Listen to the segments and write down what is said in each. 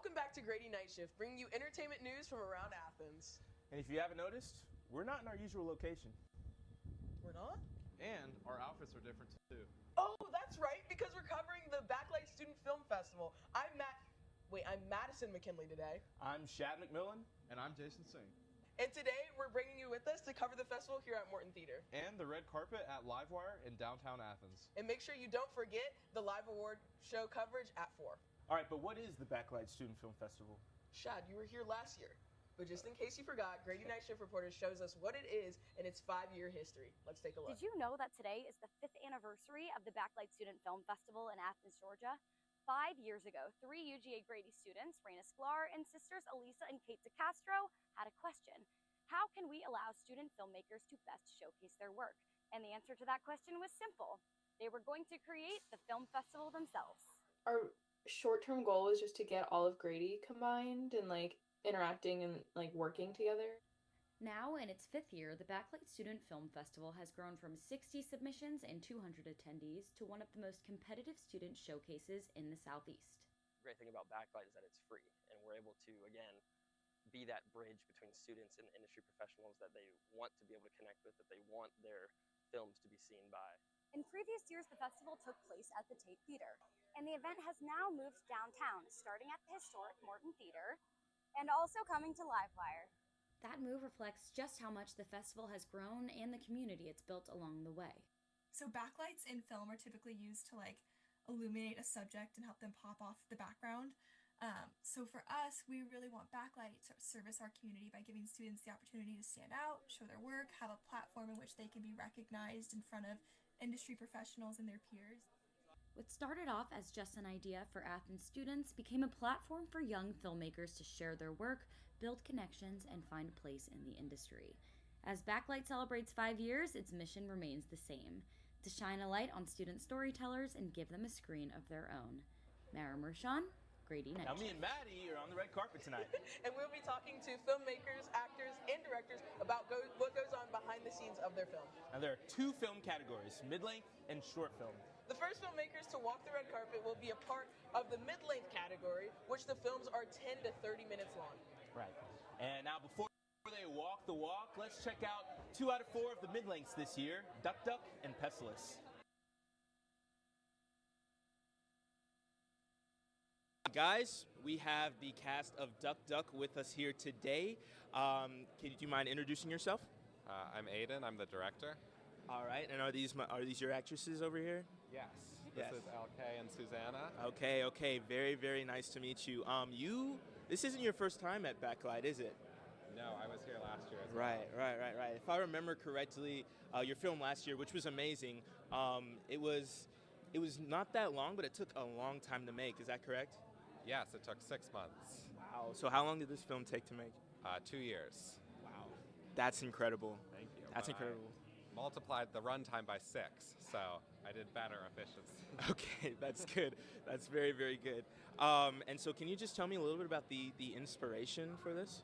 Welcome back to Grady Night Shift, bringing you entertainment news from around Athens. And if you haven't noticed, we're not in our usual location. We're not? And our outfits are different too. Oh, that's right, because we're covering the Backlight Student Film Festival. I'm Madison McKinley today. I'm Shad McMillan. And I'm Jason Singh. And today, we're bringing you with us to cover the festival here at Morton Theater. And the red carpet at Livewire in downtown Athens. And make sure you don't forget the live award show coverage at 4. All right, but what is the Backlight Student Film Festival? Shad, you were here last year. But just in case you forgot, Grady Night Shift Reporter shows us what it is and its 5-year history. Let's take a look. Did you know that today is the 5th anniversary of the Backlight Student Film Festival in Athens, Georgia? 5 years ago, 3 UGA Grady students, Raina Sklar and sisters Elisa and Kate DeCastro, had a question. How can we allow student filmmakers to best showcase their work? And the answer to that question was simple. They were going to create the film festival themselves. Our short-term goal was just to get all of Grady combined and interacting and working together. Now, in its 5th year, the Backlight Student Film Festival has grown from 60 submissions and 200 attendees to one of the most competitive student showcases in the Southeast. The great thing about Backlight is that it's free, and we're able to, again, be that bridge between students and industry professionals that they want to be able to connect with, that they want their films to be seen by. In previous years, the festival took place at the Tate Theater, and the event has now moved downtown, starting at the historic Morton Theater, and also coming to Livewire. That move reflects just how much the festival has grown and the community it's built along the way. So backlights in film are typically used to illuminate a subject and help them pop off the background. So for us, we really want Backlight to service our community by giving students the opportunity to stand out, show their work, have a platform in which they can be recognized in front of industry professionals and their peers. What started off as just an idea for Athens students became a platform for young filmmakers to share their work, build connections, and find a place in the industry. As Backlight celebrates 5 years, its mission remains the same: to shine a light on student storytellers and give them a screen of their own. Mara Mershon, Grady Night Now, me Shift. and Maddie are on the red carpet tonight. And we'll be talking to filmmakers, actors, and directors about what goes on behind the scenes of their film. Now, there are 2 film categories, mid-length and short film. The first filmmakers to walk the red carpet will be a part of the mid-length category, which the films are 10 to 30 minutes long. Right. And now, before they walk the walk, let's check out 2 out of 4 of the mid-lengths this year, Duck Duck and Pestilence. Guys, we have the cast of Duck Duck with us here today. Do you mind introducing yourself? I'm Aiden. I'm the director. All right. And are these your actresses over here? Yes. Yes. This is LK and Susanna. Okay. Very, very nice to meet you. This isn't your first time at Backlight, is it? No, I was here last year as well. Right. If I remember correctly, your film last year, which was amazing, it was not that long, but it took a long time to make. Is that correct? Yes, it took 6 months. Wow. So how long did this film take to make? 2 years. Wow. That's incredible. Thank you. That's But incredible. I multiplied the runtime by 6, so I did better efficiency. Okay, that's good. That's very, very good. And so can you just tell me a little bit about the inspiration for this?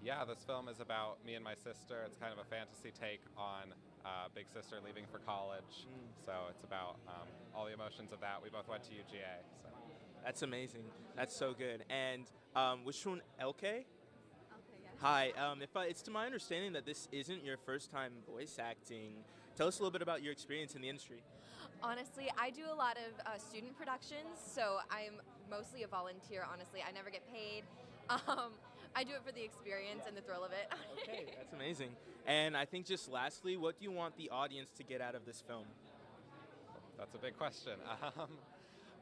Yeah, this film is about me and my sister. It's kind of a fantasy take on big sister leaving for college. So it's about all the emotions of that. We both went to UGA. So. That's amazing. That's so good. And which one, LK? Okay, yes. Hi. It's to my understanding that this isn't your first time voice acting. Tell us a little bit about your experience in the industry. Honestly, I do a lot of student productions, so I'm mostly a volunteer, honestly. I never get paid. I do it for the experience and the thrill of it. Okay, that's amazing. And I think just lastly, what do you want the audience to get out of this film? That's a big question.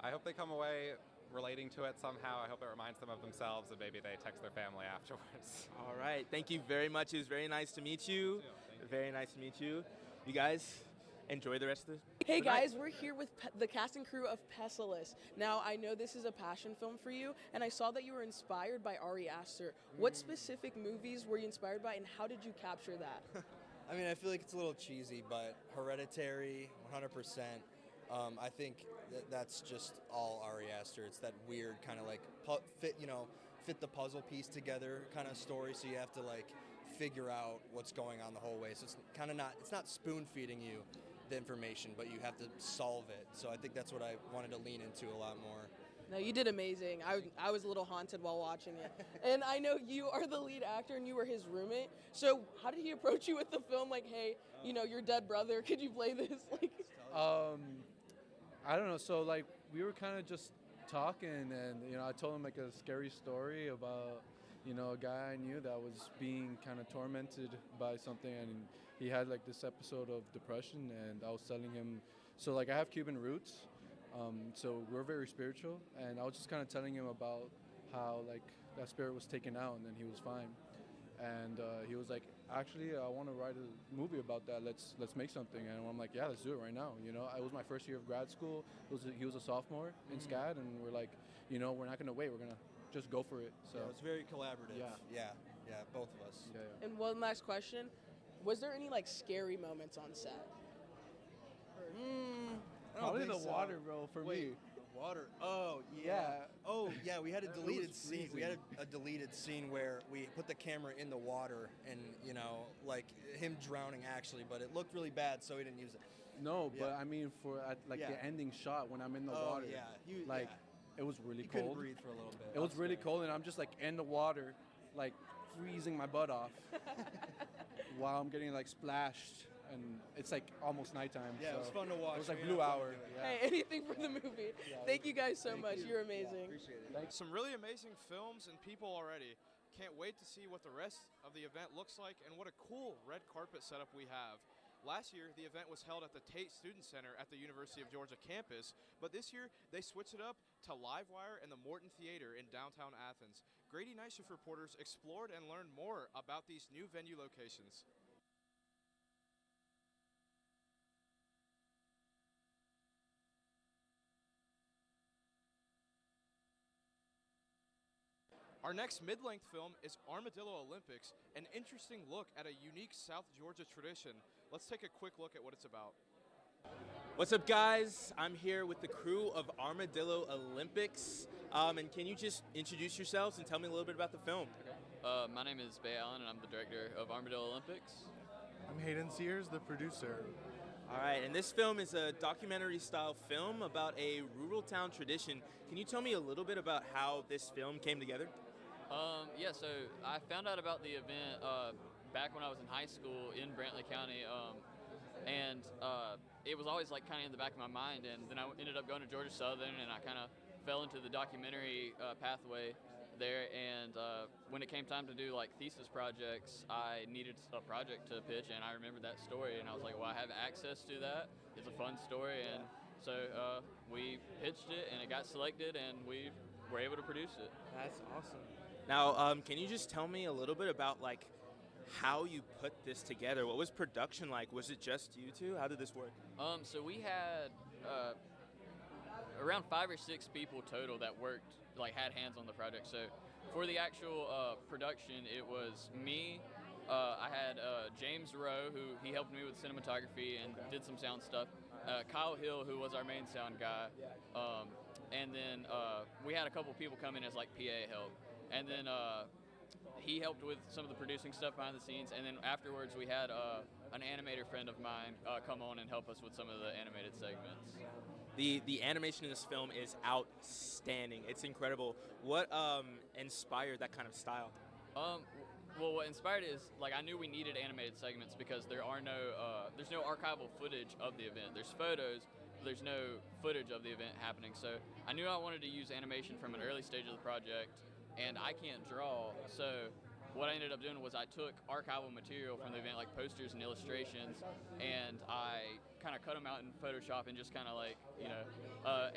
I hope they come away relating to it somehow. I hope it reminds them of themselves and maybe they text their family afterwards. All right. Thank you very much. It was very nice to meet you. Very nice to meet you. You guys enjoy the rest of the Hey night. guys, we're here with the cast and crew of Pestilence. Now, I know this is a passion film for you, and I saw that you were inspired by Ari Aster. What specific movies were you inspired by, and how did you capture that? I mean, I feel like it's a little cheesy, but Hereditary, 100%. I think that's just all Ari Aster. It's that weird kind of fit the puzzle piece together kind of story. So you have to figure out what's going on the whole way. So it's kind of it's not spoon feeding you the information, but you have to solve it. So I think that's what I wanted to lean into a lot more. No, you did amazing. I was a little haunted while watching it. And I know you are the lead actor and you were his roommate. So how did he approach you with the film? Like, hey, you know, your dead brother, could you play this? Like, I don't know. So like we were kind of just talking, and I told him like a scary story about a guy I knew that was being kind of tormented by something, and he had like this episode of depression, and I was telling him, so like I have Cuban roots, so we're very spiritual, and I was just kind of telling him about how like that spirit was taken out, and then he was fine. And he was like, actually, I want to write a movie about that. Let's make something. And I'm like, yeah, let's do it right now. It was my first year of grad school. He was a sophomore in SCAD, and we're like, we're not gonna wait. We're gonna just go for it. So it was very collaborative. Yeah, both of us. Yeah. and one last question. Was there any like scary moments on set? I don't Probably think the so. water, bro, for me. The water. Oh yeah. Oh yeah. We had a deleted scene. We had a deleted scene where we put the camera in the water, and like him drowning actually, but it looked really bad, so we didn't use it. No, but I mean the ending shot when I'm in the water. Yeah. It was really You cold. couldn't breathe for a little bit. It was really cold, and I'm just like in the water, like freezing my butt off while I'm getting like splashed, and it's like almost nighttime. Yeah, so it was fun to watch. It was like We Blue had fun to Hour. do it. Yeah. Hey, anything for the movie. Thank you guys so much. You're amazing. Appreciate it. Some really amazing films and people already. Can't wait to see what the rest of the event looks like and what a cool red carpet setup we have. Last year, the event was held at the Tate Student Center at the University of Georgia campus, but this year they switched it up to Livewire and the Morton Theater in downtown Athens. Grady Night Shift reporters explored and learned more about these new venue locations. Our next mid-length film is Armadillo Olympics, an interesting look at a unique South Georgia tradition. Let's take a quick look at what it's about. What's up, guys? I'm here with the crew of Armadillo Olympics. And can you just introduce yourselves and tell me a little bit about the film? My name is Bay Allen, and I'm the director of Armadillo Olympics. I'm Hayden Sears, the producer. All right, and this film is a documentary-style film about a rural town tradition. Can you tell me a little bit about how this film came together? Yeah, so I found out about the event back when I was in high school in Brantley County, and it was always like kind of in the back of my mind. And then I ended up going to Georgia Southern, and I kind of fell into the documentary pathway there. And when it came time to do like thesis projects, I needed a project to pitch, and I remembered that story, and I was like, well, I have access to that. It's a fun story, and so we pitched it, and it got selected, and we were able to produce it. That's awesome. Now, can you just tell me a little bit about like how you put this together? What was production like? Was it just you two? How did this work? So we had around 5 or 6 people total that worked, like had hands on the project. So for the actual production, it was me. I had James Rowe, who he helped me with cinematography and did some sound stuff. Kyle Hill, who was our main sound guy. And then we had a couple people come in as like PA help. And then he helped with some of the producing stuff behind the scenes. And then afterwards, we had an animator friend of mine come on and help us with some of the animated segments. The animation in this film is outstanding. It's incredible. What inspired that kind of style? Well, what inspired it is, like, I knew we needed animated segments because there's no archival footage of the event. There's photos, but there's no footage of the event happening. So I knew I wanted to use animation from an early stage of the project, and I can't draw. So what I ended up doing was I took archival material from the event, like posters and illustrations, and I kind of cut them out in Photoshop and just kind of like,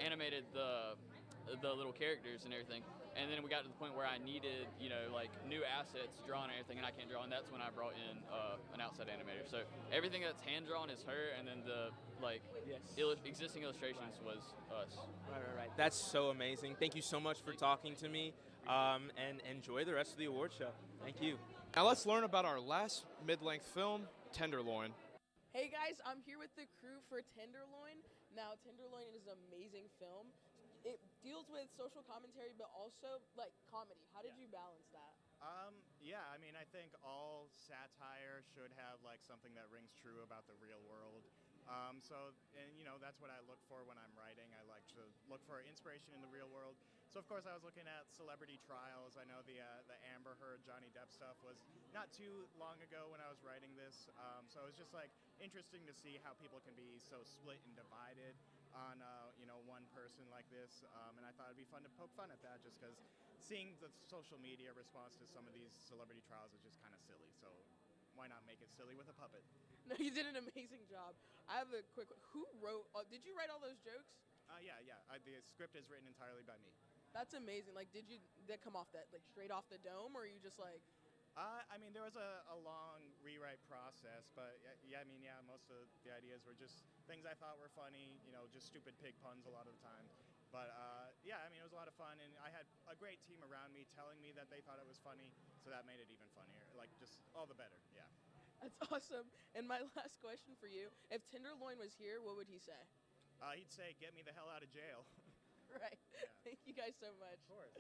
animated the little characters and everything. And then we got to the point where I needed, like new assets drawn and everything, and I can't draw, and that's when I brought in an outside animator. So everything that's hand drawn is her, and then the existing illustrations was us. Right. That's so amazing. Thank you so much for talking to me, and enjoy the rest of the award show. Thank you. Now let's learn about our last mid-length film, Tenderloin. Hey guys, I'm here with the crew for Tenderloin. Now, Tenderloin is an amazing film. It deals with social commentary, but also like comedy. How did you balance that? Yeah, I mean, I think all satire should have like something that rings true about the real world. And that's what I look for when I'm writing. I like to look for inspiration in the real world. So of course I was looking at celebrity trials. I know the Amber Heard, Johnny Depp stuff was not too long ago when I was writing this. So it was just like interesting to see how people can be so split and divided on one person like this. And I thought it'd be fun to poke fun at that, just because seeing the social media response to some of these celebrity trials is just kind of silly. So why not make it silly with a puppet? No, you did an amazing job. I have a quick. Who wrote? Did you write all those jokes? Yeah. The script is written entirely by me. That's amazing. Like, did that come off that straight off the dome, or are you just like? There was a long rewrite process, but most of the ideas were just things I thought were funny. Just stupid pig puns a lot of the time. But it was a lot of fun, and I had a great team around me telling me that they thought it was funny, so that made it even funnier. Like, just all the better. Yeah. That's awesome. And my last question for you: if Tenderloin was here, what would he say? He'd say, "Get me the hell out of jail." Right. Yeah. Thank you guys so much. Of course.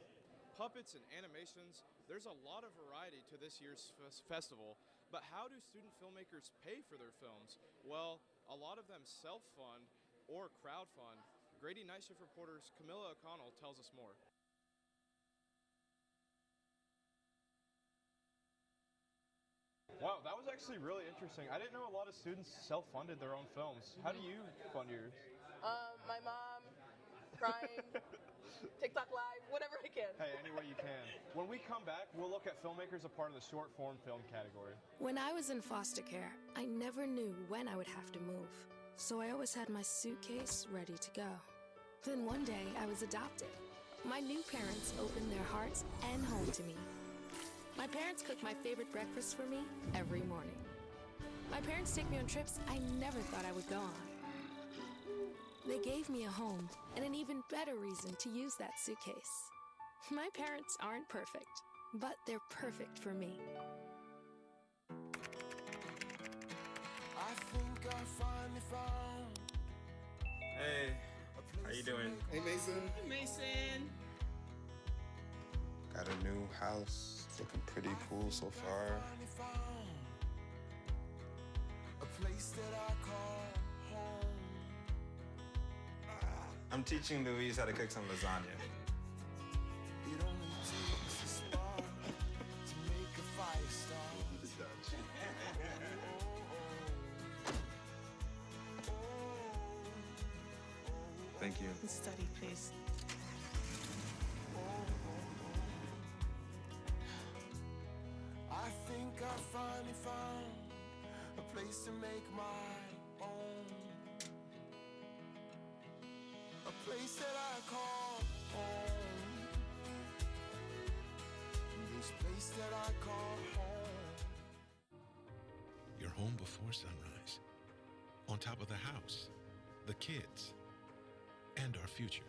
Puppets and animations, there's a lot of variety to this year's festival, but how do student filmmakers pay for their films? Well, a lot of them self-fund or crowdfund. Grady Night Shift reporters Camilla O'Connell tells us more. Wow, that was actually really interesting. I didn't know a lot of students self-funded their own films. How do you fund yours? My mom, crying, TikTok live, whatever I can. Hey, any way you can. When we come back, we'll look at filmmakers a part of the short form film category. When I was in foster care, I never knew when I would have to move. So I always had my suitcase ready to go. Then one day, I was adopted. My new parents opened their hearts and home to me. My parents cook my favorite breakfast for me every morning. My parents take me on trips I never thought I would go on. They gave me a home and an even better reason to use that suitcase. My parents aren't perfect, but they're perfect for me. I think I finally found. Hey, how you doing? Hey, Mason. Hey, Mason. Got a new house. It's looking pretty cool so far. A place that I call home. I'm teaching Louise how to cook some lasagna. It only takes a spark to make a fire start. Thank you. Study, please. I think I finally found a place to make my own. A place that I call home. This place that I call home. You're home before sunrise. On top of the house, the kids, and our future.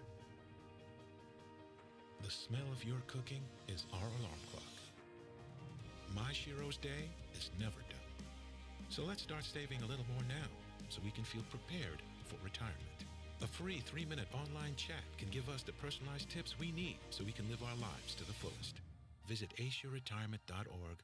The smell of your cooking is our alarm clock. My Shiro's day is never done. So let's start saving a little more now so we can feel prepared for retirement. A free 3-minute online chat can give us the personalized tips we need so we can live our lives to the fullest. Visit aceyourretirement.org.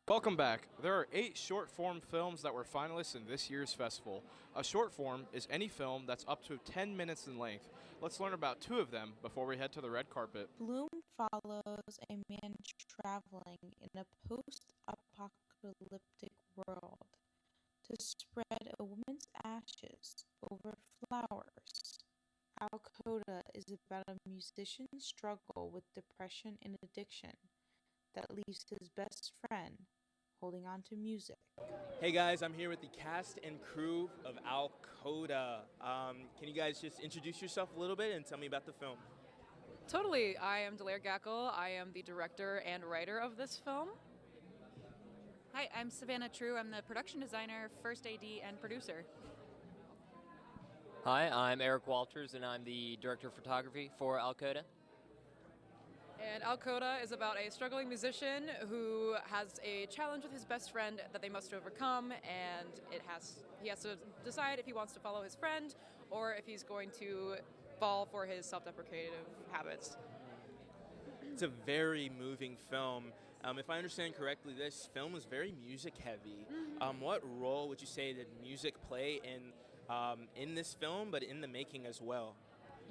Welcome back. There are 8 short-form films that were finalists in this year's festival. A short form is any film that's up to 10 minutes in length. Let's learn about 2 of them before we head to the red carpet. Bloom follows a man traveling in a post-apocalyptic world to spread a woman's ashes over flowers. Al Coda is about a musician's struggle with depression and addiction that leaves his best friend holding on to music. Hey guys, I'm here with the cast and crew of Al Coda. Can you guys just introduce yourself a little bit and tell me about the film? Totally. I am Delaire Gackle. I am the director and writer of this film. Hi, I'm Savannah True. I'm the production designer, first AD, and producer. Hi, I'm Eric Walters, and I'm the director of photography for Al Coda. And Al Coda is about a struggling musician who has a challenge with his best friend that they must overcome, and he has to decide if he wants to follow his friend or if he's going to fall for his self-deprecative habits. It's a very moving film. If I understand correctly, this film was very music heavy. What role would you say did music play in this film, but in the making as well?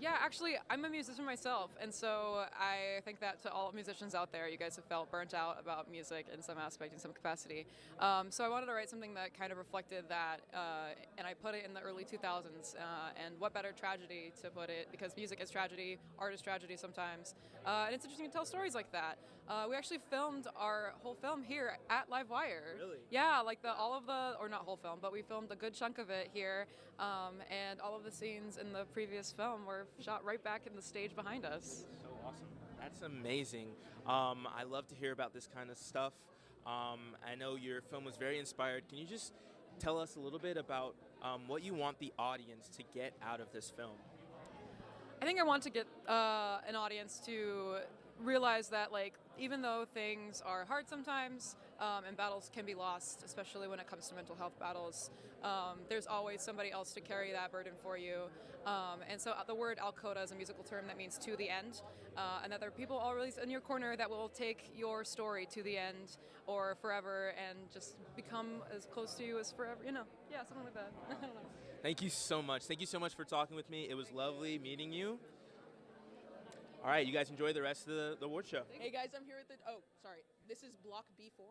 Yeah, actually, I'm a musician myself, and so I think that to all musicians out there, you guys have felt burnt out about music in some aspect, in some capacity. So I wanted to write something that kind of reflected that, and I put it in the early 2000s. And what better tragedy to put it, because music is tragedy, art is tragedy sometimes, and it's interesting to tell stories like that. We actually filmed our whole film here at Livewire. Really? Yeah, like or not whole film, but we filmed a good chunk of it here, and all of the scenes in the previous film were shot right back in the stage behind us. So awesome. That's amazing. I love to hear about this kind of stuff. I know your film was very inspired. Can you just tell us a little bit about what you want the audience to get out of this film? I think I want to get an audience to realize that, like, even though things are hard sometimes and battles can be lost, especially when it comes to mental health battles, there's always somebody else to carry that burden for you. And so the word Al Coda is a musical term that means to the end, and that there are people always in your corner that will take your story to the end or forever and just become as close to you as forever, yeah, something like that. I don't know. Thank you so much. Thank you so much for talking with me. It was lovely meeting you. All right, you guys enjoy the rest of the award show. Hey guys, I'm here at the. Oh, sorry. This is Block B4.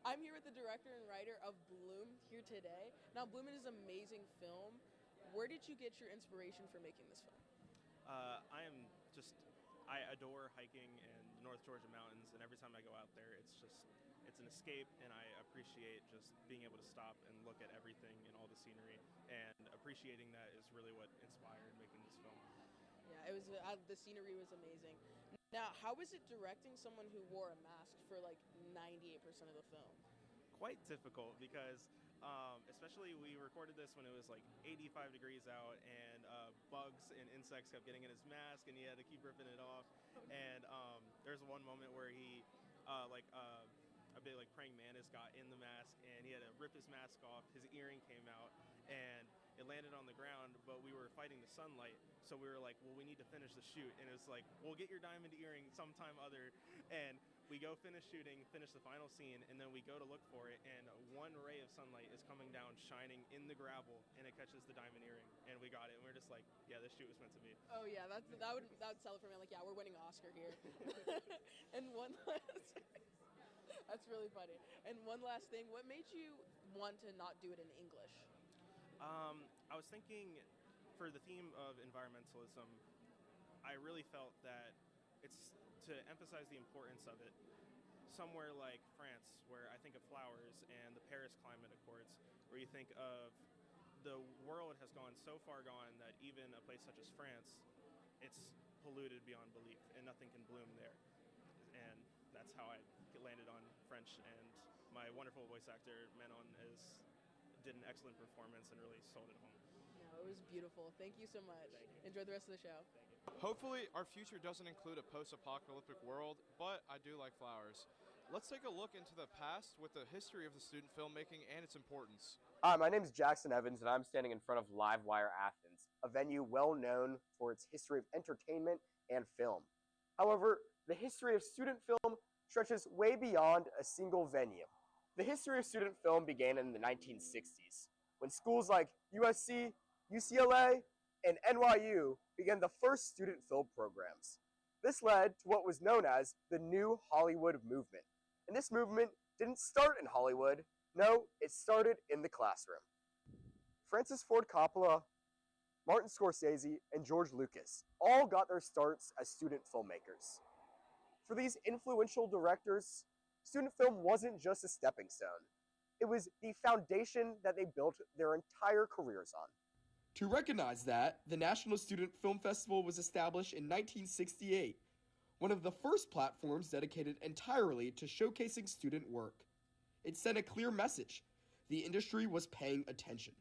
I'm here with the director and writer of Bloom here today. Now, Bloom is an amazing film. Where did you get your inspiration for making this film? I adore hiking in the North Georgia mountains, and every time I go out there, it's an escape, and I appreciate just being able to stop and look at everything and all the scenery, and appreciating that is really what inspired making this film. Yeah, it was. The scenery was amazing. Now, how was it directing someone who wore a mask for like 98% of the film? Quite difficult because, especially we recorded this when it was like 85 degrees out, and bugs and insects kept getting in his mask, and he had to keep ripping it off. And there's one moment where a bit like praying mantis got in the mask, and he had to rip his mask off. His earring came out, and it landed on the ground, but we were fighting the sunlight, so we were like, well, we need to finish the shoot. And it was like, we'll get your diamond earring sometime other. And we go finish shooting, finish the final scene, and then we go to look for it, and one ray of sunlight is coming down, shining in the gravel, and it catches the diamond earring, and we got it. And we're just like, yeah, this shoot was meant to be. Oh yeah, that would sell it for me. I'm like, yeah, we're winning an Oscar here. And one last. That's really funny. And one last thing, what made you want to not do it in English? I was thinking, for the theme of environmentalism, I really felt that it's to emphasize the importance of it. Somewhere like France, where I think of flowers, and the Paris Climate Accords, where you think of the world has gone so far gone that even a place such as France, it's polluted beyond belief, and nothing can bloom there. And that's how I landed on French, and my wonderful voice actor, Manon, did an excellent performance and really sold it home. No, it was beautiful. Thank you so much. Enjoy the rest of the show. Hopefully, our future doesn't include a post-apocalyptic world, but I do like flowers. Let's take a look into the past with the history of the student filmmaking and its importance. Hi, my name is Jackson Evans, and I'm standing in front of Livewire Athens, a venue well known for its history of entertainment and film. However, the history of student film stretches way beyond a single venue. The history of student film began in the 1960s, when schools like USC, UCLA, and NYU began the first student film programs. This led to what was known as the New Hollywood Movement. And this movement didn't start in Hollywood. No, it started in the classroom. Francis Ford Coppola, Martin Scorsese, and George Lucas all got their starts as student filmmakers. For these influential directors, student film wasn't just a stepping stone. It was the foundation that they built their entire careers on. To recognize that, the National Student Film Festival was established in 1968, one of the first platforms dedicated entirely to showcasing student work. It sent a clear message. The industry was paying attention.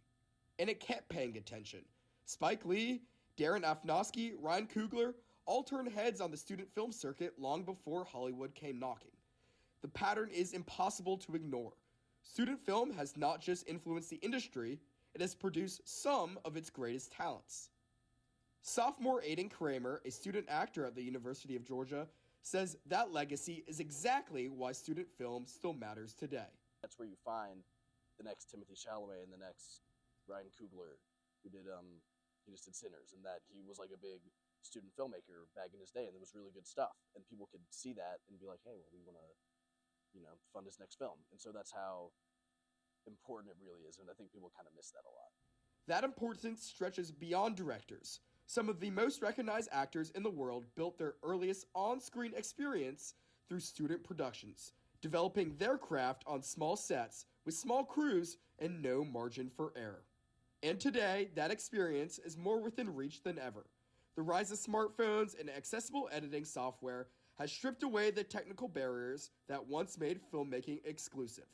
And it kept paying attention. Spike Lee, Darren Aronofsky, Ryan Coogler all turned heads on the student film circuit long before Hollywood came knocking. The pattern is impossible to ignore. Student film has not just influenced the industry, it has produced some of its greatest talents. Sophomore Aiden Kramer, a student actor at the University of Georgia, says that legacy is exactly why student film still matters today. That's where you find the next Timothy Chalamet and the next Ryan Coogler, who did he just did Sinners, and that he was like a big student filmmaker back in his day, and it was really good stuff, and people could see that and be like, hey, well, we want to, fund his next film, and so that's how important it really is, and I think people kind of miss that a lot. That importance stretches beyond directors. Some of the most recognized actors in the world built their earliest on-screen experience through student productions, developing their craft on small sets with small crews and no margin for error. And today, that experience is more within reach than ever. The rise of smartphones and accessible editing software has stripped away the technical barriers that once made filmmaking exclusive.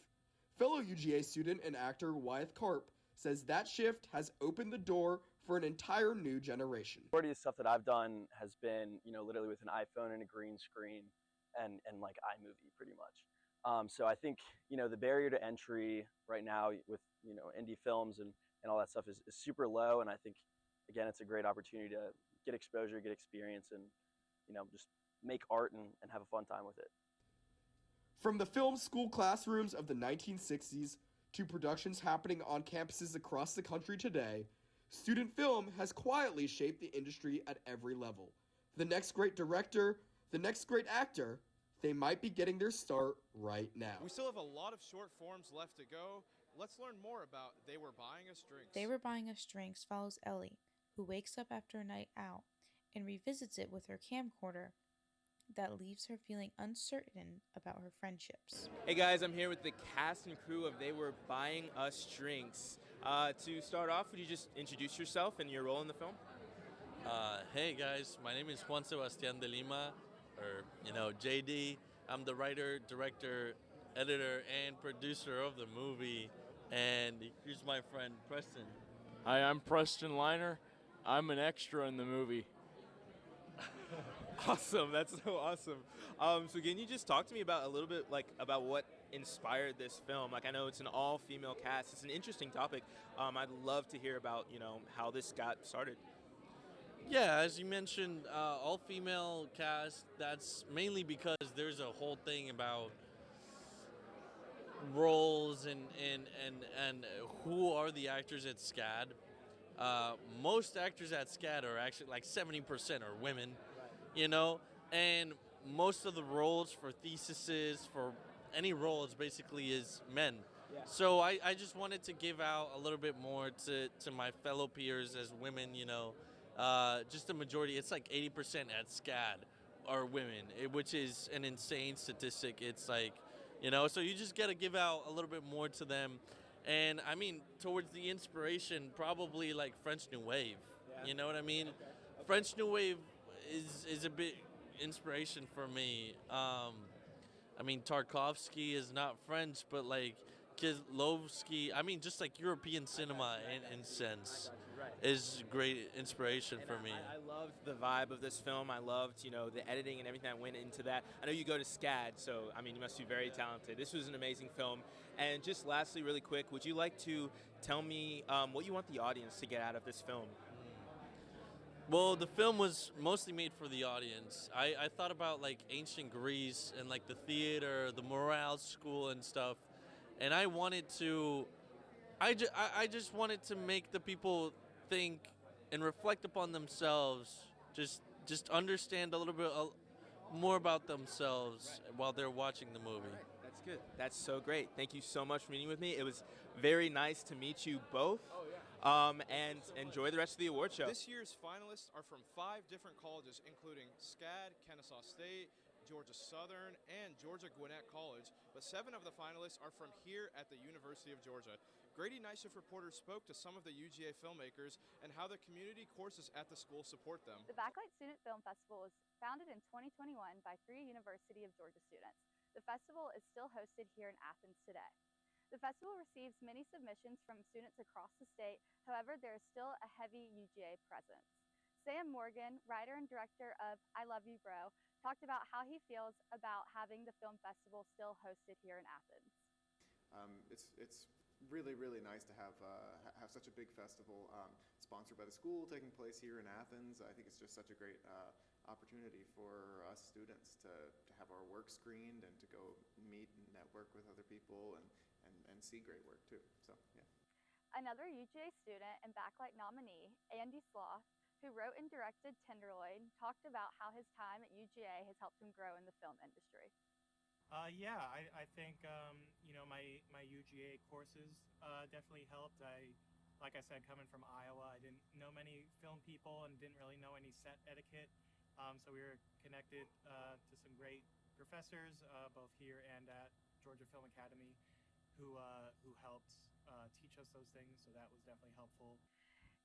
Fellow UGA student and actor Wyeth Karp says that shift has opened the door for an entire new generation. The majority of stuff that I've done has been, literally with an iPhone and a green screen and like iMovie pretty much. So I think, the barrier to entry right now with, indie films and all that stuff is super low. And I think, again, it's a great opportunity to get exposure, get experience, and, just make art and have a fun time with it. From the film school classrooms of the 1960s to productions happening on campuses across the country today, student film has quietly shaped the industry at every level. The next great director, the next great actor, they might be getting their start right now. We still have a lot of short forms left to go. Let's learn more about They Were Buying Us Drinks. They Were Buying Us Drinks follows Ellie, who wakes up after a night out and revisits it with her camcorder that leaves her feeling uncertain about her friendships. Hey guys, I'm here with the cast and crew of They Were Buying Us Drinks. To start off, would you just introduce yourself and your role in the film? Hey guys, my name is Juan Sebastian de Lima, or JD. I'm the writer, director, editor, and producer of the movie. And here's my friend Preston. Hi, I'm Preston Liner. I'm an extra in the movie. Awesome, that's so awesome. So can you just talk to me about a little bit about what inspired this film? I know it's an all-female cast. It's an interesting topic. I'd love to hear about how this got started. Yeah, as you mentioned, all-female cast. That's mainly because there's a whole thing about roles and who are the actors at SCAD. Most actors at SCAD are actually like 70% are women. And most of the roles for theses, for any roles, basically is men. Yeah. So I just wanted to give out a little bit more to my fellow peers as women, just a majority. It's like 80% at SCAD are women, which is an insane statistic. It's like, so you just got to give out a little bit more to them. And I mean, towards the inspiration, probably like French New Wave. Yeah. You know what I mean? Okay. French New Wave is a bit inspiration for me. I mean, Tarkovsky is not French, but like Kieslowski, I mean, just like European cinema in sense is great inspiration for me. I loved the vibe of this film. I loved, the editing and everything that went into that. I know you go to SCAD, so I mean, you must be very talented. This was an amazing film. And just lastly, really quick, would you like to tell me what you want the audience to get out of this film? Well, the film was mostly made for the audience. I thought about like ancient Greece and like the theater, the morale school and stuff. And I wanted to, I just wanted to make the people think and reflect upon themselves. Just understand a little bit more about themselves while they're watching the movie. Right. That's good. That's so great. Thank you so much for meeting with me. It was very nice to meet you both. Oh, yeah. And enjoy the rest of the award show. This year's finalists are from 5 different colleges, including SCAD, Kennesaw State, Georgia Southern, and Georgia Gwinnett College, but 7 of the finalists are from here at the University of Georgia. Grady Nightshift reporter spoke to some of the UGA filmmakers and how the community courses at the school support them. The Backlight Student Film Festival was founded in 2021 by 3 University of Georgia students. The festival is still hosted here in Athens today. The festival receives many submissions from students across the state. However, there is still a heavy UGA presence. Sam Morgan, writer and director of I Love You Bro, talked about how he feels about having the film festival still hosted here in Athens. It's really nice to have such a big festival sponsored by the school taking place here in Athens. I think it's just such a great opportunity for us students to have our work screened and to go meet and network with other people and see great work too. So yeah. Another UGA student and Backlight nominee, Andy Sloth, who wrote and directed Tenderloin, talked about how his time at UGA has helped him grow in the film industry. I think my UGA courses definitely helped. Like I said, coming from Iowa, I didn't know many film people and didn't really know any set etiquette. So we were connected to some great professors, both here and at Georgia Film Academy, who helped teach us those things. So that was definitely helpful.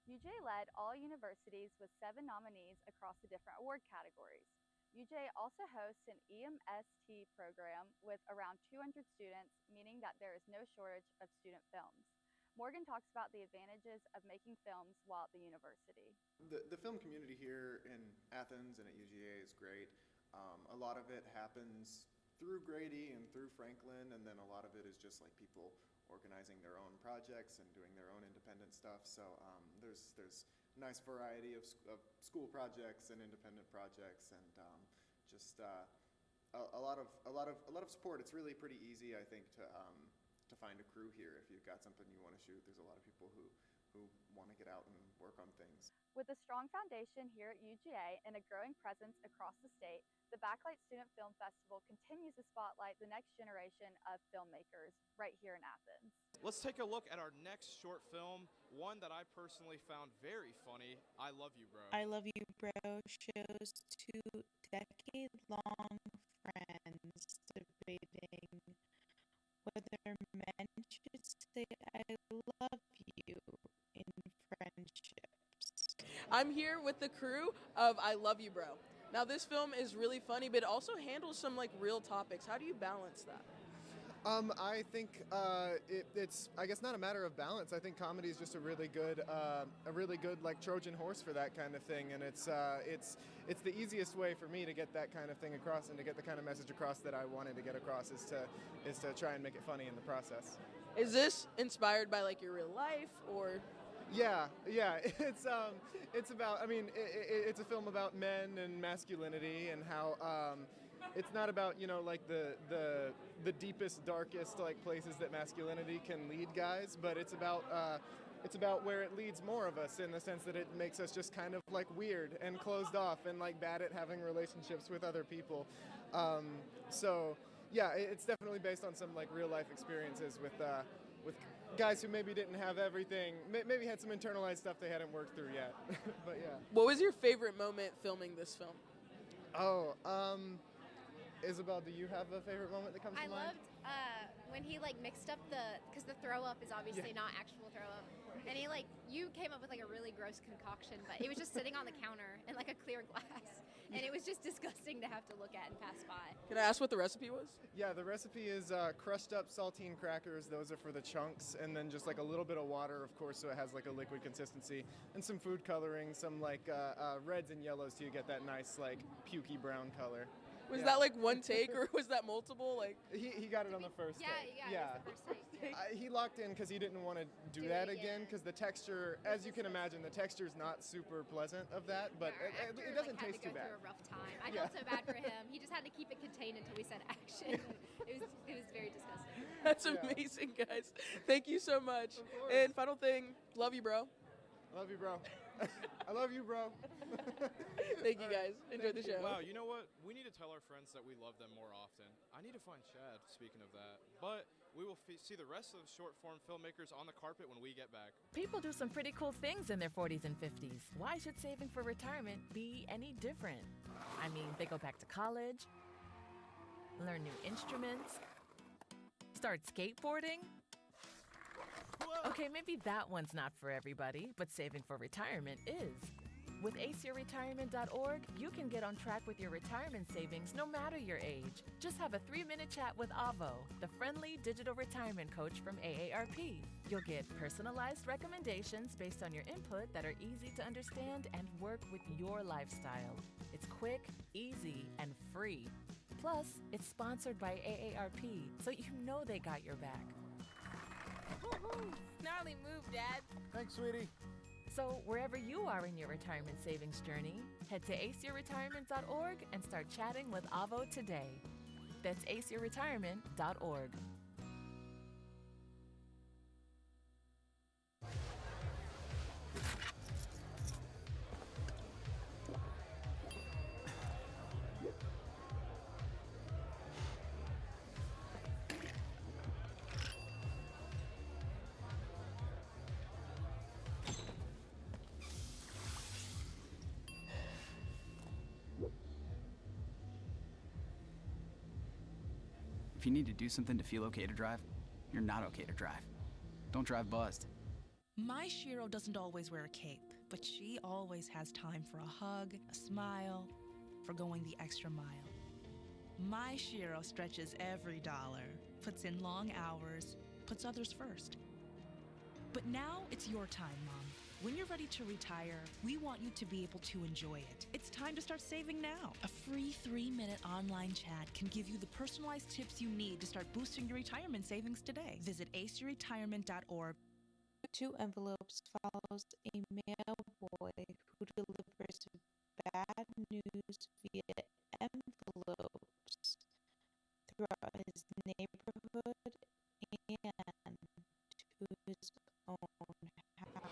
UGA led all universities with 7 nominees across the different award categories. UGA also hosts an EMST program with around 200 students, meaning that there is no shortage of student films. Morgan talks about the advantages of making films while at the university. The film community here in Athens and at UGA is great. A lot of it happens through Grady and through Franklin, and then a lot of it is just like people organizing their own projects and doing their own independent stuff. So there's a nice variety of school projects and independent projects, and just a lot of support. It's really pretty easy, I think, to find a crew here if you've got something you want to shoot. There's a lot of people who want to get out and work on things. With a strong foundation here at UGA and a growing presence across the state, the Backlight Student Film Festival continues to spotlight the next generation of filmmakers right here in Athens. Let's take a look at our next short film, one that I personally found very funny, I Love You, Bro. I Love You, Bro shows 2 decade-long friends debating whether men should say I love you in friendships. I'm here with the crew of I Love You, Bro. Now, this film is really funny, but it also handles some like real topics. How do you balance that? I think it's I guess not a matter of balance. I think comedy is just a really good like Trojan horse for that kind of thing, and it's the easiest way for me to get that kind of thing across and to get the kind of message across that I wanted to get across is to try and make it funny in the process. Is this inspired by like your real life or? Yeah. It's about. I mean, it's a film about men and masculinity and how. It's not about like the deepest, darkest like places that masculinity can lead guys, but it's about where it leads more of us in the sense that it makes us just kind of like weird and closed off and like bad at having relationships with other people. So yeah, it's definitely based on some like real life experiences with guys who maybe didn't have everything, maybe had some internalized stuff they hadn't worked through yet. But yeah. What was your favorite moment filming this film? Isabel, do you have a favorite moment that comes to mind? I loved when he like mixed up because the throw up is obviously not actual throw up, and you came up with like a really gross concoction, but it was just sitting on the counter in like a clear glass, and it was just disgusting to have to look at and pass by. Can I ask what the recipe was? Yeah, the recipe is crushed up saltine crackers. Those are for the chunks, and then just like a little bit of water, of course, so it has like a liquid consistency, and some food coloring, some like reds and yellows, so you get that nice like pukey brown color. Was that like one take or was that multiple? Like he got it on the first take. Yeah. It was the first take. He locked in because he didn't want to do that again because the texture, as you can imagine, the texture is not super pleasant of that, but it doesn't taste too bad. Through a rough time. I felt so bad for him. He just had to keep it contained until we said action. It was very disgusting. That's amazing, guys. Thank you so much. And final thing, love you, bro. Love you, bro. I love you, bro. Thank you, guys. Enjoy the show. Wow, you know what? We need to tell our friends that we love them more often. I need to find Chad, speaking of that. But we will see the rest of the short-form filmmakers on the carpet when we get back. People do some pretty cool things in their 40s and 50s. Why should saving for retirement be any different? I mean, they go back to college, learn new instruments, start skateboarding. Okay, maybe that one's not for everybody, but saving for retirement is. With aceyourretirement.org, you can get on track with your retirement savings no matter your age. Just have a 3-minute chat with Avo, the friendly digital retirement coach from AARP. You'll get personalized recommendations based on your input that are easy to understand and work with your lifestyle. It's quick, easy, and free. Plus, it's sponsored by AARP, so you know they got your back. Gnarly move, Dad. Thanks, sweetie. So, wherever you are in your retirement savings journey, head to aceyourretirement.org and start chatting with Avo today. That's aceyourretirement.org. If you need to do something to feel okay to drive, you're not okay to drive. Don't drive buzzed. My Shiro doesn't always wear a cape, but she always has time for a hug, a smile, for going the extra mile. My Shiro stretches every dollar, puts in long hours, puts others first. But now it's your time, Mom. When you're ready to retire, we want you to be able to enjoy it. It's time to start saving now. A free 3-minute online chat can give you the personalized tips you need to start boosting your retirement savings today. Visit aceyourretirement.org. 2 envelopes follows a mailboy who delivers bad news via envelopes throughout his neighborhood and to his own house.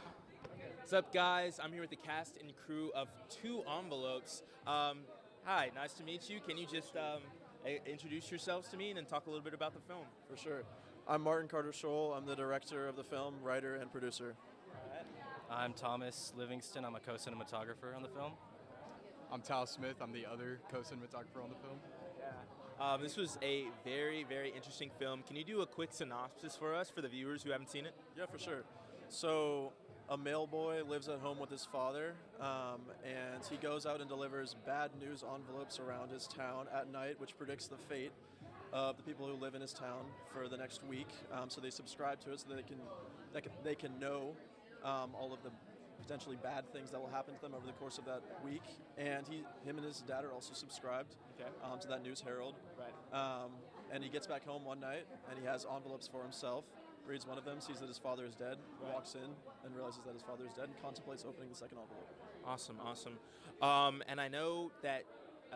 What's up, guys? I'm here with the cast and crew of 2 Envelopes. Hi, nice to meet you. Can you just introduce yourselves to me and then talk a little bit about the film? For sure. I'm Martin Carter Scholl. I'm the director of the film, writer, and producer. I'm Thomas Livingston. I'm a co-cinematographer on the film. I'm Tal Smith. I'm the other co-cinematographer on the film. This was a very, very interesting film. Can you do a quick synopsis for us, for the viewers who haven't seen it? Yeah, for sure. So, a mailboy lives at home with his father, and he goes out and delivers bad news envelopes around his town at night, which predicts the fate of the people who live in his town for the next week. So they subscribe to it so that they can know all of the potentially bad things that will happen to them over the course of that week. And him and his dad are also subscribed to that news herald. Right. And he gets back home one night and he has envelopes for himself. Reads one of them, sees that his father is dead, walks in and realizes that his father is dead, and contemplates opening the second envelope. Awesome. And I know that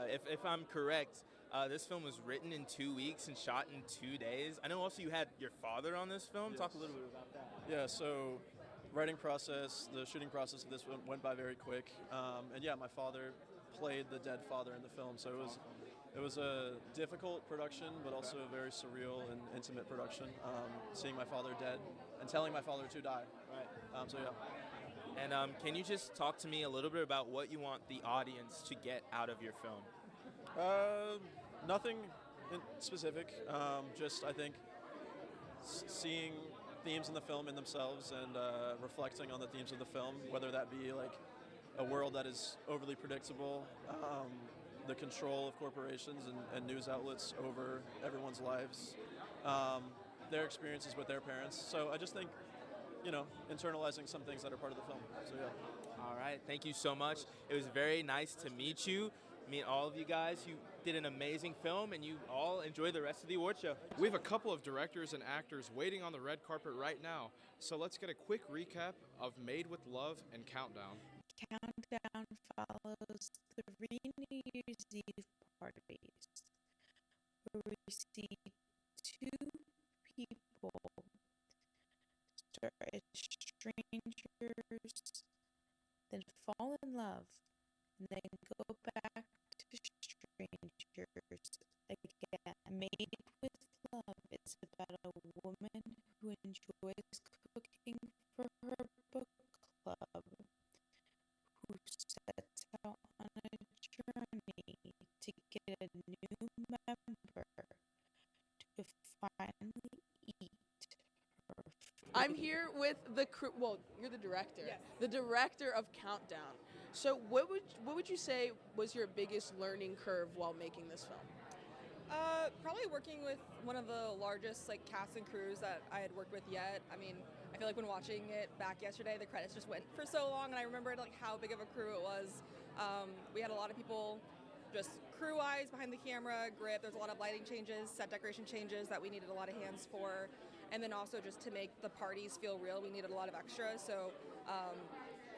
if I'm correct, this film was written in 2 weeks and shot in 2 days. I know also you had your father on this film. Yes. Talk a little bit about that. Yeah, so writing process, the shooting process of this went by very quick. And yeah, my father played the dead father in the film, so it was a difficult production, but also a very surreal and intimate production. Seeing my father dead and telling my father to die. Right. So yeah. And can you just talk to me a little bit about what you want the audience to get out of your film? Nothing specific. Just I think seeing themes in the film in themselves and reflecting on the themes of the film, whether that be like a world that is overly predictable, the control of corporations and news outlets over everyone's lives, their experiences with their parents. So I just think, internalizing some things that are part of the film. So yeah. All right, thank you so much. It was very nice to meet you. Meet all of you guys. You did an amazing film, and you all enjoy the rest of the award show. We have a couple of directors and actors waiting on the red carpet right now. So let's get a quick recap of Made with Love and Countdown. Countdown follows 3 New Year's Eve parties where we see 2 people start as strangers, then fall in love, and then go back to strangers again. Made with Love is about a woman who enjoys cooking for her book club, who sets out on a journey to get a new member to finally eat her food. I'm here with the crew. Well, you're the director. Yes. The director of Countdown. So, what would you say was your biggest learning curve while making this film? Probably working with one of the largest cast and crews that I had worked with yet. I mean, I feel like when watching it back yesterday, the credits just went for so long, and I remembered how big of a crew it was. We had a lot of people, just crew-wise behind the camera, grip. There's a lot of lighting changes, set decoration changes that we needed a lot of hands for. And then also just to make the parties feel real, we needed a lot of extras. So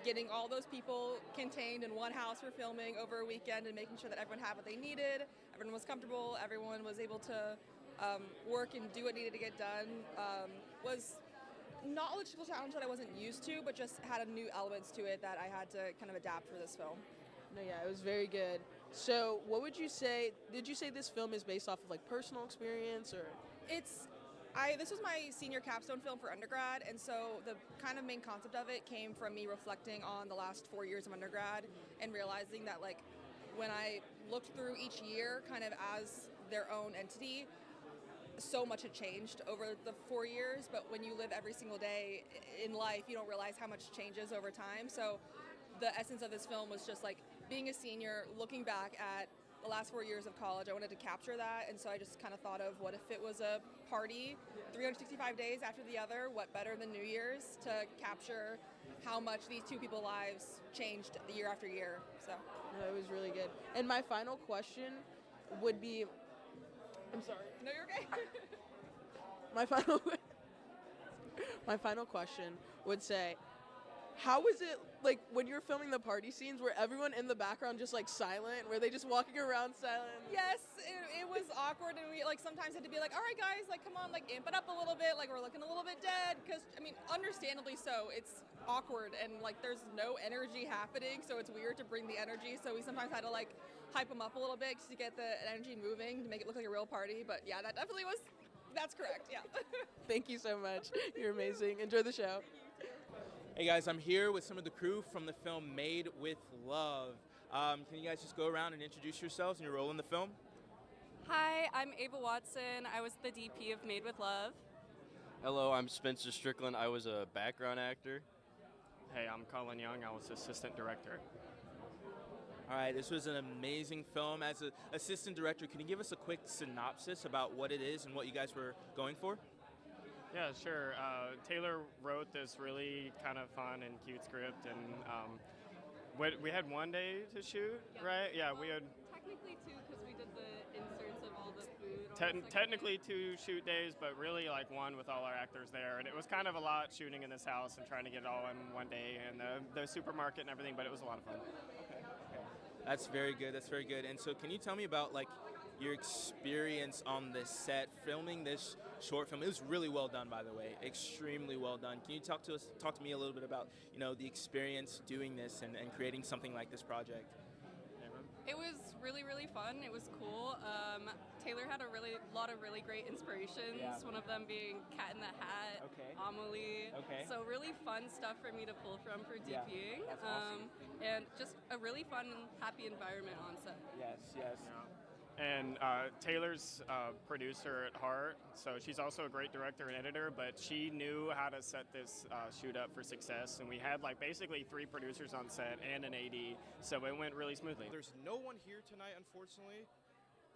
getting all those people contained in one house for filming over a weekend and making sure that everyone had what they needed, everyone was comfortable, everyone was able to work and do what needed to get done was not a logistical challenge that I wasn't used to, but just had a new elements to it that I had to kind of adapt for this film. No, yeah, it was very good. So, what would you say? Did you say this film is based off of like personal experience, or? This was my senior capstone film for undergrad, and so the kind of main concept of it came from me reflecting on the last 4 years of undergrad and realizing that like when I looked through each year kind of as their own entity, so much had changed over the 4 years, but when you live every single day in life, you don't realize how much changes over time. So the essence of this film was just like being a senior, looking back at the last 4 years of college. I wanted to capture that, and so I just kind of thought of what if it was a party 365 days after the other, what better than New Year's to capture how much these two people's lives changed year after year. So No, it was really good. And my final question would be, I'm sorry. No, you're okay. My final question would say, how was it like when you're filming the party scenes? Were everyone in the background just like silent? Were they just walking around silent? Yes, it was awkward, and we like sometimes had to be like, all right guys, like come on, like amp it up a little bit, like we're looking a little bit dead, because I mean understandably so, it's awkward and like there's no energy happening, so it's weird to bring the energy, so we sometimes had to like hype them up a little bit just to get the energy moving to make it look like a real party. But yeah, that's correct, yeah. Thank you so much. You're amazing. Enjoy the show. Hey guys, I'm here with some of the crew from the film Made with Love. Can you guys just go around and introduce yourselves and your role in the film? Hi, I'm Ava Watson. I was the DP of Made with Love. Hello, I'm Spencer Strickland. I was a background actor. Hey, I'm Colin Young. I was assistant director. All right, this was an amazing film. As an assistant director, can you give us a quick synopsis about what it is and what you guys were going for? Yeah, sure. Taylor wrote this really kind of fun and cute script, and we had 1 day to shoot, right? Yeah, we had Technically two, because we did the inserts of all the food. technically 2 shoot days, but really like 1 with all our actors there. And it was kind of a lot shooting in this house and trying to get it all in 1 day, and the supermarket and everything, but it was a lot of fun. That's very good. That's very good. And so, can you tell me about like your experience on this set filming this short film? It was really well done, by the way. Extremely well done. Can you talk to me a little bit about the experience doing this and creating something like this project? It was really, really fun. It was cool. Taylor had a lot of really great inspirations. Yeah. One of them being Cat in the Hat, Okay. Amelie. Okay. So really fun stuff for me to pull from for Yeah, DPing. that's awesome. And just a really fun and happy environment on set. Yes. And Taylor's a producer at heart, so she's also a great director and editor, but she knew how to set this shoot up for success, and we had like basically 3 producers on set and an AD, so it went really smoothly. There's no one here tonight, unfortunately,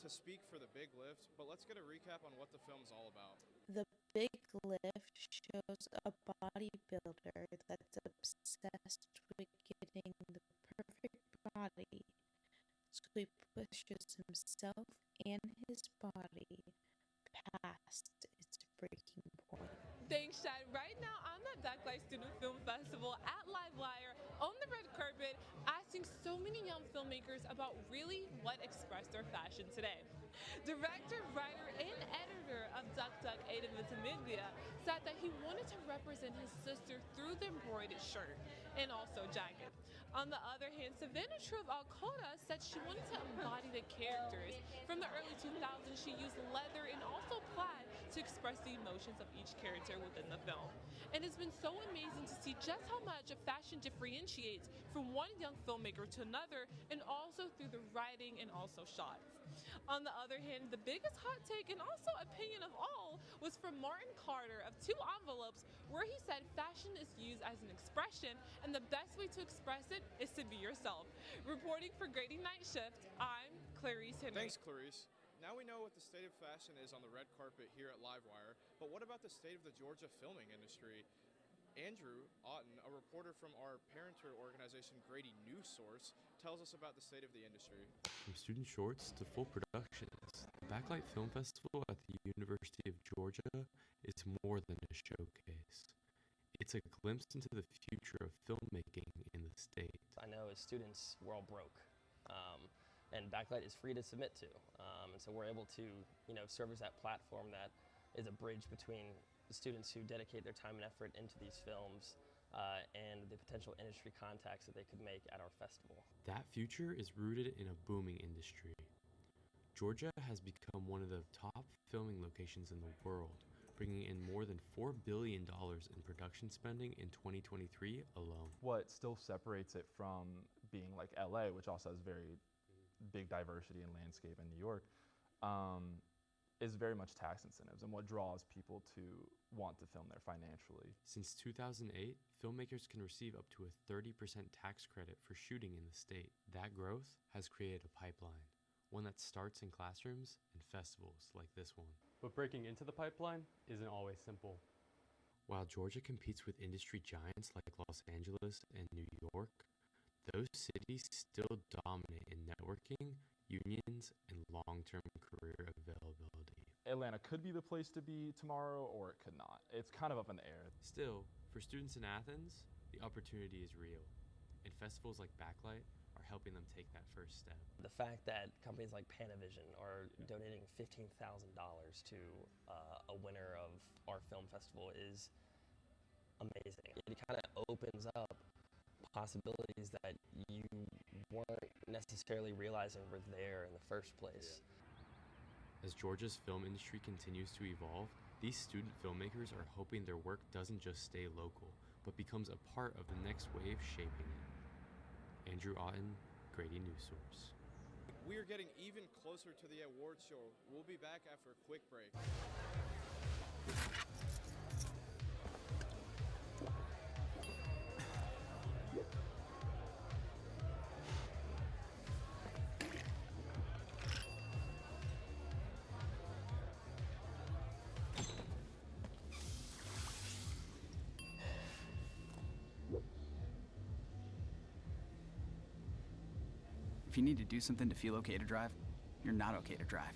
to speak for The Big Lift, but let's get a recap on what the film's all about. The Big Lift shows a bodybuilder that's obsessed with getting the perfect body. So he pushes himself and his body past its breaking point. Thanks, Shad. Right now, I'm at Backlight Student Film Festival at Livewire on the red carpet, asking so many young filmmakers about really what expressed their fashion today. Director, writer, and editor of Duck Duck Aiden Vitamindia said that he wanted to represent his sister through the embroidered shirt and also jacket. On the other hand, Savannah Truve Alcota said she wanted to embody the characters. From the early 2000s, she used leather and also plaid to express the emotions of each character within the film. And it's been so amazing to see just how much fashion differentiates from one young filmmaker to another, and also through the writing and also shots. On the other hand, the biggest hot take and also opinion of all was from Martin Carter of 2 Envelopes, where he said fashion is used as an expression, and the best way to express it is to be yourself. Reporting for Grading Night Shift, I'm Clarice Henry. Thanks, Clarice. Now we know what the state of fashion is on the red carpet here at Livewire, but what about the state of the Georgia filming industry? Andrew Otten, a reporter from our parenter organization Grady News Source, tells us about the state of the industry. From student shorts to full productions, the Backlight Film Festival at the University of Georgia is more than a showcase. It's a glimpse into the future of filmmaking in the state. I know as students, we're all broke. And Backlight is free to submit to. And so we're able to, serve as that platform that is a bridge between the students who dedicate their time and effort into these films and the potential industry contacts that they could make at our festival. That future is rooted in a booming industry. Georgia has become one of the top filming locations in the world, bringing in more than $4 billion in production spending in 2023 alone. What still separates it from being like LA, which also has very big diversity in landscape, in New York, is very much tax incentives and what draws people to want to film there financially. Since 2008, filmmakers can receive up to a 30% tax credit for shooting in the state. That growth has created a pipeline, one that starts in classrooms and festivals like this one. But breaking into the pipeline isn't always simple. While Georgia competes with industry giants like Los Angeles and New York, those cities still dominate in networking, unions, and long-term career availability. Atlanta could be the place to be tomorrow, or it could not. It's kind of up in the air. Still, for students in Athens, the opportunity is real, and festivals like Backlight are helping them take that first step. The fact that companies like Panavision are donating $15,000 to a winner of our film festival is amazing. It kind of opens up possibilities that you weren't necessarily realizing were there in the first place. As Georgia's film industry continues to evolve, these student filmmakers are hoping their work doesn't just stay local, but becomes a part of the next wave shaping it. Andrew Otten, Grady News Source. We are getting even closer to the awards show. We'll be back after a quick break. If you need to do something to feel okay to drive, you're not okay to drive.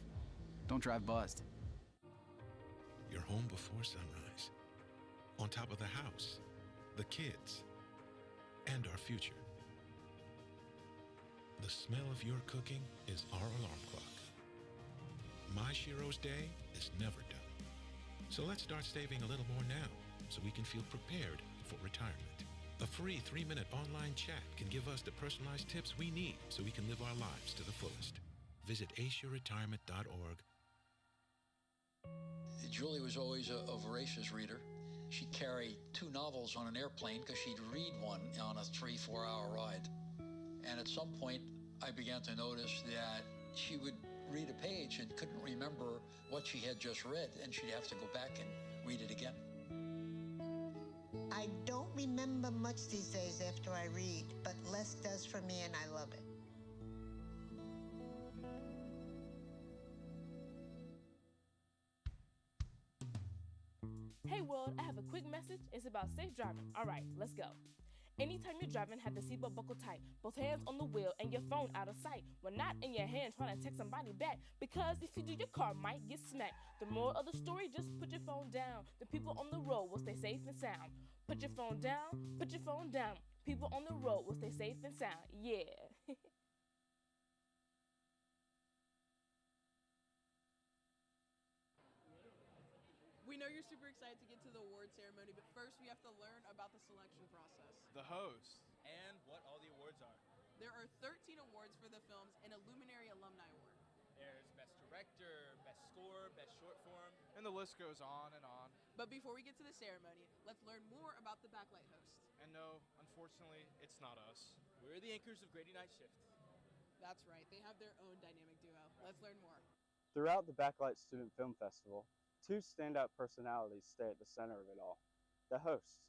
Don't drive buzzed. You're home before sunrise, on top of the house, the kids, and our future. The smell of your cooking is our alarm clock. My Shiro's day is never done. So let's start saving a little more now so we can feel prepared for retirement. A free 3-minute online chat can give us the personalized tips we need so we can live our lives to the fullest. Visit aceyourretirement.org. Julie was always a voracious reader. She'd carry 2 novels on an airplane because she'd read one on a 3-4 hour ride. And at some point, I began to notice that she would read a page and couldn't remember what she had just read, and she'd have to go back and read it again. I don't remember much these days after I read, but less does for me, and I love it. Hey world, I have a quick message. It's about safe driving. All right, let's go. Anytime you're driving, have the seatbelt buckled tight. Both hands on the wheel and your phone out of sight. When not in your hand trying to text somebody back. Because if you do, your car might get smacked. The moral of the story, just put your phone down. The people on the road will stay safe and sound. Put your phone down, put your phone down. People on the road will stay safe and sound. Yeah. We know you're super excited to get to the award ceremony, but first we have to learn about the selection process. The host. And what all the awards are. There are 13 awards for the films and a Luminary Alumni Award. There's Best Director, Best Score, Best Short Form. And the list goes on and on. But before we get to the ceremony, let's learn more about the Backlight host. And no, unfortunately, it's not us. We're the anchors of Grady Night Shift. That's right, they have their own dynamic duo. Let's learn more. Throughout the Backlight Student Film Festival, 2 standout personalities stay at the center of it all, the hosts.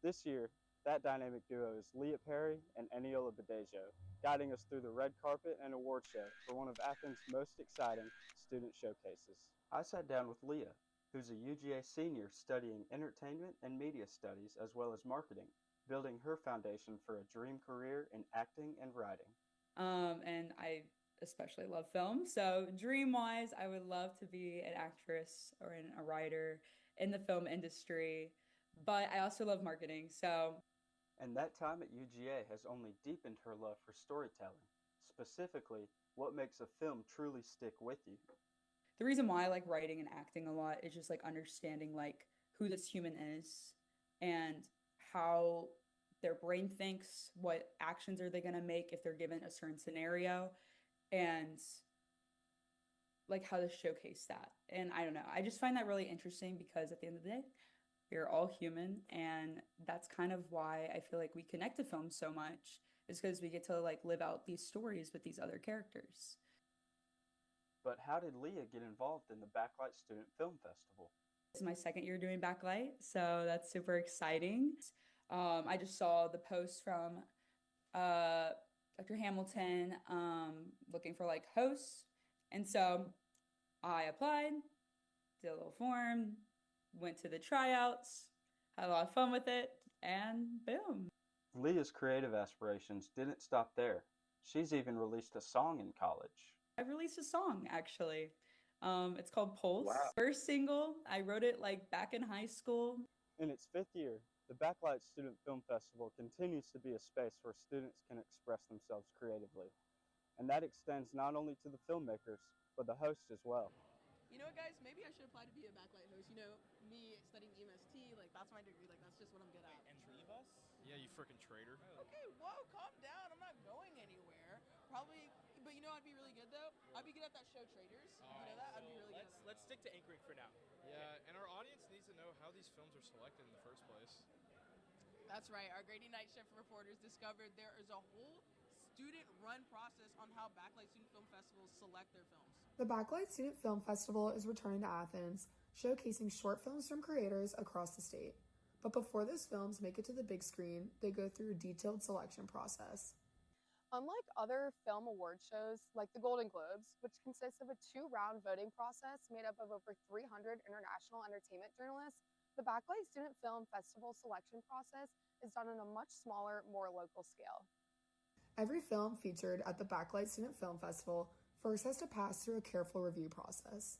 This year, that dynamic duo is Leah Perry and Eniola Badejo, guiding us through the red carpet and award show for one of Athens' most exciting student showcases. I sat down with Leah, who's a UGA senior studying entertainment and media studies as well as marketing, building her foundation for a dream career in acting and writing. And I especially love film. So dream-wise, I would love to be an actress or a writer in the film industry, but I also love marketing. So And that time at UGA has only deepened her love for storytelling. Specifically, what makes a film truly stick with you. the reason why I like writing and acting a lot is just like understanding like who this human is and how their brain thinks, what actions are they going to make if they're given a certain scenario, and like how to showcase that. And I don't know, I just find that really interesting because at the end of the day, we're all human, and that's kind of why I feel like we connect to film so much, is because we get to like live out these stories with these other characters. But how did Leah get involved in the Backlight Student Film Festival? This is my second year doing Backlight, so that's super exciting. I just saw the post from uh, Dr. Hamilton looking for like hosts, and so I applied, did a little form, went to the tryouts, had a lot of fun with it, and boom. Leah's creative aspirations didn't stop there. She's even released a song in college. I released a song actually. It's called Pulse. Wow. First single. I wrote it like back in high school. In its 5th year, the Backlight Student Film Festival continues to be a space where students can express themselves creatively. And that extends not only to the filmmakers, but the hosts as well. You know what, guys? Maybe I should apply to be a backlight host. You know, me studying EMST, like that's my degree. Like that's just what I'm good at. And leave us? Yeah, you freaking traitor. Okay, whoa, calm down. I'm not going anywhere. Probably, but you know, I'd be really good though. I'd be good at that show Traders. You know that? I'd be really good at that. Let's stick to anchoring for now. Yeah, and our audience needs to know how these films are selected in the first place. That's right. Our Grady Night Shift reporters discovered there is a whole student-run process on how Backlight Student Film Festivals select their films. The Backlight Student Film Festival is returning to Athens, showcasing short films from creators across the state. But before those films make it to the big screen, they go through a detailed selection process. Unlike other film award shows like the Golden Globes, which consists of a 2-round voting process made up of over 300 international entertainment journalists, the Backlight Student Film Festival selection process is done on a much smaller, more local scale. Every film featured at the Backlight Student Film Festival first has to pass through a careful review process.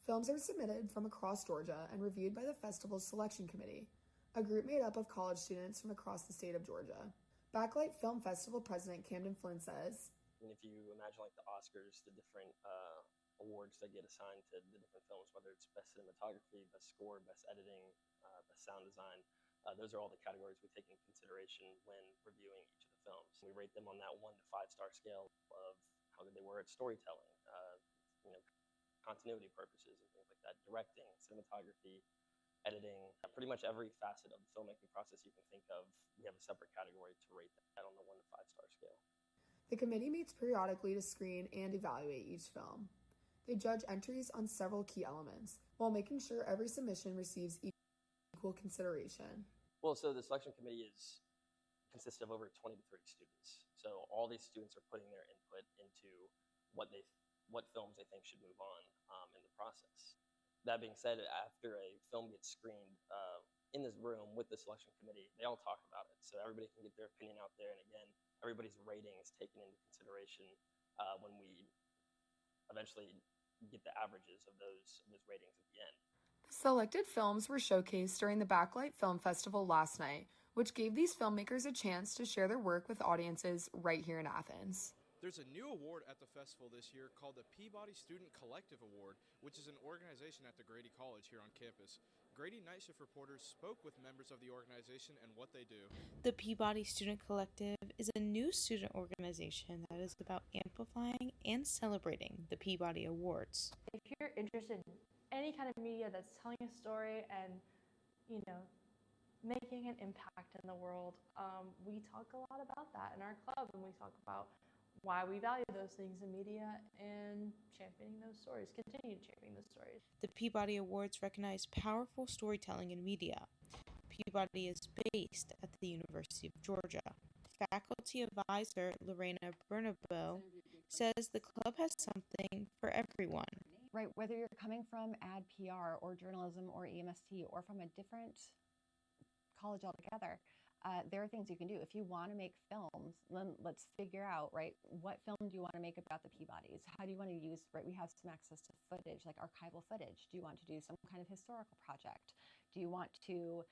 Films are submitted from across Georgia and reviewed by the festival's selection committee, a group made up of college students from across the state of Georgia. Backlight Film Festival President Camden Flynn says, And if you imagine like the Oscars, the different awards that get assigned to the different films, whether it's best cinematography, best score, best editing, best sound design, those are all the categories we take in consideration when reviewing each of the films. We rate them on that 1 to 5 star scale of how good they were at storytelling, continuity purposes and things like that, directing, cinematography, editing, pretty much every facet of the filmmaking process you can think of, we have a separate category to rate that on the 1 to 5 star scale. the committee meets periodically to screen and evaluate each film. They judge entries on several key elements, while making sure every submission receives equal consideration. Well, so the selection committee consists of over 20 to 30 students. So all these students are putting their input into what films they think should move on in the process. That being said, after a film gets screened in this room with the selection committee, they all talk about it. So everybody can get their opinion out there. And again, everybody's rating is taken into consideration when we eventually get the averages of those ratings at the end. Selected films were showcased during the Backlight Film Festival last night, which gave these filmmakers a chance to share their work with audiences right here in Athens. There's a new award at the festival this year called the Peabody Student Collective Award, which is an organization at the Grady College here on campus. Grady Night Shift reporters spoke with members of the organization and what they do. The Peabody Student Collective is a new student organization that is about amplifying and celebrating the Peabody Awards. If you're interested in any kind of media that's telling a story and, making an impact in the world, we talk a lot about that in our club, and we talk about why we value those things in media and championing those stories, continue championing those stories. The Peabody Awards recognize powerful storytelling in media. Peabody is based at the University of Georgia. Faculty advisor Lorena Bernabo says the club has something for everyone. Right, whether you're coming from ad PR or journalism or EMST or from a different college altogether, there are things you can do. If you want to make films, then let's figure out, right, what film do you want to make about the Peabodys? How do you want to use, right, we have some access to footage, like archival footage. Do you want to do some kind of historical project? Do you want to,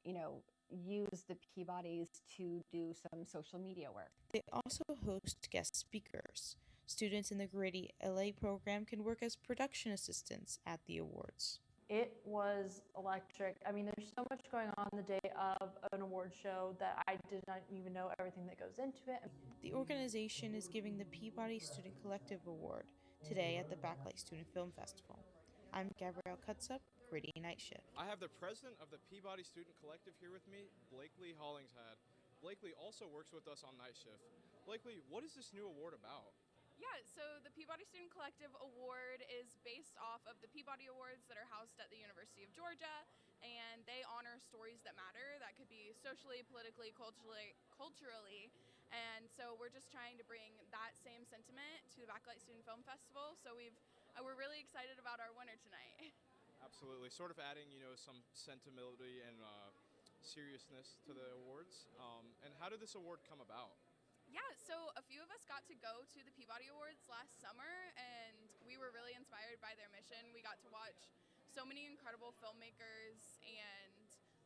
you know, use the Peabodys to do some social media work? They also host guest speakers. Students in the Gritty LA program can work as production assistants at the awards. It was electric. I mean, there's so much going on the day of an award show that I did not even know everything that goes into it. The organization is giving the Peabody Student Collective Award today at the Backlight Student Film Festival. I'm Gabrielle Cutsup, Gritty Night Shift. I have the president of the Peabody Student Collective here with me, Blakely Hollingshead. Blakely also works with us on night shift. Blakely, what is this new award about? Yeah, so the Peabody Student Collective Award is based off of the Peabody Awards that are housed at the University of Georgia, and they honor stories that matter. That could be socially, politically, culturally. And so we're just trying to bring that same sentiment to the Backlight Student Film Festival. So we're really excited about our winner tonight. Absolutely, sort of adding, some sentimentality and seriousness to the awards. And how did this award come about? Yeah, so a few of us got to go to the Peabody Awards last summer, and we were really inspired by their mission. We got to watch so many incredible filmmakers and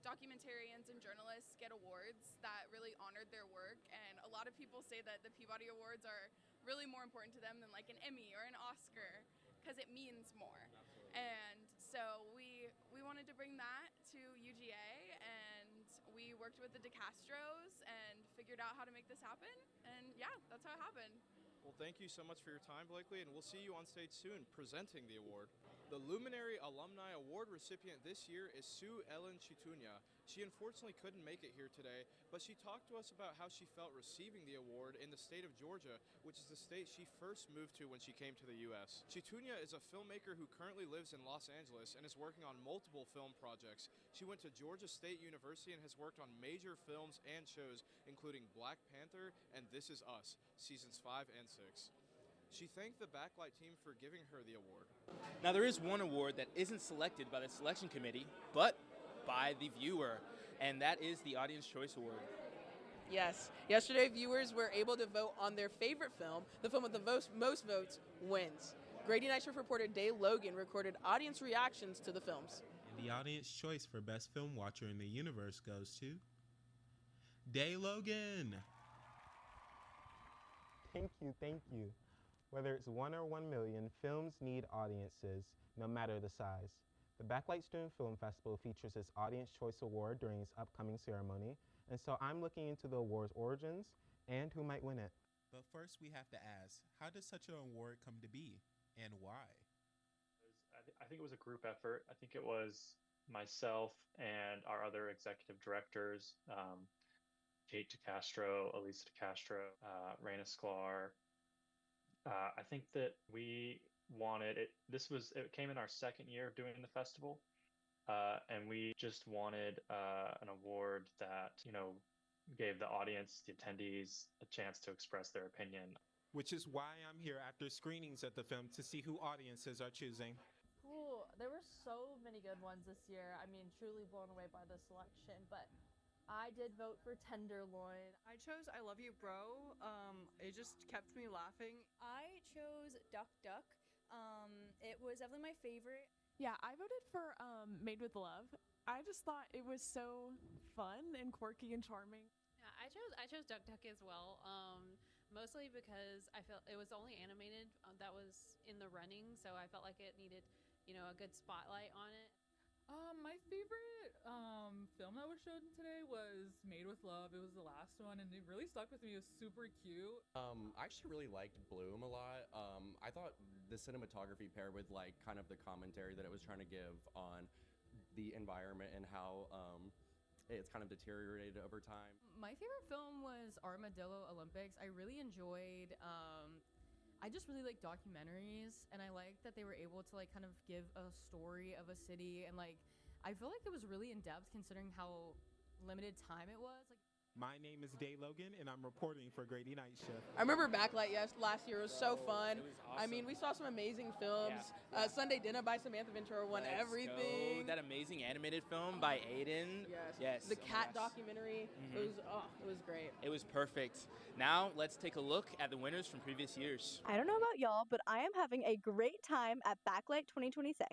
documentarians and journalists get awards that really honored their work. And a lot of people say that the Peabody Awards are really more important to them than like an Emmy or an Oscar because it means more. And so we wanted to bring that to UGA, and we worked with the DeCastros and figured out how to make this happen. And yeah, that's how it happened. Well, thank you so much for your time, Blakely, and we'll see you on stage soon presenting the award. The Luminary Alumni Award recipient this year is Sue Ellen Chitunya. She unfortunately couldn't make it here today, but she talked to us about how she felt receiving the award in the state of Georgia, which is the state she first moved to when she came to the U.S. Chitunya is a filmmaker who currently lives in Los Angeles and is working on multiple film projects. She went to Georgia State University and has worked on major films and shows, including Black Panther and This Is Us, seasons 5 and 6. She thanked the Backlight team for giving her the award. Now, there is one award that isn't selected by the selection committee, but by the viewer, and that is the Audience Choice Award. Yes. Yesterday, viewers were able to vote on their favorite film. The film with the most votes wins. Grady Night Shift reporter Dave Logan recorded audience reactions to the films. And the audience choice for Best Film Watcher in the Universe goes to Dave Logan. Thank you. Whether it's 1 or 1 million, films need audiences, no matter the size. The Backlight Student Film Festival features its Audience Choice Award during its upcoming ceremony, and so I'm looking into the award's origins and who might win it. But first we have to ask, how does such an award come to be, and why? I think it was a group effort. I think it was myself and our other executive directors, Kate DeCastro, Elisa DeCastro, Raina Sklar. I think that we wanted it. It came in our second year of doing the festival, and we just wanted an award that gave the audience, the attendees, a chance to express their opinion. Which is why I'm here after screenings of the film to see who audiences are choosing. Cool. There were so many good ones this year. I mean, truly blown away by the selection, but I did vote for Tenderloin. I chose I Love You Bro. It just kept me laughing. I chose Duck Duck. It was definitely my favorite. Yeah, I voted for Made with Love. I just thought it was so fun and quirky and charming. Yeah, I chose Duck Duck as well. Mostly because I felt it was the only animated that was in the running, so I felt like it needed, a good spotlight on it. My favorite film that was shown today was Made with Love. It was the last one, and it really stuck with me. It was super cute. I actually really liked Bloom a lot. I thought the cinematography paired with kind of the commentary that it was trying to give on the environment and how it's kind of deteriorated over time. My favorite film was Armadillo Olympics. I really enjoyed. I just really like documentaries, and I like that they were able to kind of give a story of a city, and I feel like it was really in depth considering how limited time it was. My name is Day Logan, and I'm reporting for Grady Night Shift. I remember Backlight last year. It was so fun. It was I mean, we saw some amazing films. Sunday Dinner by Samantha Ventura won Let's everything. go. That amazing animated film by Aiden. Yes. The Oh my cat gosh. documentary. Mhm. It was great. It was perfect. Now let's take a look at the winners from previous years. I don't know about y'all, but I am having a great time at Backlight 2026.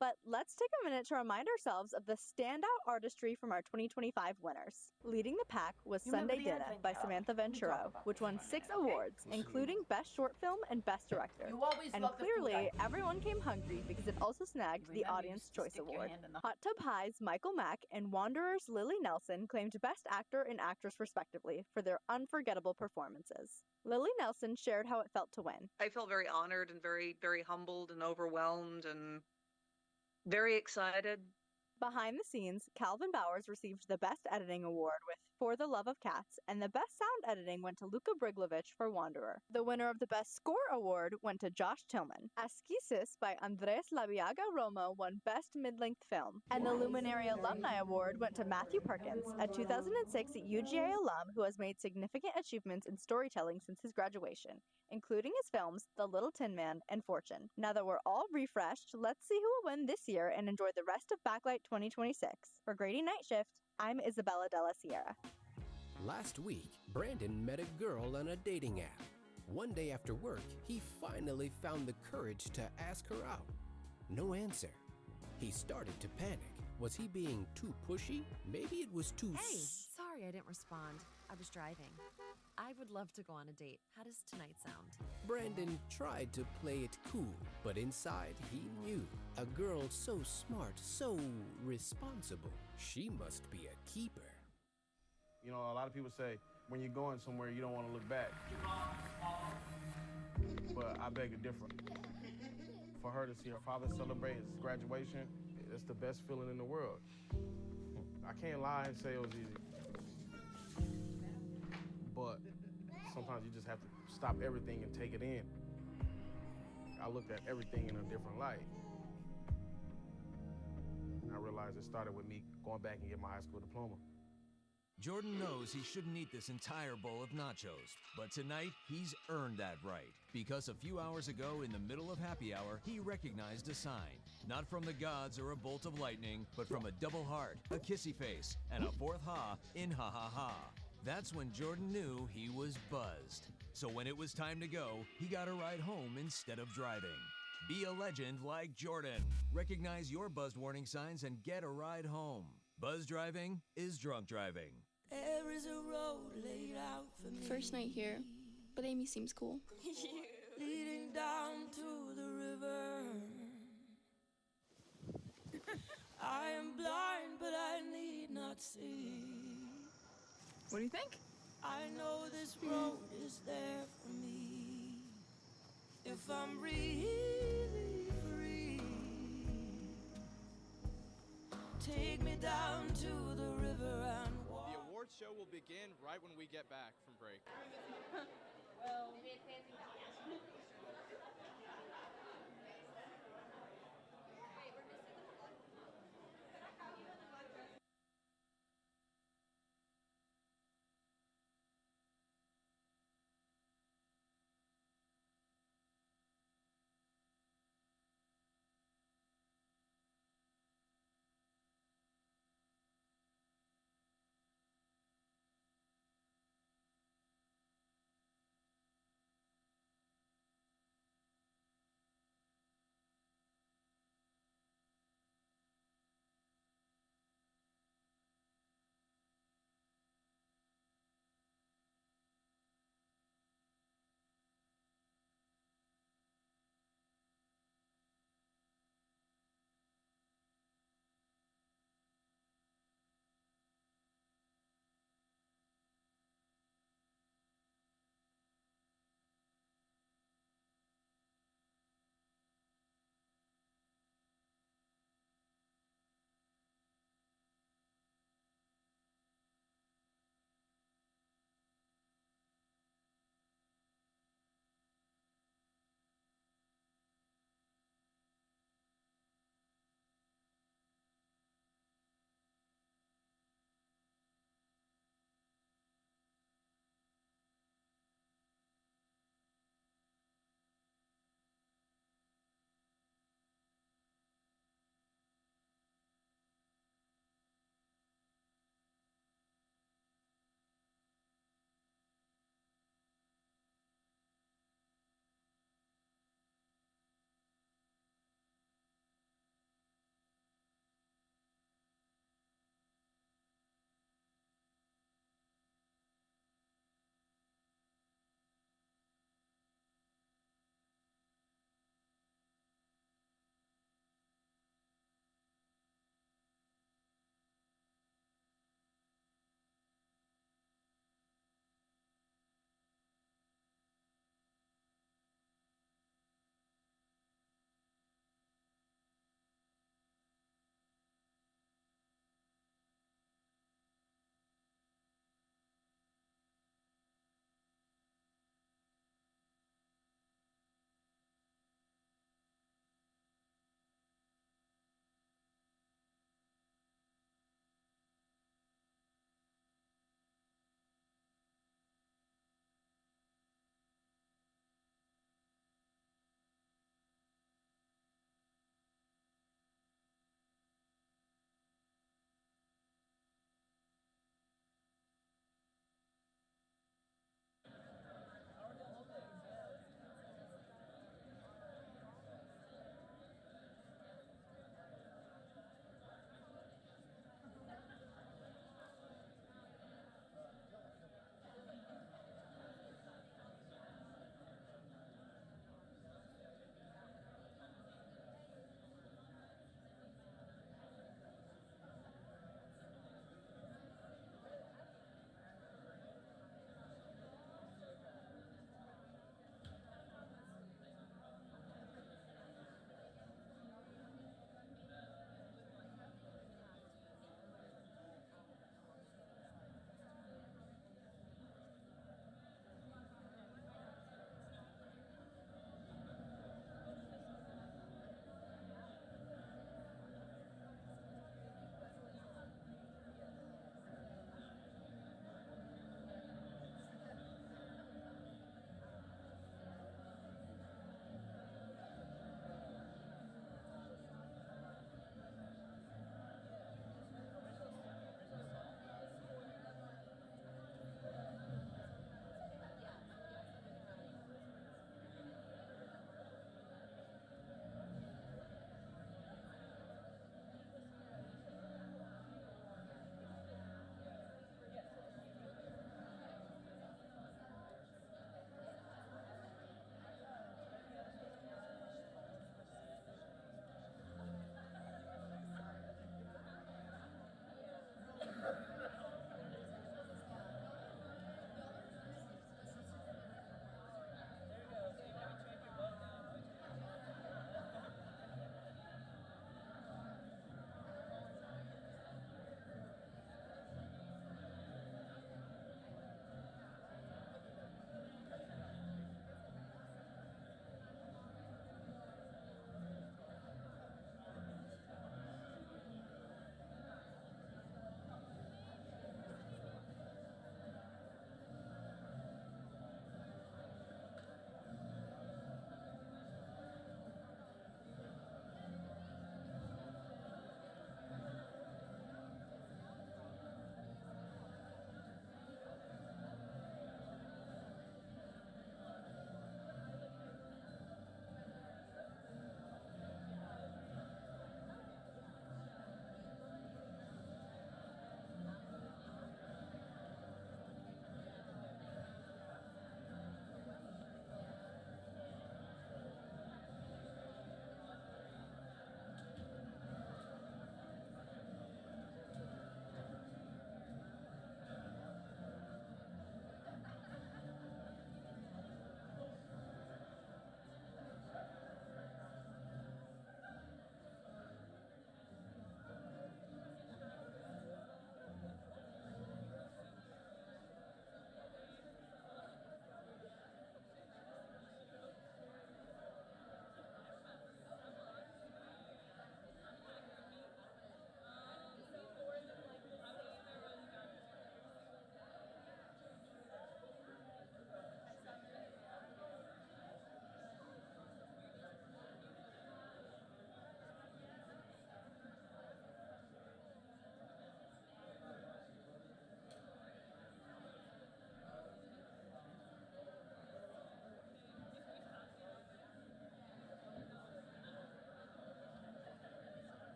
But let's take a minute to remind ourselves of the standout artistry from our 2025 winners. Leading the pack was Sunday Dinner by Samantha Ventura, which won 6 awards, including Best Short Film and Best Director. And clearly, everyone came hungry because it also snagged the Audience Choice Award. Hot Tub High's Michael Mack and Wanderer's Lily Nelson claimed Best Actor and Actress respectively for their unforgettable performances. Lily Nelson shared how it felt to win. I felt very honored and very, very humbled and overwhelmed and very excited. Behind the scenes, Calvin Bowers received the Best Editing Award with For the Love of Cats, and the Best Sound Editing went to Luka Briglovich for Wanderer. The winner of the Best Score Award went to Josh Tillman. Esquisses by Andres Labiaga Romo won Best Mid-Length Film, and the Luminary Alumni Award went to Matthew Perkins, a 2006 UGA alum who has made significant achievements in storytelling since his graduation, including his films The Little Tin Man and Fortune. Now that we're all refreshed, let's see who will win this year and enjoy the rest of Backlight 2026. For Grady Night Shift, I'm Isabella Della Sierra. Last week, Brandon met a girl on a dating app. One day after work, he finally found the courage to ask her out. No answer. He started to panic. Was he being too pushy? Maybe it was too Hey, sorry I didn't respond. I was driving. I would love to go on a date. How does tonight sound? Brandon tried to play it cool, but inside he knew. A girl so smart, so responsible. She must be a keeper. You know, a lot of people say when you're going somewhere, you don't want to look back. But I beg to differ. For her to see her father celebrate his graduation, it's the best feeling in the world. I can't lie and say it was easy. But sometimes you just have to stop everything and take it in. I looked at everything in a different light. I realized it started with me going back and getting my high school diploma. Jordan knows he shouldn't eat this entire bowl of nachos, but tonight he's earned that right. Because a few hours ago, in the middle of happy hour, he recognized a sign. Not from the gods or a bolt of lightning, but from a double heart, a kissy face, and a fourth ha in ha ha ha. That's when Jordan knew he was buzzed. So when it was time to go, he got a ride home instead of driving. Be a legend like Jordan. Recognize your buzzed warning signs and get a ride home. Buzz driving is drunk driving. There is a road laid out for me. First night here, but Amy seems cool. Leading down to the river. I am blind, but I need not see. What do you think? I know this road is there for me. If I'm really free, take me down to the river and walk. The awards show will begin right when we get back from break.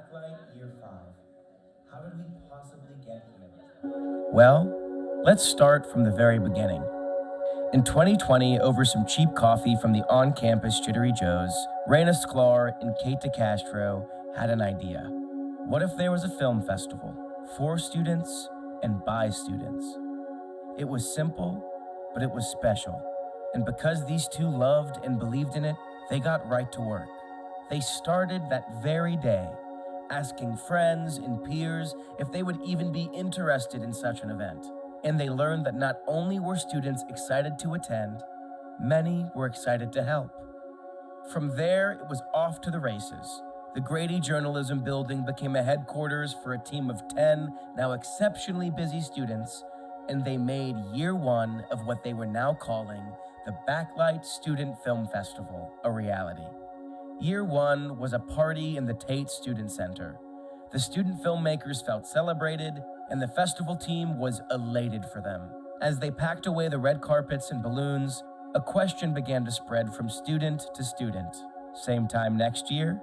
Backlight Year 5. How did we possibly get here? Well, let's start from the very beginning. In 2020, over some cheap coffee from the on-campus Jittery Joe's, Raina Sklar and Kate DeCastro had an idea. What if there was a film festival for students and by students? It was simple, but it was special. And because these two loved and believed in it, they got right to work. They started that very day, asking friends and peers if they would even be interested in such an event. And they learned that not only were students excited to attend, many were excited to help. From there, it was off to the races. The Grady Journalism Building became a headquarters for a team of 10 now exceptionally busy students, and they made year 1 of what they were now calling the Backlight Student Film Festival a reality. Year 1 was a party in the Tate Student Center. The student filmmakers felt celebrated, and the festival team was elated for them. As they packed away the red carpets and balloons, a question began to spread from student to student. Same time next year?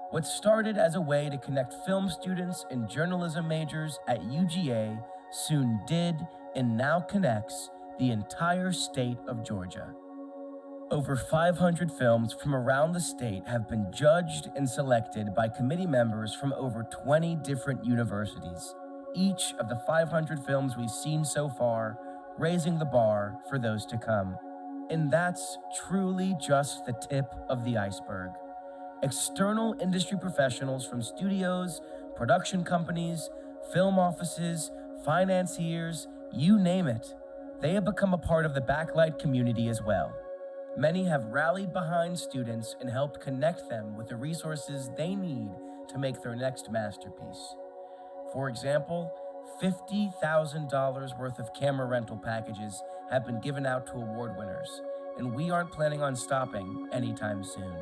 What started as a way to connect film students and journalism majors at UGA soon did and now connects the entire state of Georgia. Over 500 films from around the state have been judged and selected by committee members from over 20 different universities. Each of the 500 films we've seen so far, raising the bar for those to come. And that's truly just the tip of the iceberg. External industry professionals from studios, production companies, film offices, financiers, you name it, they have become a part of the Backlight community as well. Many have rallied behind students and helped connect them with the resources they need to make their next masterpiece. For example, $50,000 worth of camera rental packages have been given out to award winners, and we aren't planning on stopping anytime soon.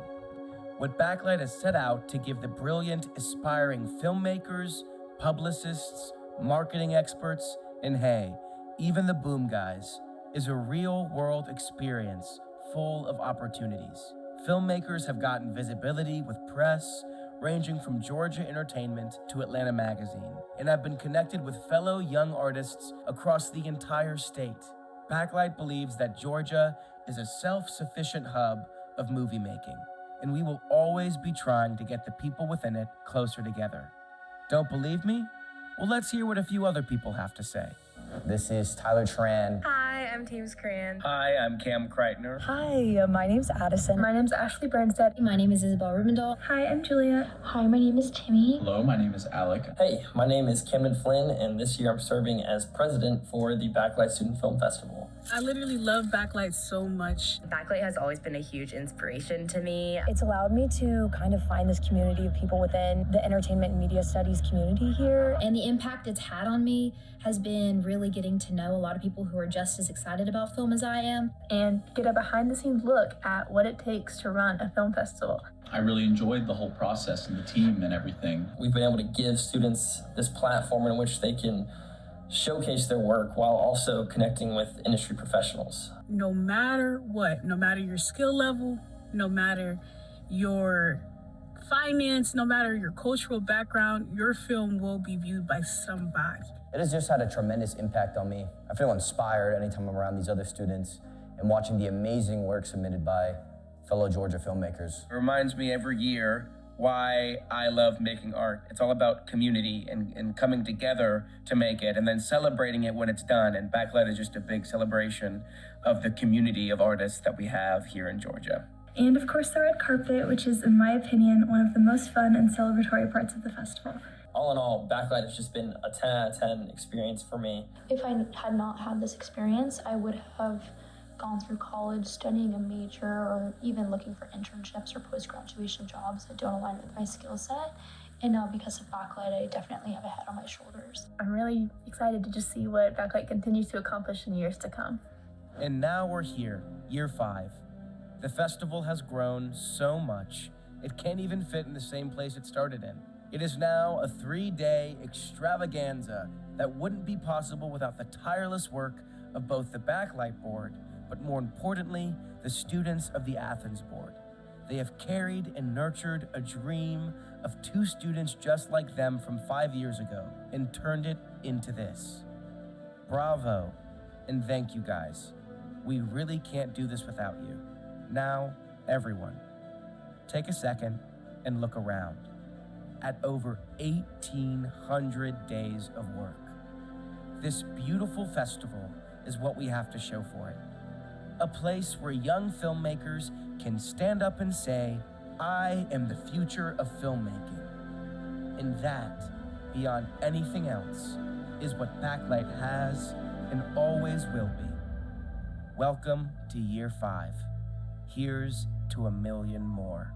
What Backlight has set out to give the brilliant, aspiring filmmakers, publicists, marketing experts, and hey, even the boom guys, is a real-world experience full of opportunities. Filmmakers have gotten visibility with press, ranging from Georgia Entertainment to Atlanta Magazine, and have been connected with fellow young artists across the entire state. Backlight believes that Georgia is a self-sufficient hub of movie making, and we will always be trying to get the people within it closer together. Don't believe me? Well, let's hear what a few other people have to say. This is Tyler Tran. Hi, I'm Thames Cran. Hi, I'm Cam Kreitner. Hi, my name's Addison. My name's Ashley Bernstead. My name is Isabel Rubendahl. Hi, I'm Julia. Hi, my name is Timmy. Hello, my name is Alec. Hey, my name is Camden Flynn, and this year I'm serving as president for the Backlight Student Film Festival. I literally love Backlight so much. Backlight has always been a huge inspiration to me. It's allowed me to kind of find this community of people within the entertainment and media studies community here. And the impact it's had on me has been really getting to know a lot of people who are just as excited about film as I am. And get a behind the scenes look at what it takes to run a film festival. I really enjoyed the whole process and the team and everything. We've been able to give students this platform in which they can showcase their work while also connecting with industry professionals. No matter what, no matter your skill level, no matter your finance, no matter your cultural background, your film will be viewed by somebody. It has just had a tremendous impact on me. I feel inspired anytime I'm around these other students and watching the amazing work submitted by fellow Georgia filmmakers. It reminds me every year why I love making art. It's all about community and coming together to make it and then celebrating it when it's done. And Backlight is just a big celebration of the community of artists that we have here in Georgia. And of course the red carpet, which is, in my opinion, one of the most fun and celebratory parts of the festival. All in all, Backlight has just been a 10 out of 10 experience for me. If I had not had this experience, I would have gone through college studying a major or even looking for internships or post-graduation jobs that don't align with my skill set. And now because of Backlight, I definitely have a head on my shoulders. I'm really excited to just see what Backlight continues to accomplish in years to come. And now we're here, year 5. The festival has grown so much, it can't even fit in the same place it started in. It is now a 3-day extravaganza that wouldn't be possible without the tireless work of both the Backlight board, but more importantly, the students of the Athens board. They have carried and nurtured a dream of 2 students just like them from 5 years ago and turned it into this. Bravo, and thank you guys. We really can't do this without you. Now, everyone, take a second and look around at over 1,800 days of work. This beautiful festival is what we have to show for it. A place where young filmmakers can stand up and say, I am the future of filmmaking. And that, beyond anything else, is what Backlight has and always will be. Welcome to year 5. Here's to a million more.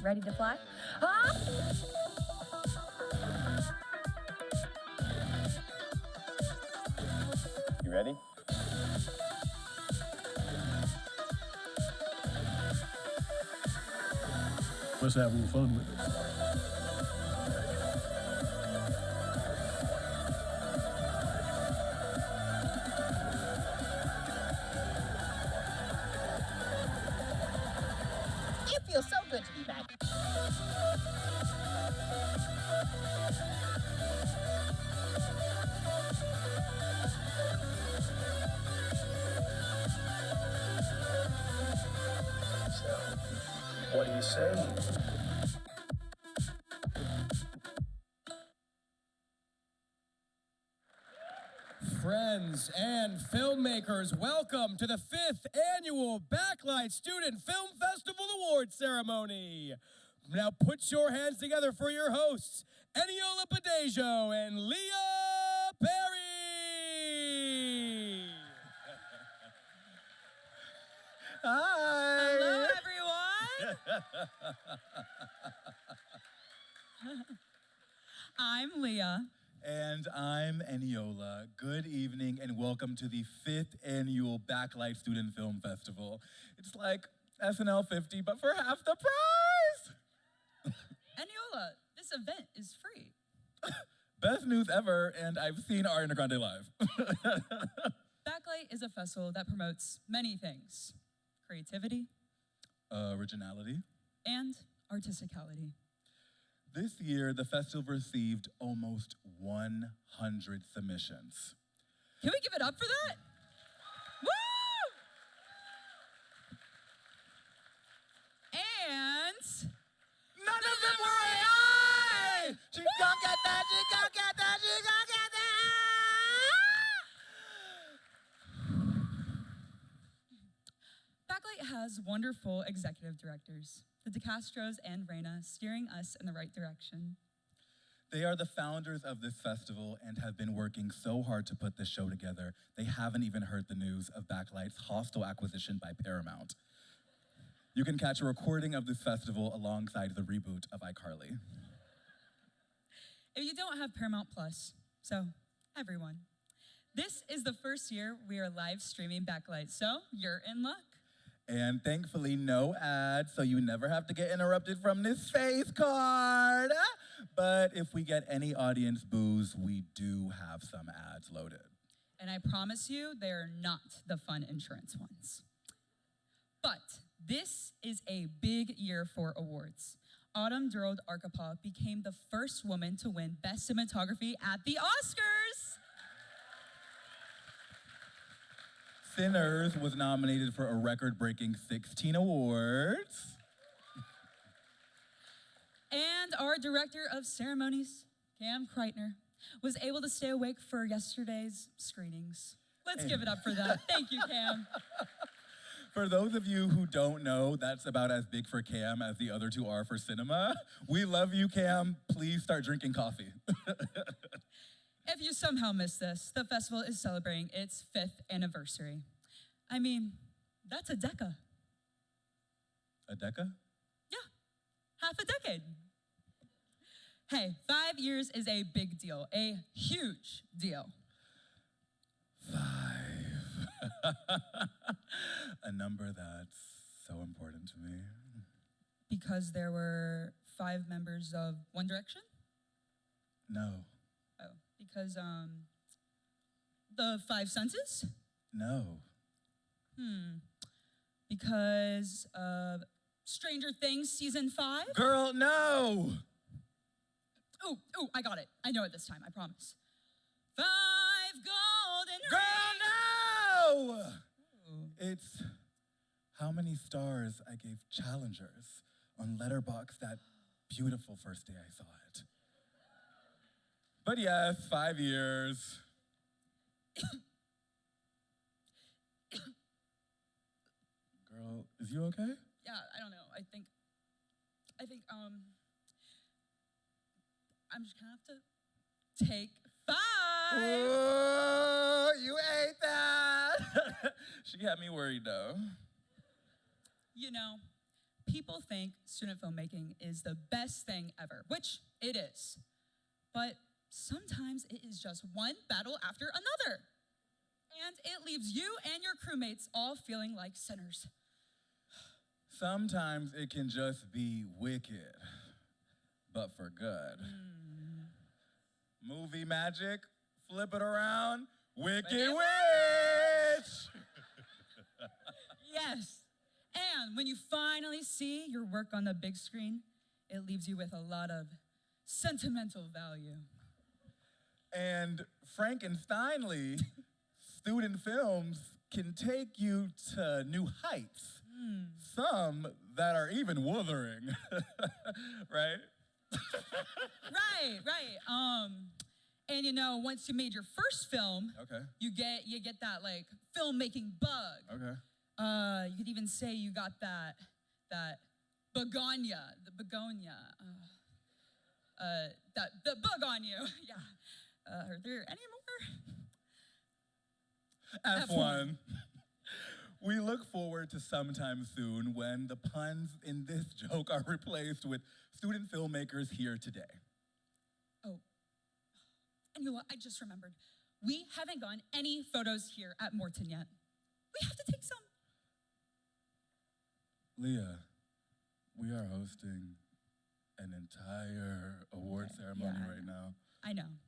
Ready to fly? Ah! You ready? Let's have a little fun with it. It feels so good to be back. What do you say? Friends and filmmakers, welcome to the 5th annual Backlight Student Film Festival Awards Ceremony. Now put your hands together for your hosts, Eniola Badejo and Leah Perry. Hi. Hello, everyone. I'm Leah. And I'm Eniola. Good evening and welcome to the 5th annual Backlight Student Film Festival. It's like SNL 50, but for half the price! Eniola, this event is free. Best news ever, and I've seen Ariana Grande live. Backlight is a festival that promotes many things. Creativity. Originality. And artisticality. This year, the festival received almost 100 submissions. Can we give it up for that? Woo! And none of them were AI! She gon' get that, she gon' get that, she gon' get that! Backlight has wonderful executive directors, the DeCastros and Reina, steering us in the right direction. They are the founders of this festival and have been working so hard to put this show together, they haven't even heard the news of Backlight's hostile acquisition by Paramount. You can catch a recording of this festival alongside the reboot of iCarly. If you don't have Paramount Plus, so everyone, this is the first year we are live streaming Backlight, so you're in luck. And thankfully, no ads, so you never have to get interrupted from this face card. But if we get any audience boos, we do have some ads loaded. And I promise you, they're not the fun insurance ones. But this is a big year for awards. Autumn Durald-Arkapaw became the first woman to win Best Cinematography at the Oscars. Sinners was nominated for a record-breaking 16 awards. And our director of ceremonies, Cam Kreitner, was able to stay awake for yesterday's screenings. Let's give it up for that. Thank you, Cam. For those of you who don't know, that's about as big for Cam as the other two are for cinema. We love you, Cam. Please start drinking coffee. If you somehow missed this, the festival is celebrating its 5th anniversary. I mean, that's a deca. A deca? Yeah, half a decade. Hey, 5 years is a big deal, a huge deal. 5. A number that's so important to me. Because there were 5 members of One Direction? No. Oh, because, the 5 senses? No. Because of Stranger Things Season 5? Girl, no! Oh, I got it. I know it this time, I promise. 5 golden Girl, no! It's how many stars I gave Challengers on Letterboxd that beautiful first day I saw it. But yes, 5 years. Girl, is you okay? Yeah, I don't know. I think, I'm just gonna have to take 5. Oh, you ate that. She had me worried though. You know, people think student filmmaking is the best thing ever, which it is. But sometimes it is just one battle after another. And it leaves you and your crewmates all feeling like sinners. Sometimes it can just be wicked, but for good. Movie magic, flip it around, Wicked Witch! Yes. And when you finally see your work on the big screen, it leaves you with a lot of sentimental value. And Frankensteinly, student films can take you to new heights. Some that are even wuthering, right? Right. And you know, once you made your first film, Okay. you get that like filmmaking bug. Okay. You could even say you got that the begonia, the bug on you. Yeah. Are there any more? F1. We look forward to sometime soon when the puns in this joke are replaced with student filmmakers here today. Oh, and you know what? I just remembered. We haven't gotten any photos here at Morton yet. We have to take some. Leah, we are hosting an entire award ceremony right now. I know.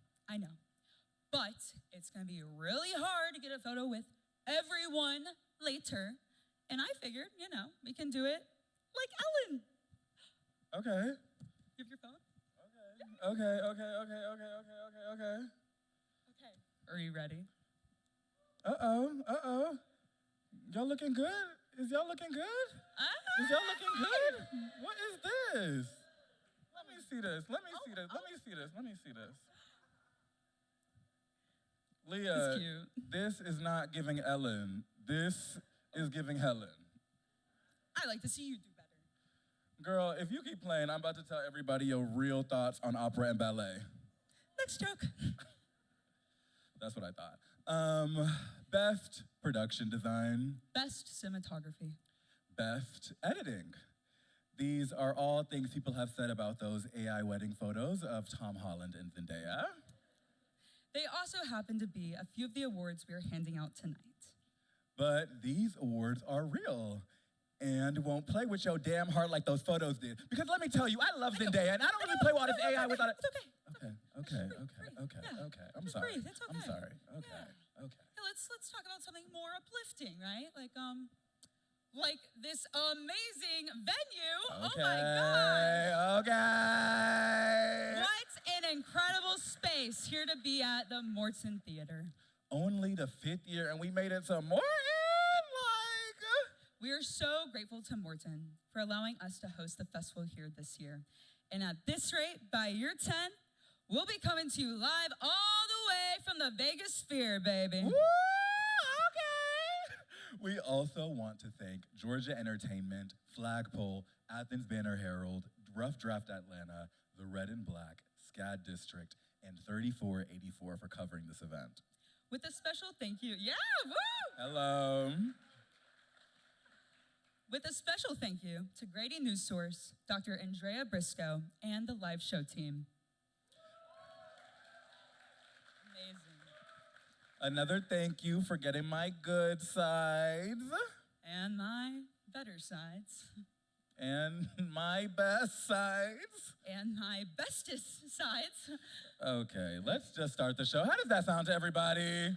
But it's gonna be really hard to get a photo with everyone later. And I figured, you know, we can do it like Ellen. Okay. You have your phone? Okay. Okay. Are you ready? Uh-oh. Y'all looking good? Is y'all looking good? Is y'all looking good? What is this? Let me see this. Leah, this is not giving Ellen. This is giving Helen. I like to see you do better. Girl, if you keep playing, I'm about to tell everybody your real thoughts on opera and ballet. Next joke. That's what I thought. Best production design. Best cinematography. Best editing. These are all things people have said about those AI wedding photos of Tom Holland and Zendaya. They also happen to be a few of the awards we are handing out tonight. But these awards are real and won't play with your damn heart like those photos did. Because let me tell you, I love Zendaya, and I don't really play with all this AI without it. It's okay. Okay. I'm sorry. Breathe. It's okay. I'm sorry. Okay. Hey, let's talk about something more uplifting, right? Like this amazing venue. Oh my God. Okay. What an incredible space here to be at the Morton Theater. Only the 5th year, and we made it to Morton. We are so grateful to Morton for allowing us to host the festival here this year. And at this rate, by year 10, we'll be coming to you live all the way from the Vegas Sphere, baby. Woo, okay. We also want to thank Georgia Entertainment, Flagpole, Athens Banner Herald, Rough Draft Atlanta, the Red and Black, SCAD District, and 3484 for covering this event. With a special thank you. Yeah, woo! Hello. With a special thank you to Grady News Source, Dr. Andrea Briscoe, and the live show team. Amazing. Another thank you for getting my good sides. And my better sides. And my best sides. And my bestest sides. Okay, let's just start the show. How does that sound to everybody?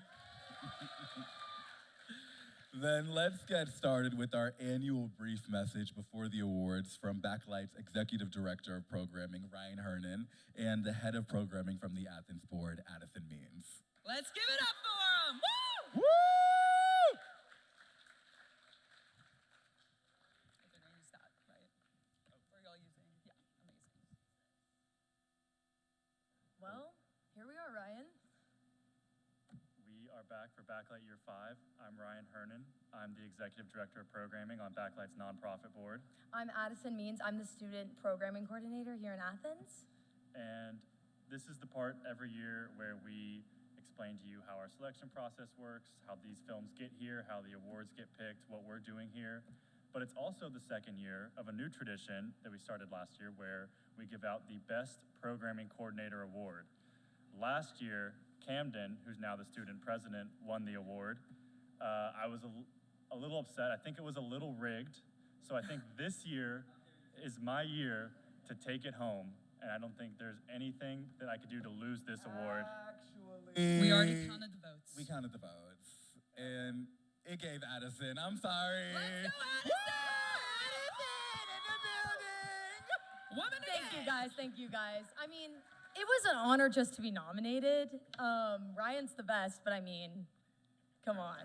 Then let's get started with our annual brief message before the awards from Backlight's Executive Director of Programming, Ryan Hernan, and the Head of Programming from the Athens Board, Addison Means. Let's give it up for them. Woo! Woo! Well, here we are, Ryan. We are back for Backlight Year 5. I'm Ryan Hernan. I'm the Executive Director of Programming on Backlight's nonprofit board. I'm Addison Means. I'm the Student Programming Coordinator here in Athens. And this is the part every year where we explain to you how our selection process works, how these films get here, how the awards get picked, what we're doing here. But it's also the second year of a new tradition that we started last year where we give out the Best Programming Coordinator Award. Last year, Camden, who's now the student president, won the award. I was a little upset. I think it was a little rigged. So I think this year is my year to take it home. And I don't think there's anything that I could do to lose this award. We already counted the votes. We counted the votes. And it gave Addison. I'm sorry. Let's go, Addison! Thank you guys. I mean, it was an honor just to be nominated. Ryan's the best, but I mean, come on.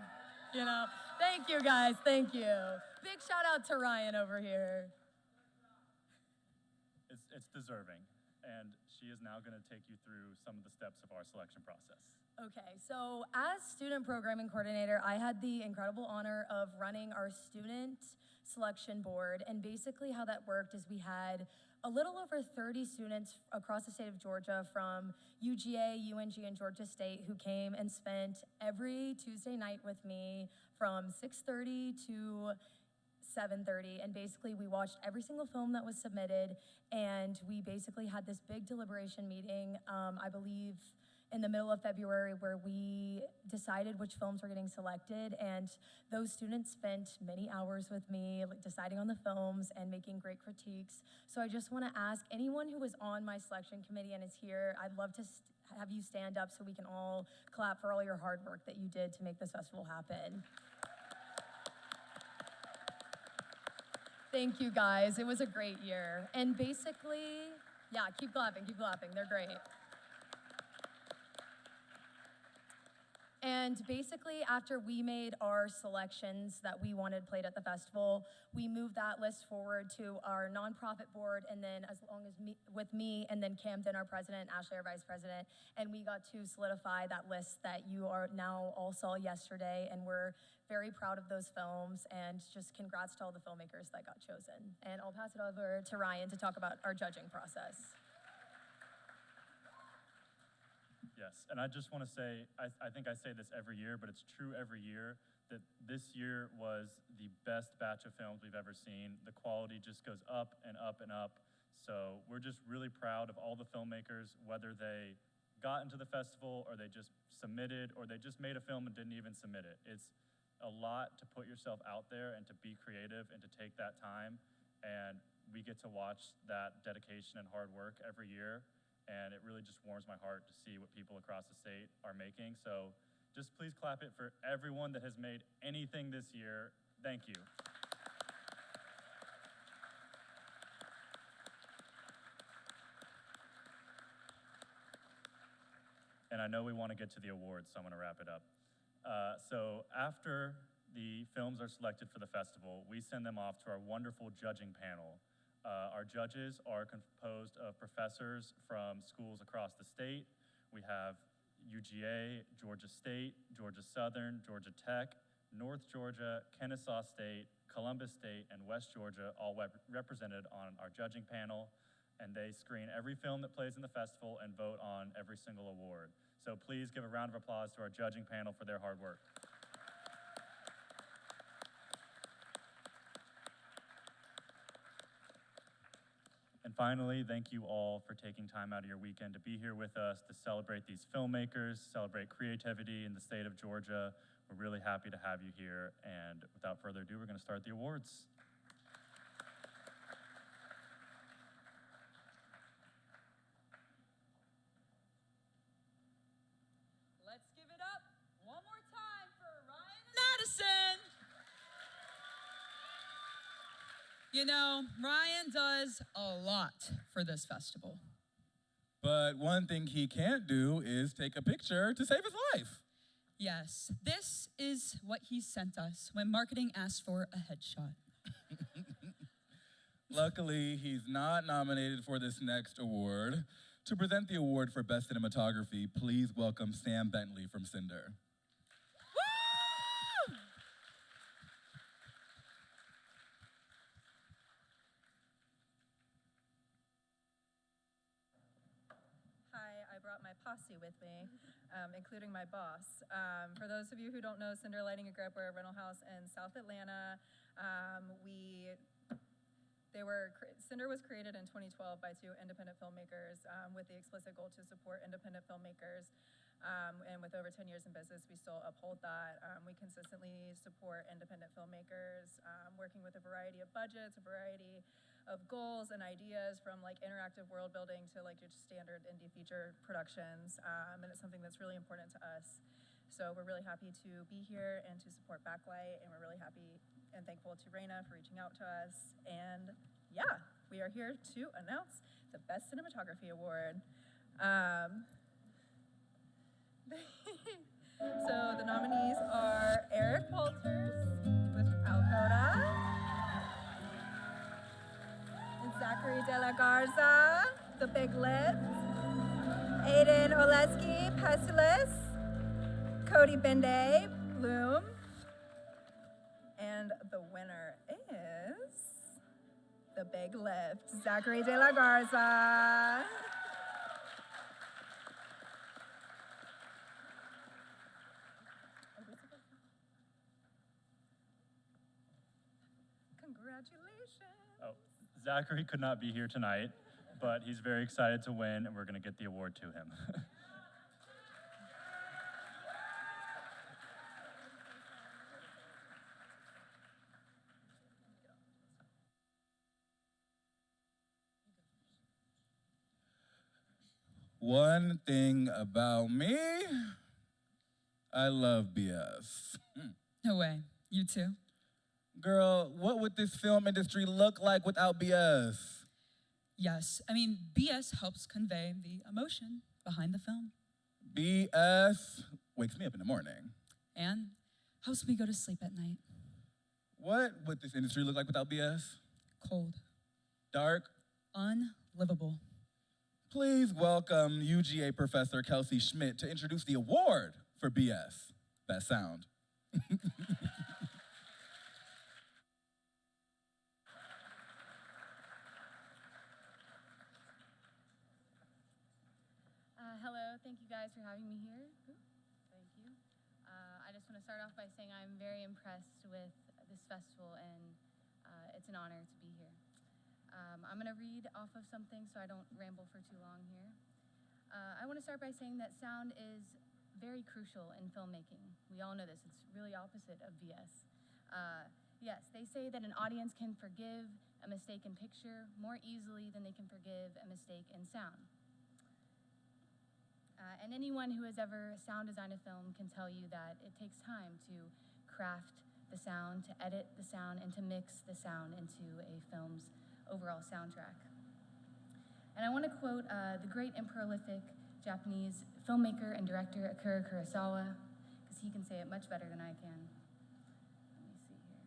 You know, thank you guys, thank you. Big shout out to Ryan over here. It's deserving, and she is now going to take you through some of the steps of our selection process. Okay, so as student programming coordinator, I had the incredible honor of running our student selection board, and basically how that worked is we had a little over 30 students across the state of Georgia from UGA, UNG, and Georgia State who came and spent every Tuesday night with me from 6:30 to 7:30, and basically we watched every single film that was submitted, and we basically had this big deliberation meeting, I believe in the middle of February, where we decided which films were getting selected, and those students spent many hours with me deciding on the films and making great critiques. So I just want to ask anyone who was on my selection committee and is here, I'd love to have you stand up so we can all clap for all your hard work that you did to make this festival happen. Thank you guys, it was a great year. And basically, yeah, keep clapping, they're great. And basically, after we made our selections that we wanted played at the festival, we moved that list forward to our nonprofit board, and then with me, and then Camden, our president, Ashley, our vice president, and we got to solidify that list that you are now all saw yesterday, and we're very proud of those films, and just congrats to all the filmmakers that got chosen. And I'll pass it over to Ryan to talk about our judging process. Yes, and I just want to say, I think I say this every year, but it's true every year, that this year was the best batch of films we've ever seen. The quality just goes up and up and up. So we're just really proud of all the filmmakers, whether they got into the festival or they just submitted or they just made a film and didn't even submit it. It's a lot to put yourself out there and to be creative and to take that time. And we get to watch that dedication and hard work every year. And it really just warms my heart to see what people across the state are making. So just please clap it for everyone that has made anything this year. Thank you. And I know we want to get to the awards, so I'm going to wrap it up. So after the films are selected for the festival, we send them off to our wonderful judging panel. Our judges are composed of professors from schools across the state. We have UGA, Georgia State, Georgia Southern, Georgia Tech, North Georgia, Kennesaw State, Columbus State, and West Georgia, all represented on our judging panel. And they screen every film that plays in the festival and vote on every single award. So please give a round of applause to our judging panel for their hard work. finally, thank you all for taking time out of your weekend to be here with us to celebrate these filmmakers, celebrate creativity in the state of Georgia. We're really happy to have you here. And without further ado, we're going to start the awards. Let's give it up one more time for Ryan and Addison. You know, Ryan does a lot for this festival. But one thing he can't do is take a picture to save his life. Yes, this is what he sent us when marketing asked for a headshot. Luckily, he's not nominated for this next award. To present the award for Best Cinematography, please welcome Sam Bentley from Cinder. Woo! Hi, I brought my posse with me, including my boss. For those of you who don't know, Cinder Lighting and Grip, we're a rental house in South Atlanta. Cinder was created in 2012 by two independent filmmakers with the explicit goal to support independent filmmakers. And with over 10 years in business, we still uphold that. We consistently support independent filmmakers, working with a variety of budgets, a variety of goals and ideas, from like interactive world building to like just standard indie feature productions. And it's something that's really important to us. So we're really happy to be here and to support Backlight, and we're really happy and thankful to Raina for reaching out to us. And yeah, we are here to announce the Best Cinematography Award. So the nominees are Eric Walters with Alcoda, and Zachary De La Garza, The Big Lift, Aiden Oleski, Pestilus, Cody Bende, Bloom, and the winner is The Big Lift, Zachary De La Garza. Congratulations. Oh, Zachary could not be here tonight, but he's very excited to win, and we're going to get the award to him. One thing about me, I love BS. No way. You too? Girl, what would this film industry look like without BS? Yes. I mean, BS helps convey the emotion behind the film. BS wakes me up in the morning. And helps me go to sleep at night. What would this industry look like without BS? Cold. Dark. Unlivable. Please welcome UGA Professor Kelsey Schmidt to introduce the award for BS, Best Sound. Hello, thank you guys for having me here. Thank you. I just want to start off by saying I'm very impressed with this festival, and it's an honor to be here. I'm going to read off of something so I don't ramble for too long here. I want to start by saying that sound is very crucial in filmmaking. We all know this. It's really opposite of BS. Yes, they say that an audience can forgive a mistake in picture more easily than they can forgive a mistake in sound. And anyone who has ever sound designed a film can tell you that it takes time to craft the sound, to edit the sound, and to mix the sound into a film's overall soundtrack. And I want to quote the great and prolific Japanese filmmaker and director Akira Kurosawa, because he can say it much better than I can. Let me see here.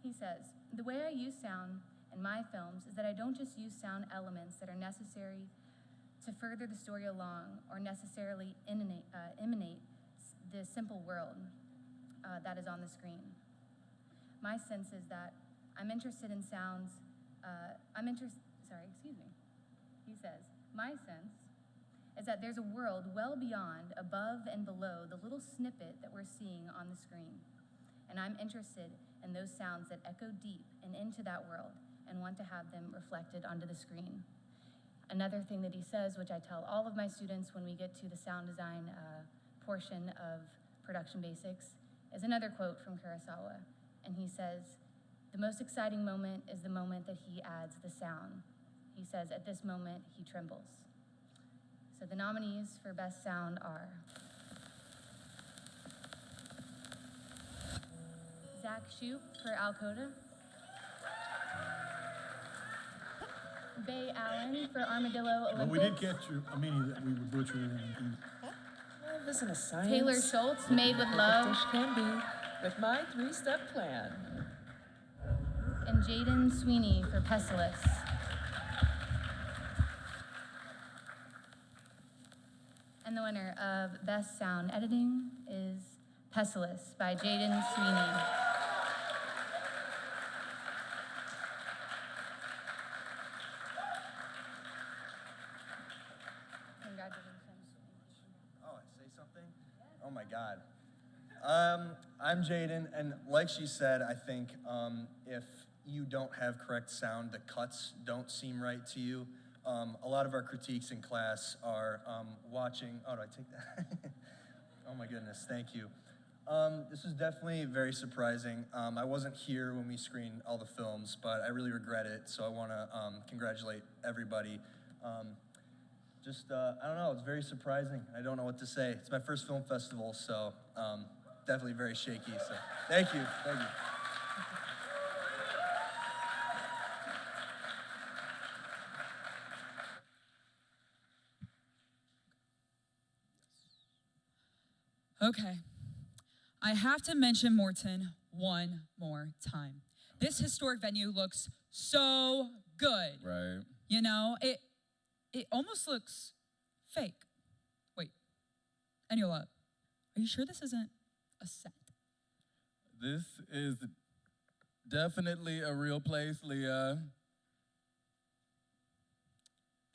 He says, "The way I use sound in my films is that I don't just use sound elements that are necessary to further the story along or necessarily emanate the simple world that is on the screen. My sense is that I'm interested in sounds, He says, my sense is that there's a world well beyond, above, and below the little snippet that we're seeing on the screen. and I'm interested in those sounds that echo deep and into that world and want to have them reflected onto the screen. Another thing that he says, which I tell all of my students when we get to the sound design portion of Production Basics, is another quote from Kurosawa. And he says, "The most exciting moment is the moment that he adds the sound." He says, "At this moment, he trembles." So the nominees for Best Sound are Zach Shoup for Al Coda, Bay Allen for Armadillo Olympics, But we did catch many that we were butchering. This isn't a science. Taylor Schultz, Made with Love, Dish can be with my 3-step plan. and Jaden Sweeney for Pestilus. And the winner of Best Sound Editing is Pestilus by Jaden Sweeney. Congratulations. Oh, I say something? Oh my God. I'm Jaden, and like she said, I think if you don't have correct sound, the cuts don't seem right to you. A lot of our critiques in class are watching. Oh, do I take that? Oh my goodness, thank you. This is definitely very surprising. I wasn't here when we screened all the films, but I really regret it, so I want to congratulate everybody. I don't know, it's very surprising. I don't know what to say. It's my first film festival, so definitely very shaky, so thank you. Okay, I have to mention Morton one more time. This historic venue looks so good. Right. You know, it almost looks fake. Wait, Eniola, are you sure this isn't a set? This is definitely a real place, Leah.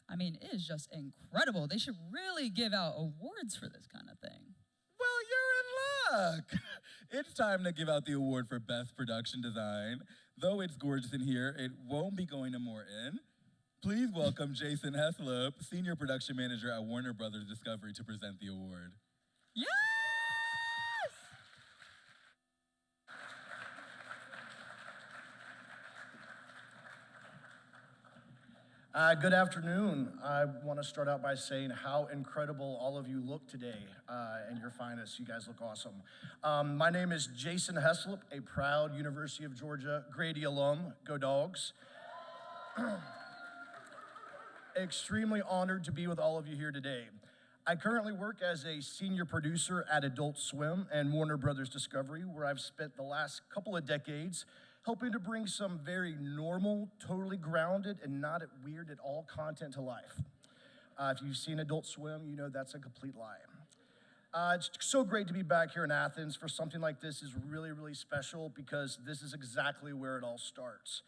I mean, it is just incredible. They should really give out awards for this kind of thing. Well, you're in luck. It's time to give out the award for Best Production Design. Though it's gorgeous in here, it won't be going to Morton. Please welcome Jason Heslop, Senior Production Manager at Warner Brothers Discovery, to present the award. Yes! Good afternoon. I want to start out by saying how incredible all of you look today in your finest. You guys look awesome. My name is Jason Heslop, a proud University of Georgia Grady alum. Go Dogs. Extremely honored to be with all of you here today. I currently work as a senior producer at Adult Swim and Warner Brothers Discovery, where I've spent the last couple of decades helping to bring some very normal, totally grounded, and not weird at all content to life. If you've seen Adult Swim, you know that's a complete lie. It's so great to be back here in Athens for something like this. Is really, really special because this is exactly where it all starts.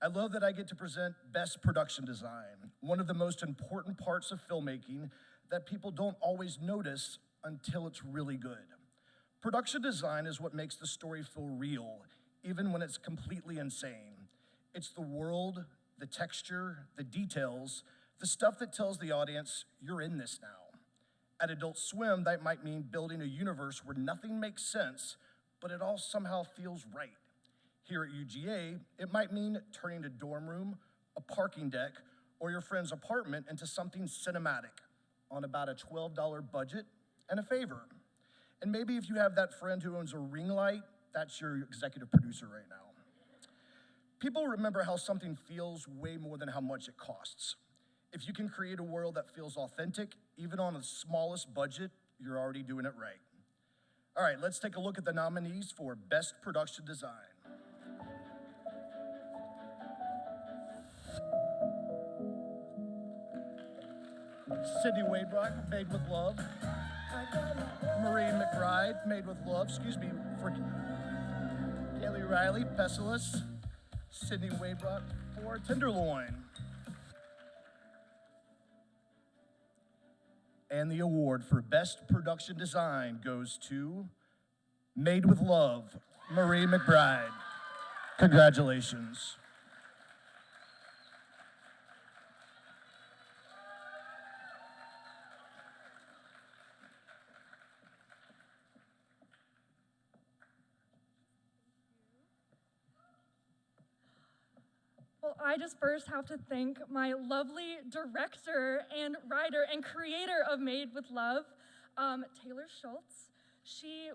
I love that I get to present Best Production Design, one of the most important parts of filmmaking that people don't always notice until it's really good. Production design is what makes the story feel real, even when it's completely insane. It's the world, the texture, the details, the stuff that tells the audience, you're in this now. At Adult Swim, that might mean building a universe where nothing makes sense, but it all somehow feels right. Here at UGA, it might mean turning a dorm room, a parking deck, or your friend's apartment into something cinematic on about a $12 budget and a favor. And maybe if you have that friend who owns a ring light, that's your executive producer right now. People remember how something feels way more than how much it costs. If you can create a world that feels authentic, even on the smallest budget, you're already doing it right. All right, let's take a look at the nominees for Best Production Design. Sydney Waybrock, Made with Love. Maureen McBride, Made with Love, for Kaylee Riley, Pestilus. Sydney Waybrock for Tenderloin. And the award for Best Production Design goes to Made with Love. Marie McBride. Congratulations. Well, I just first have to thank my lovely director and writer and creator of Made with Love, Taylor Schultz.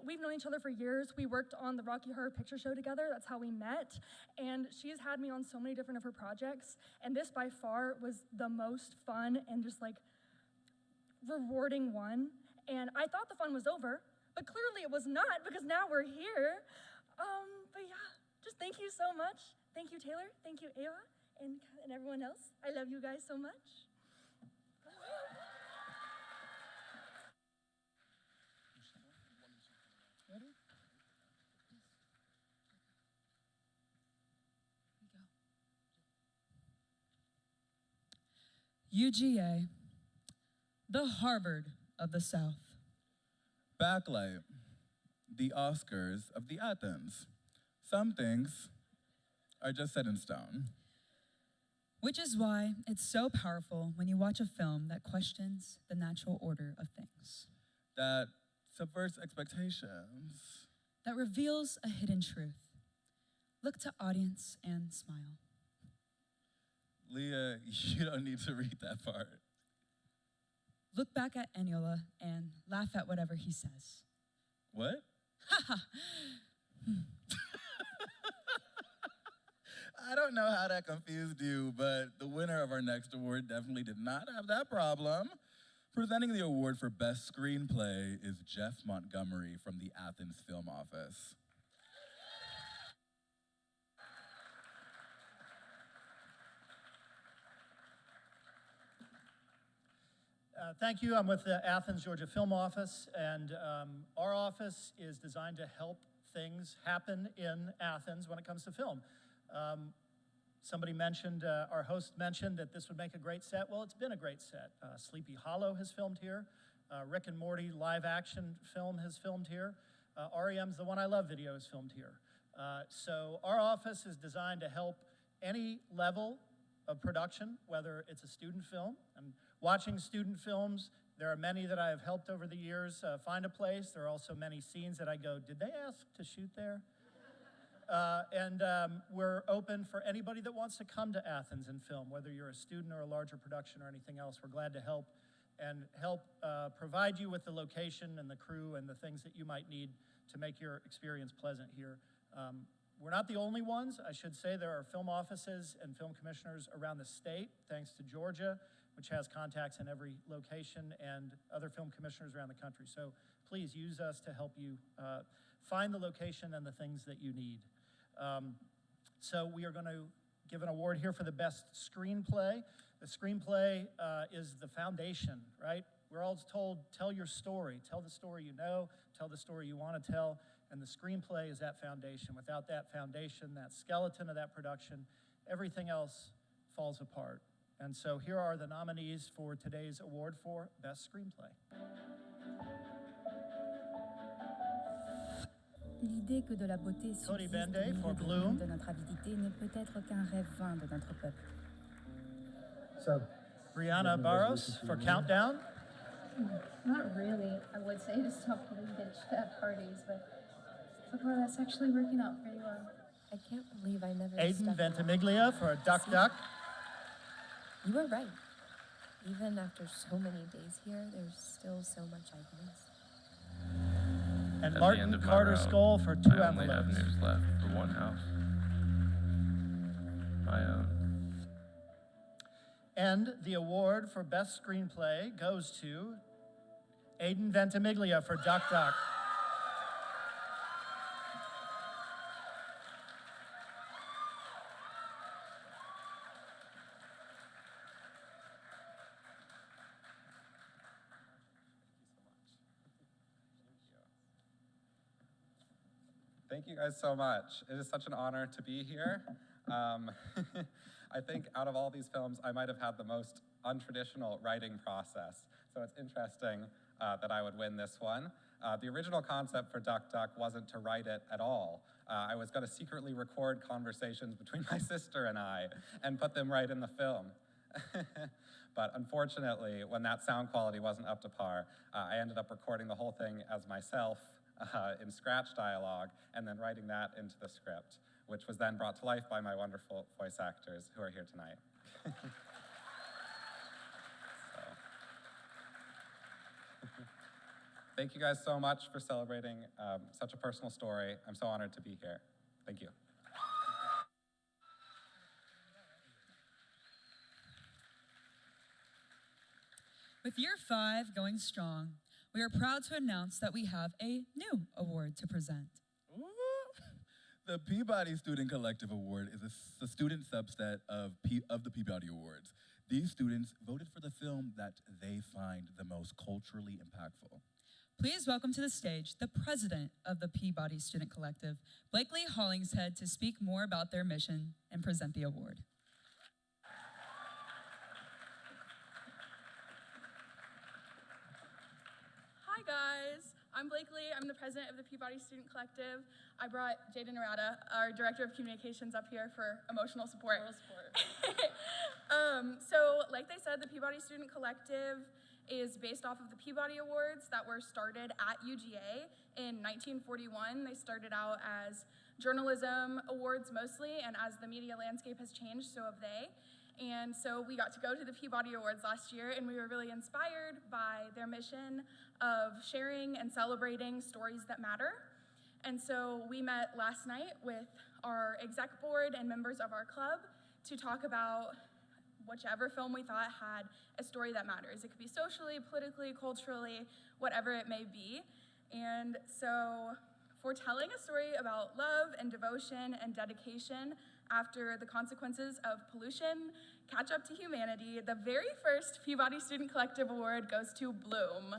We've known each other for years. We worked on the Rocky Horror Picture Show together. That's how we met. And she's had me on so many different of her projects. And this by far was the most fun and just like rewarding one. And I thought the fun was over, but clearly it was not because now we're here. But yeah, just thank you so much. Thank you, Taylor. Thank you, Ava, and everyone else. I love you guys so much. UGA, the Harvard of the South. Backlight, the Oscars of the Athens. Some things are just set in stone. Which is why it's so powerful when you watch a film that questions the natural order of things. That subverts expectations. That reveals a hidden truth. Look to audience and smile. Leah, you don't need to read that part. Look back at Eniola and laugh at whatever he says. What? I don't know how that confused you, but the winner of our next award definitely did not have that problem. Presenting the award for Best Screenplay is Jeff Montgomery from the Athens Film Office. Thank you. I'm with the Athens, Georgia Film Office, and our office is designed to help things happen in Athens when it comes to film. Somebody mentioned, our host mentioned that this would make a great set. Well, it's been a great set. Sleepy Hollow has filmed here. Rick and Morty live action film has filmed here. REM's The One I Love video is filmed here. So our office is designed to help any level of production, whether it's a student film. And watching student films, there are many that I have helped over the years find a place. There are also many scenes that I go, did they ask to shoot there? We're open for anybody that wants to come to Athens and film, whether you're a student or a larger production or anything else. We're glad to help provide you with the location and the crew and the things that you might need to make your experience pleasant here. We're not the only ones. I should say there are film offices and film commissioners around the state, thanks to Georgia, which has contacts in every location, and other film commissioners around the country. So please use us to help you find the location and the things that you need. So we are going to give an award here for the best screenplay. The screenplay is the foundation, right? We're all told, tell your story. Tell the story you know, tell the story you want to tell, and the screenplay is that foundation. Without that foundation, that skeleton of that production, everything else falls apart. And so here are the nominees for today's award for Best Screenplay. L'idée que de la beauté subsiste au milieu des ruines de notre avidité n'est peut-être qu'un rêve vain de notre peuple. So, Brianna Barros for Countdown. Not really. I would say to stop getting bitched at parties, but so far that's actually working out pretty well. I can't believe I never Aiden Ventimiglia for Duck Duck. You were right. Even after so many days here, there's still so much I've missed. And Martin Carter Skull for Two I only have Envelopes. news left for one house. My own. And the award for Best Screenplay goes to Aiden Ventimiglia for Duck Duck. Thank you guys so much. It is such an honor to be here. I think out of all these films, I might have had the most untraditional writing process. so it's interesting that I would win this one. The original concept for Duck Duck wasn't to write it at all. I was going to secretly record conversations between my sister and I and put them right in the film. But unfortunately, when that sound quality wasn't up to par, I ended up recording the whole thing as myself in Scratch dialogue and then writing that into the script, which was then brought to life by my wonderful voice actors who are here tonight. Thank you guys so much for celebrating such a personal story. I'm so honored to be here. Thank you. With year 5 going strong, we are proud to announce that we have a new award to present. Ooh. The Peabody Student Collective Award is a student subset of the Peabody Awards. These students voted for the film that they find the most culturally impactful. Please welcome to the stage the president of the Peabody Student Collective, Blakely Hollingshead, to speak more about their mission and present the award. Hi guys, I'm Blakely. I'm the president of the Peabody Student Collective. I brought Jaden Narada, our director of communications, up here for emotional support. So like they said, the Peabody Student Collective is based off of the Peabody Awards that were started at UGA in 1941. They started out as journalism awards mostly, and as the media landscape has changed, so have they. And so we got to go to the Peabody Awards last year, and we were really inspired by their mission of sharing and celebrating stories that matter. And so we met last night with our exec board and members of our club to talk about whichever film we thought had a story that matters. It could be socially, politically, culturally, whatever it may be. And so for telling a story about love and devotion and dedication after the consequences of pollution, catch up to humanity, the very first Peabody Student Collective Award goes to Bloom.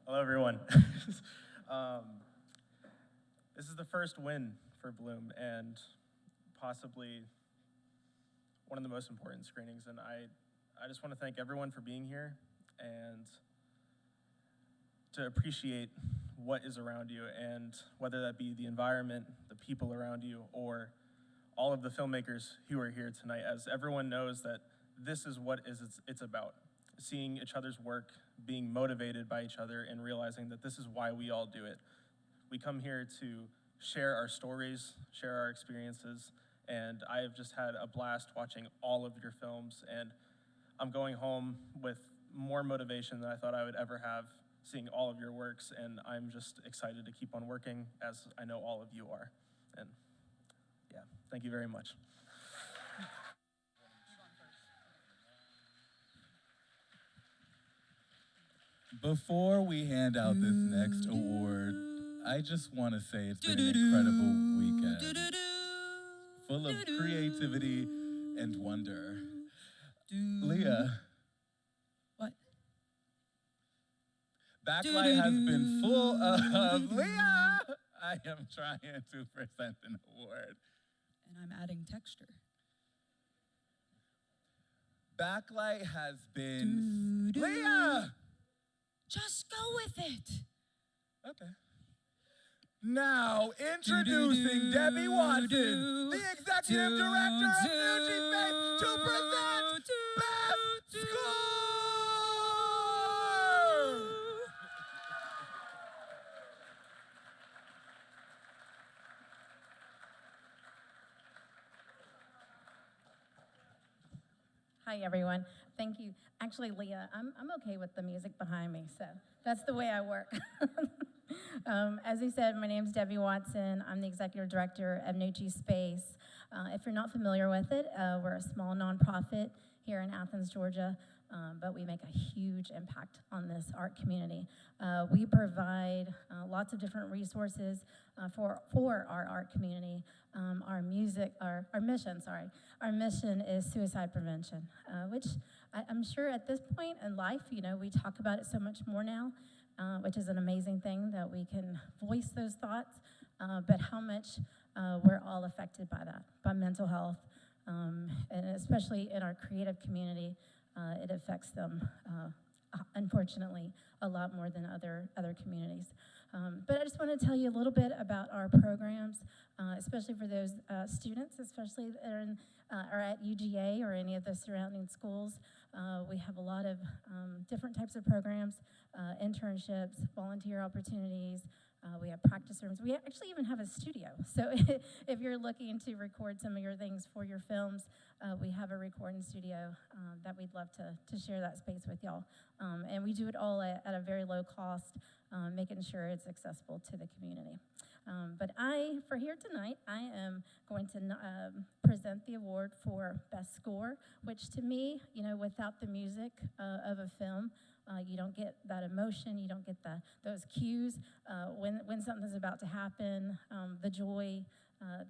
Hello, everyone. This is the first win for Bloom and possibly one of the most important screenings. And I just want to thank everyone for being here and to appreciate what is around you, and whether that be the environment, the people around you, or all of the filmmakers who are here tonight, as everyone knows that this is what it's about. Seeing each other's work, being motivated by each other, and realizing that this is why we all do it. We come here to share our stories, share our experiences, and I have just had a blast watching all of your films, and I'm going home with more motivation than I thought I would ever have, seeing all of your works, and I'm just excited to keep on working, as I know all of you are. And yeah, thank you very much. Before we hand out this next award, I just want to say it's been an incredible weekend, full of creativity and wonder. Leah. What? Backlight has been full of Leah. I am trying to present an award. And I'm adding texture. Backlight has been Leah. Just go with it. Okay. Now, introducing Debbie Watson, the executive director of New Face, to present Best Score! Hi, everyone. Thank you. Actually, Leah, I'm okay with the music behind me, so that's the way I work. As you said, my name's Debbie Watson. I'm the executive director of New Space. If you're not familiar with it, we're a small nonprofit here in Athens, Georgia, but we make a huge impact on this art community. We provide lots of different resources for our art community. Our mission is suicide prevention, which I'm sure at this point in life, we talk about it so much more now, which is an amazing thing that we can voice those thoughts, but how much we're all affected by that, by mental health, and especially in our creative community, it affects them, unfortunately, a lot more than other communities. But I just want to tell you a little bit about our programs, especially for those students, especially that are at UGA or any of the surrounding schools. We have a lot of different types of programs, internships, volunteer opportunities. We have practice rooms. We actually even have a studio. So if you're looking to record some of your things for your films, we have a recording studio that we'd love to share that space with y'all. And we do it all at a very low cost, making sure it's accessible to the community. But for here tonight, I am going to present the award for Best Score, which to me, without the music of a film, you don't get that emotion, you don't get those cues when something's about to happen, the joy,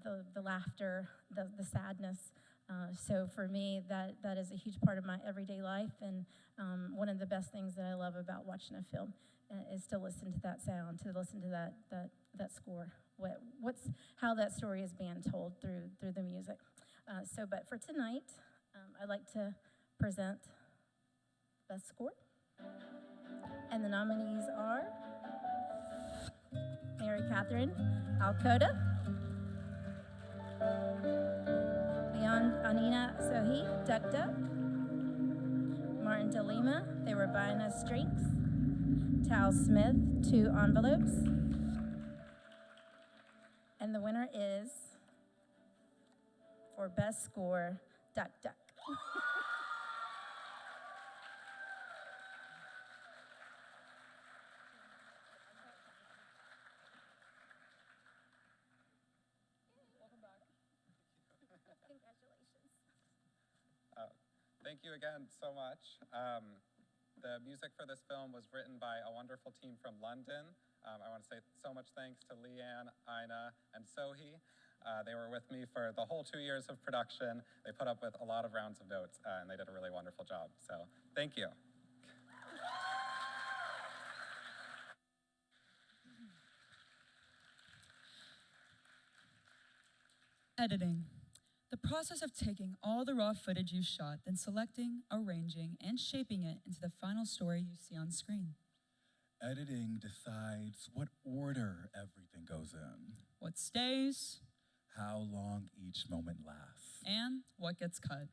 the laughter, the sadness. So for me, that is a huge part of my everyday life, and one of the best things that I love about watching a film is to listen to that sound, to listen to that score, how that story is being told through the music. But for tonight, I'd like to present Best Score. And the nominees are Mary Catherine Alcoda, Leon Anina Sohi, Duck Duck, Martin DeLima, They Were Buying Us Drinks, Tal Smith, 2 Envelopes, and the winner is, for Best Score, Duck Duck. Thank you again so much. The music for this film was written by a wonderful team from London. I want to say so much thanks to Leanne, Ina, and Sohi. They were with me for the whole 2 years of production. They put up with a lot of rounds of notes, and they did a really wonderful job. So thank you. Editing. The process of taking all the raw footage you shot, then selecting, arranging, and shaping it into the final story you see on screen. Editing decides what order everything goes in, What stays, how long each moment lasts. and what gets cut.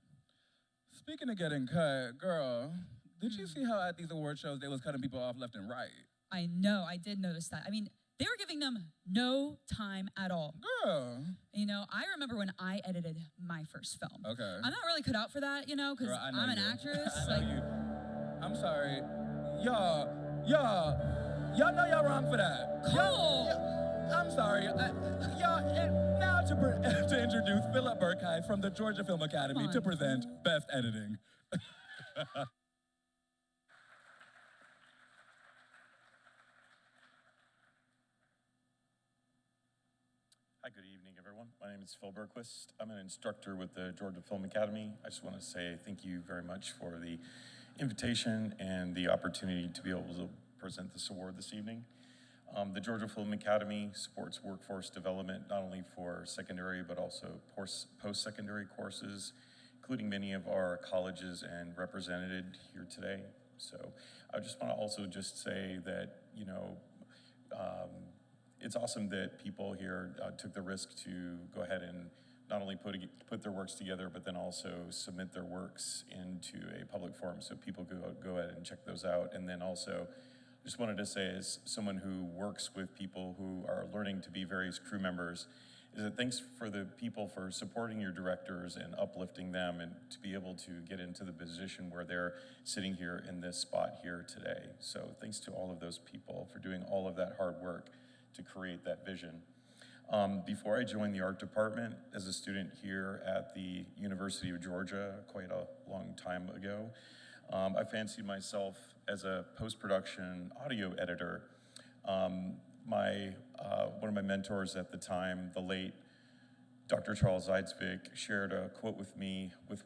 Speaking of getting cut, girl, did you see how at these award shows they was cutting people off left and right? I know, I did notice that. I mean, they were giving them no time at all. Girl. I remember when I edited my first film. Okay. I'm not really cut out for that, because Girl, I know I'm an you. actress. I know you. I'm sorry. Y'all know y'all wrong for that. Cole! I'm sorry. And now to introduce Philip Burkheim from the Georgia Film Academy to present Best Editing. Hi, good evening, everyone. My name is Phil Berquist. I'm an instructor with the Georgia Film Academy. I just want to say thank you very much for the invitation and the opportunity to be able to present this award this evening. The Georgia Film Academy supports workforce development not only for secondary but also post-secondary courses, including many of our colleges and represented here today. So I just want to also just say that, it's awesome that people here took the risk to go ahead and not only put their works together, but then also submit their works into a public forum so people go ahead and check those out. And then also, just wanted to say, as someone who works with people who are learning to be various crew members, is that thanks for the people for supporting your directors and uplifting them and to be able to get into the position where they're sitting here in this spot here today. So thanks to all of those people for doing all of that hard work to create that vision. Before I joined the art department as a student here at the University of Georgia quite a long time ago, I fancied myself as a post-production audio editor. One of my mentors at the time, the late Dr. Charles Eidsvig shared a quote with me with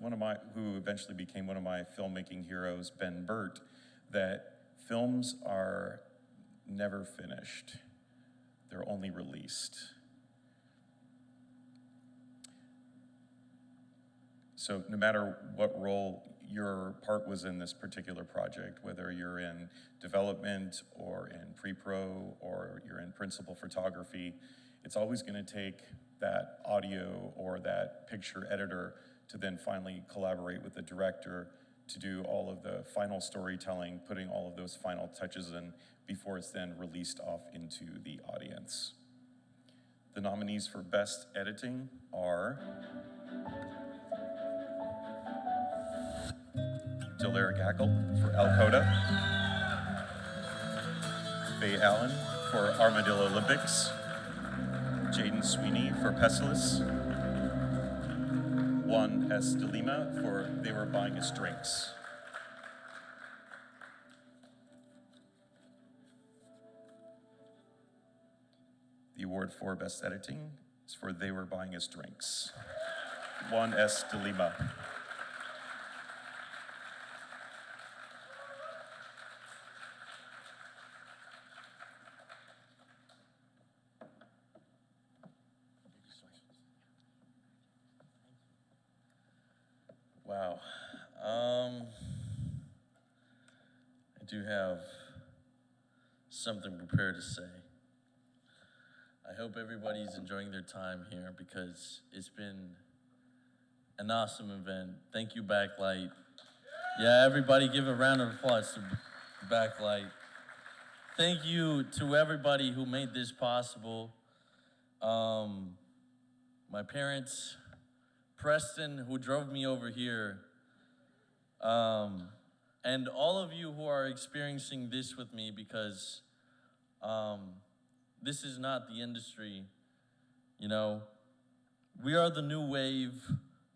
who eventually became one of my filmmaking heroes, Ben Burt, that films are never finished. They're only released. So no matter what role your part was in this particular project, whether you're in development or in pre-pro or you're in principal photography, it's always going to take that audio or that picture editor to then finally collaborate with the director to do all of the final storytelling, putting all of those final touches in before it's then released off into the audience. The nominees for Best Editing are Delaire Gackle for Al Coda, Faye Allen for Armadillo Olympics, Jaden Sweeney for Pestilus, Juan S. De Lima for They Were Buying Us Drinks. The award for Best Editing is for They Were Buying Us Drinks. Juan S. De Lima. Wow. I do have something prepared to say. I hope everybody's enjoying their time here because it's been an awesome event. Thank you, Backlight. Yeah, everybody give a round of applause to Backlight. Thank you to everybody who made this possible. My parents, Preston, who drove me over here, and all of you who are experiencing this with me because this is not the industry, you know. We are the new wave.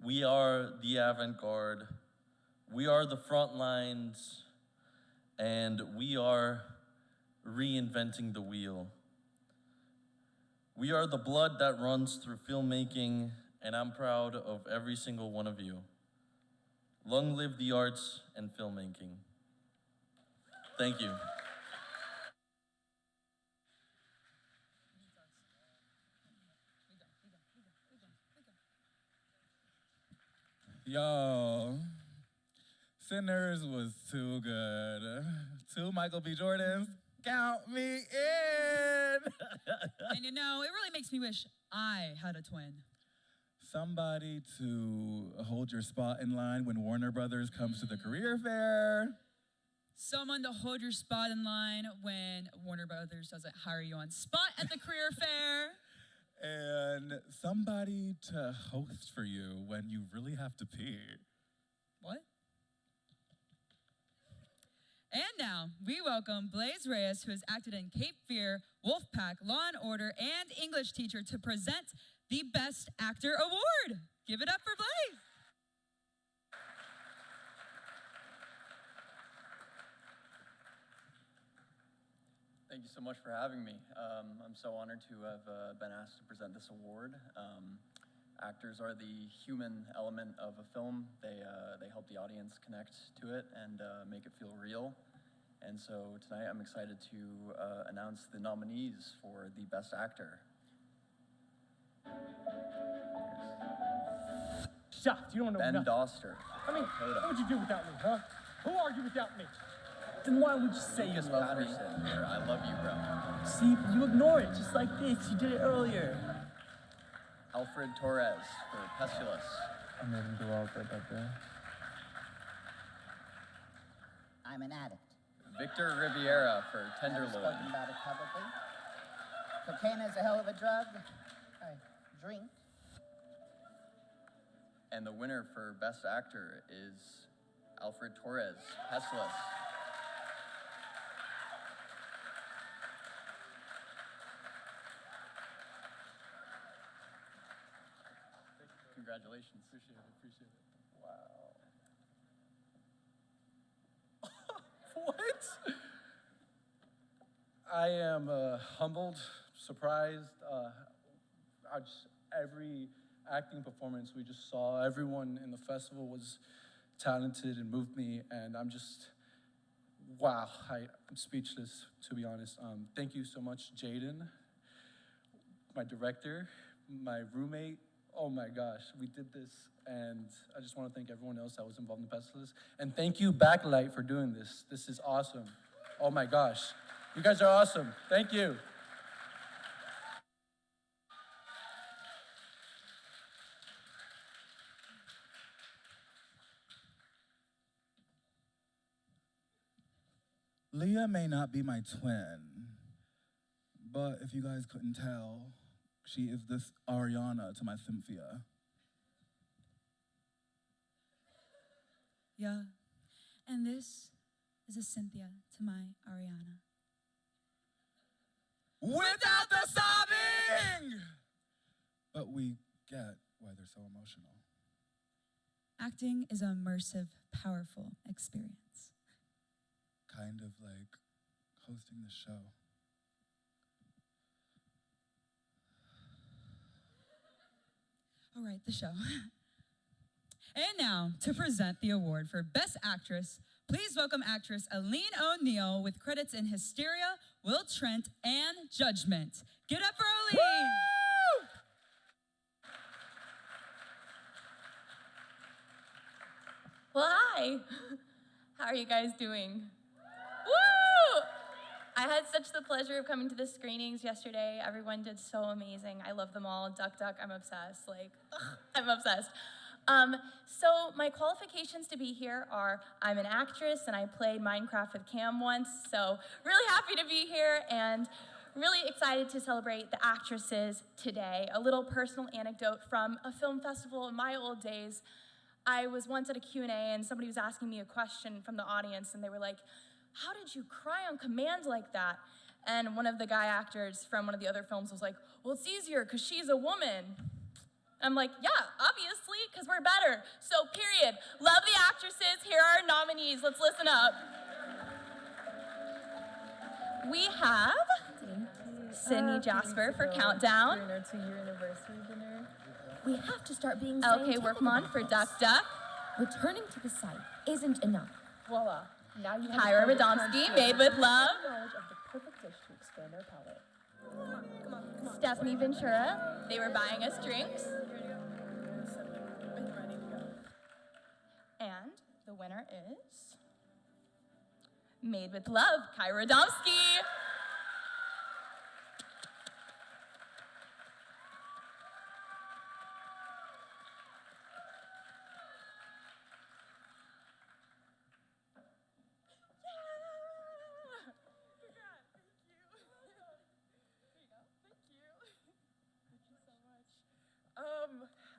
We are the avant-garde. We are the front lines, and we are reinventing the wheel. We are the blood that runs through filmmaking, and I'm proud of every single one of you. Long live the arts and filmmaking. Thank you. Yo, Sinners was too good. 2 Michael B. Jordans, count me in. And you know, it really makes me wish I had a twin. Somebody to hold your spot in line when Warner Brothers comes to the career fair. Someone to hold your spot in line when Warner Brothers doesn't hire you on spot at the career fair. And somebody to host for you when you really have to pee. What? And now, we welcome Blaze Reyes, who has acted in Cape Fear, Wolfpack, Law & Order, and English Teacher, to present the Best Actor Award. Give it up for Blaze. Thank you so much for having me. I'm so honored to have been asked to present this award. Actors are the human element of a film. They help the audience connect to it and make it feel real. And so tonight I'm excited to announce the nominees for the Best Actor. Shocked, you don't know Ben nothing. Doster. I mean, Coda. what would you do without me, huh? Who are you without me? Then why would you say Lucas you love me? Patterson, I love you, bro. See, you ignore it just like this. You did it earlier. Alfred Torres for Pestilus. I made him go out there that day. I'm an addict. Victor Riviera for I've Tenderloin. spoken about it publicly. Cocaine is a hell of a drug. I drink. And the winner for Best Actor is Alfred Torres, Pestilus. Congratulations. Appreciate it. Wow. What? I am humbled, surprised. acting performance. We just saw everyone in the festival was talented and moved me, and I'm just, wow, I'm speechless, to be honest. Thank you so much, Jaden, my director, my roommate. Oh my gosh, we did this, and I just want to thank everyone else that was involved in the festival. And thank you, Backlight, for doing this. This is awesome. Oh my gosh, you guys are awesome. Thank you. Leah may not be my twin, but if you guys couldn't tell, she is this Ariana to my Cynthia. Yeah, and this is a Cynthia to my Ariana. Without the sobbing! But we get why they're so emotional. Acting is an immersive, powerful experience. Kind of like hosting the show. All right, the show. And now, to present the award for Best Actress, please welcome actress Aline O'Neill with credits in Hysteria, Will Trent, and Judgment. Give it up for Aline! Well, hi. How are you guys doing? Woo! I had such the pleasure of coming to the screenings yesterday. Everyone did so amazing. I love them all. Duck, Duck, I'm obsessed. Like, I'm obsessed. So my qualifications to be here are I'm an actress and I played Minecraft with Cam once, so really happy to be here and really excited to celebrate the actresses today. A little personal anecdote from a film festival in my old days. I was once at a Q&A and somebody was asking me a question from the audience and they were like, how did you cry on command like that? And one of the guy actors from one of the other films was like, well, it's easier because she's a woman. I'm like, yeah, obviously, because we're better. So, period. Love the actresses. Here are our nominees. Let's listen up. We have Sydney Jasper for Countdown. During our 2-year anniversary dinner. We have to start being Okay, Workman for Duck Duck. Returning to the site isn't enough. Voila. Now you have Kyra Radomski, Made with Love. knowledge of the perfect dish to expand our palate. Stephanie Ventura, They Were Buying Us Drinks. And the winner is Made with Love, Kyra Radomski.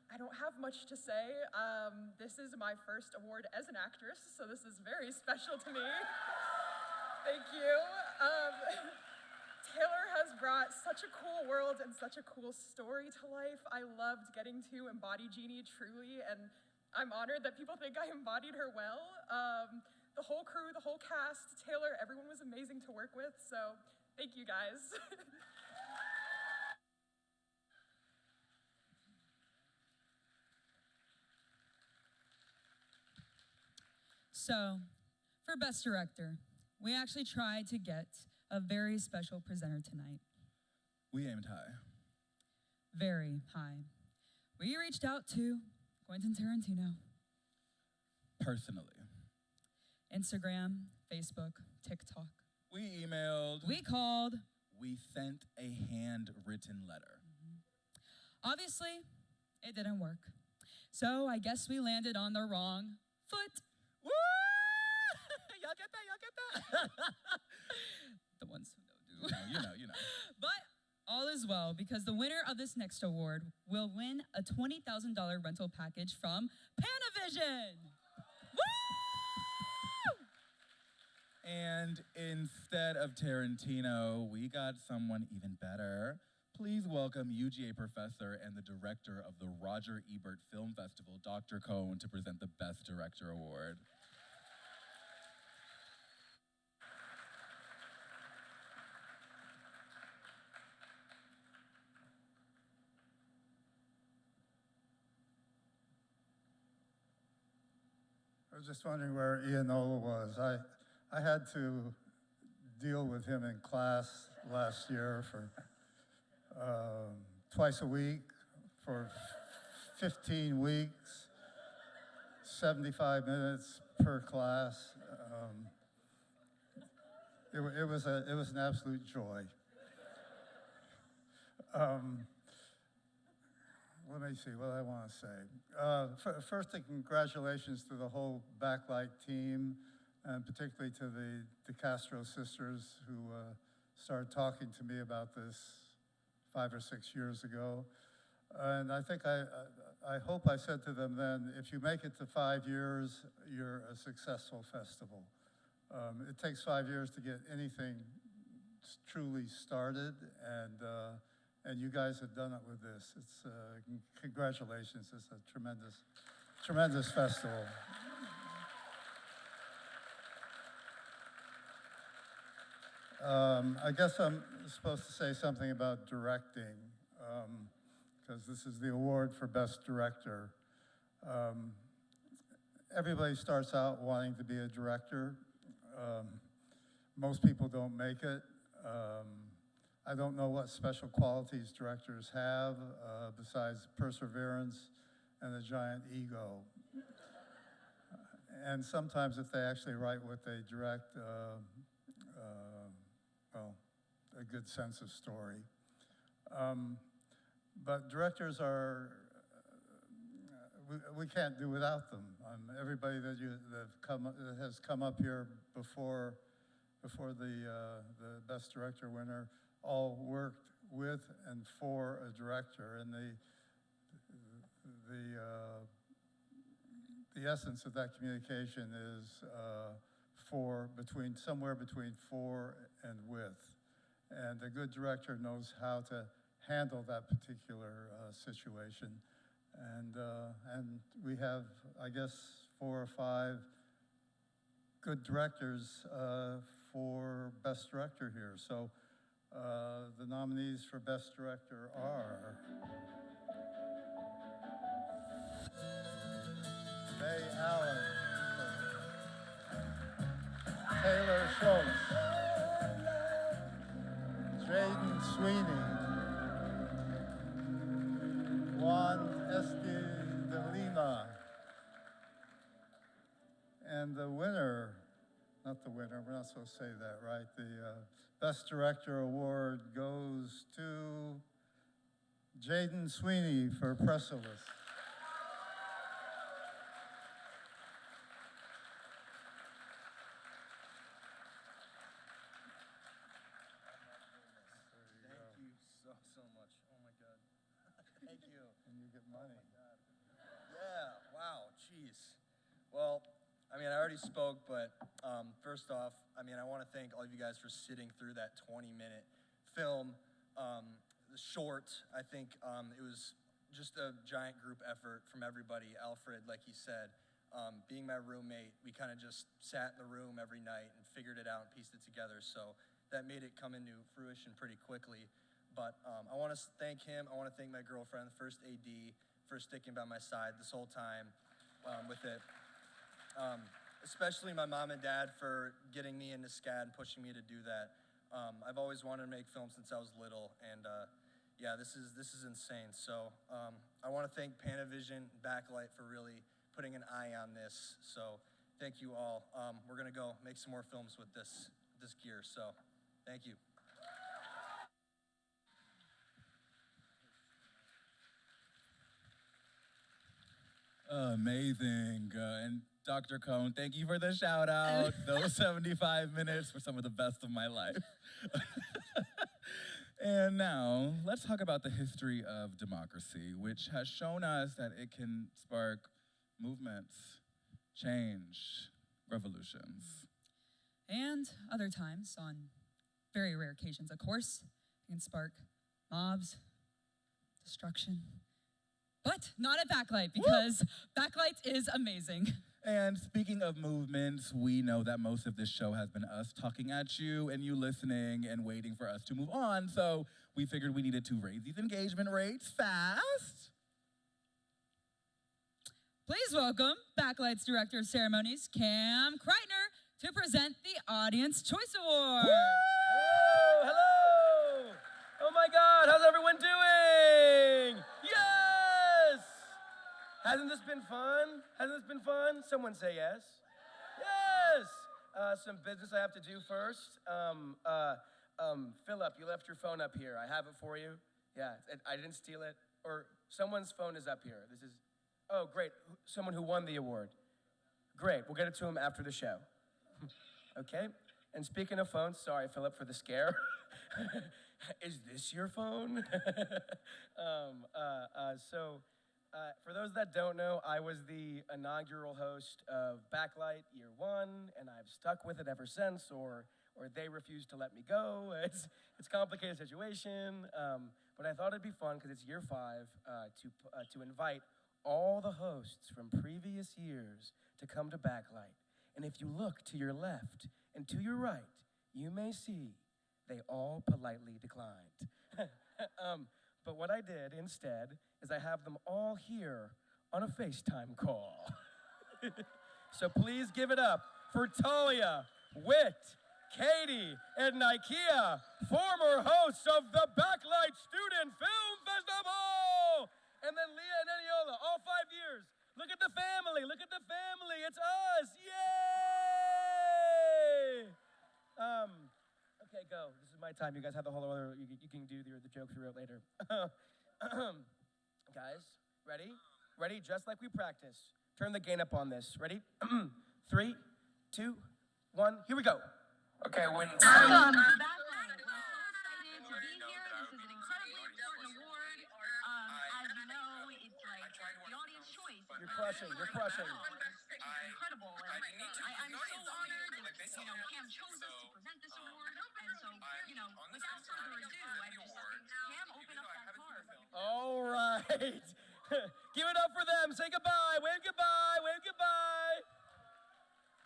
I don't have much to say. This is my first award as an actress, so this is very special to me. Thank you. Taylor has brought such a cool world and such a cool story to life. I loved getting to embody Jeannie truly, and I'm honored that people think I embodied her well. The whole crew, the whole cast, Taylor, everyone was amazing to work with, so thank you guys. So, for Best Director, we actually tried to get a very special presenter tonight. We aimed high. Very high. We reached out to Quentin Tarantino. Personally. Instagram, Facebook, TikTok. We emailed. We called. We sent a handwritten letter. Obviously, it didn't work. So I guess we landed on the wrong foot. Woo! Y'all get that? Y'all get that? The ones who know do. You know. But all is well because the winner of this next award will win a $20,000 rental package from Panavision. Woo! And instead of Tarantino, we got someone even better. Please welcome UGA professor and the director of the Roger Ebert Film Festival, Dr. Cohn, to present the Best Director Award. I was just wondering where Ianola was. I had to deal with him in class last year for twice a week for 15 weeks, 75 minutes per class. It was an absolute joy. Let me see what I want to say. First, congratulations to the whole Backlight team, and particularly to the Castro sisters who started talking to me about this 5 or 6 years ago. And I think I hope I said to them then, if you make it to 5 years, you're a successful festival. It takes 5 years to get anything truly started, and you guys have done it with this. It's congratulations. It's a tremendous, tremendous festival. I guess I'm supposed to say something about directing, because this is the award for Best Director. Everybody starts out wanting to be a director. Most people don't make it. I don't know what special qualities directors have besides perseverance and a giant ego. And sometimes if they actually write what they direct, well, a good sense of story. But directors are, we can't do without them. Everybody that has come up here before the Best Director winner all worked with and for a director, and the essence of that communication is somewhere between for and with, and a good director knows how to handle that particular situation, and we have, I guess, 4 or 5 good directors for Best Director here. So the nominees for Best Director are May Allen, Taylor Schultz, Jaden Sweeney, Juan Esti de Lima, and the winner, not the winner, we're not supposed to say that, right? The Best Director Award goes to Jaden Sweeney for Precious. Thank you so much. Oh my God. Thank you. And you get money. Oh my God. Yeah, wow, jeez. Well, I mean, I already spoke, but first off, I mean, I want to thank all of you guys for sitting through that 20-minute film. The short, I think it was just a giant group effort from everybody. Alfred, like he said, being my roommate, we kind of just sat in the room every night and figured it out and pieced it together. So that made it come into fruition pretty quickly. But I want to thank him. I want to thank my girlfriend, the first AD, for sticking by my side this whole time with it. Especially my mom and dad for getting me into SCAD and pushing me to do that. I've always wanted to make films since I was little, and yeah, this is insane. So I want to thank Panavision and Backlight for really putting an eye on this. So thank you all. We're gonna go make some more films with this gear. So thank you. Amazing. And Dr. Cohn, thank you for the shout out. Those 75 minutes were some of the best of my life. And now, let's talk about the history of democracy, which has shown us that it can spark movements, change, revolutions. And other times, on very rare occasions, of course, it can spark mobs, destruction. But not at Backlight, because Backlight is amazing. And speaking of movements, we know that most of this show has been us talking at you and you listening and waiting for us to move on. So we figured we needed to raise these engagement rates fast. Please welcome Backlight's Director of Ceremonies, Cam Kreitner, to present the Audience Choice Award. Hello! Oh my God, how's everyone doing? Yes! Hasn't this been fun? Hasn't this been fun? Someone say yes. Yes! Some business I have to do first. Philip, you left your phone up here. I have it for you. Yeah, I didn't steal it. Or someone's phone is up here. This is, oh, great. Someone who won the award. Great, we'll get it to him after the show. Okay? And speaking of phones, sorry, Philip, for the scare. Is this your phone? For those that don't know, I was the inaugural host of Backlight Year 1, and I've stuck with it ever since, or they refused to let me go. It's a complicated situation, but I thought it'd be fun, because it's Year 5, to invite all the hosts from previous years to come to Backlight. And if you look to your left and to your right, you may see they all politely declined. But what I did instead is I have them all here on a FaceTime call. So please give it up for Talia, Wit, Katie, and Nikea, former hosts of the Backlight Student Film Festival! And then Leah and Eniola, all 5 years. Look at the family, look at the family, it's us, yay! Okay, go, this is my time. You guys have the whole other, you can do the jokes we wrote later. Guys, ready? Ready, just like we practice. Turn the gain up on this, ready? 3, 2, 1, here we go. Okay, when... Welcome to Backlight. We're so excited to be here. This is an incredibly important award. As you know, it's like the audience choice. You're crushing, you're crushing. It's incredible. And I'm so honored that, Cam chose us to present this award. And so, without further ado, Cam, open up that card. All right. Give it up for them. Say goodbye. Wave goodbye. Wave goodbye.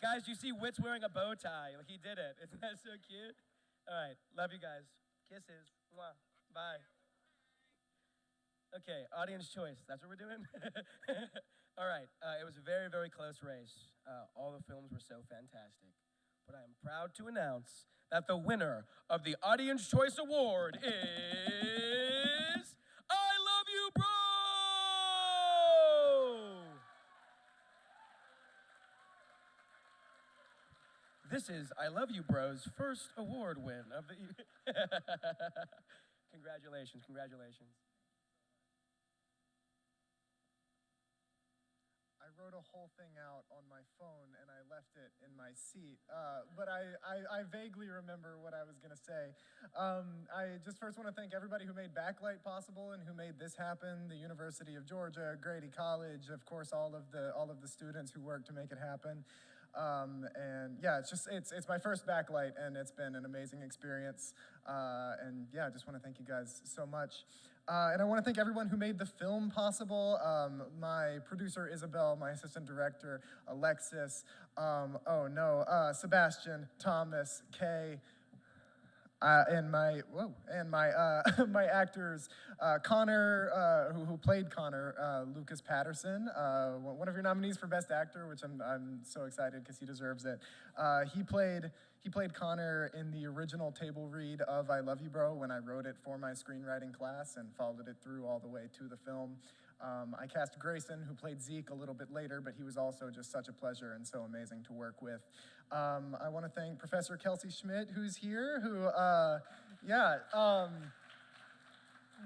Guys, you see Wit's wearing a bow tie. He did it. Isn't that so cute? All right. Love you guys. Kisses. Mwah. Bye. Okay, audience choice. That's what we're doing? All right. It was a very, very close race. All the films were so fantastic. But I am proud to announce that the winner of the Audience Choice Award is I Love You, Bro! This is I Love You, Bro's first award win of the year. Congratulations, congratulations. I wrote a whole thing out on my phone and I left it in my seat, but I vaguely remember what I was going to say. I just first want to thank everybody who made Backlight possible and who made this happen, the University of Georgia, Grady College, of course, all of the students who worked to make it happen. And yeah, it's my first Backlight and it's been an amazing experience. And yeah, I just want to thank you guys so much. And I want to thank everyone who made the film possible. My producer, Isabel, my assistant director, Alexis, Sebastian, Thomas, Kay, and my my actors, Connor, who played Connor, Lucas Patterson, one of your nominees for Best Actor, which I'm so excited because he deserves it. He played Connor in the original table read of I Love You, Bro when I wrote it for my screenwriting class and followed it through all the way to the film. I cast Grayson, who played Zeke a little bit later, but he was also just such a pleasure and so amazing to work with. I want to thank Professor Kelsey Schmidt, who's here, who,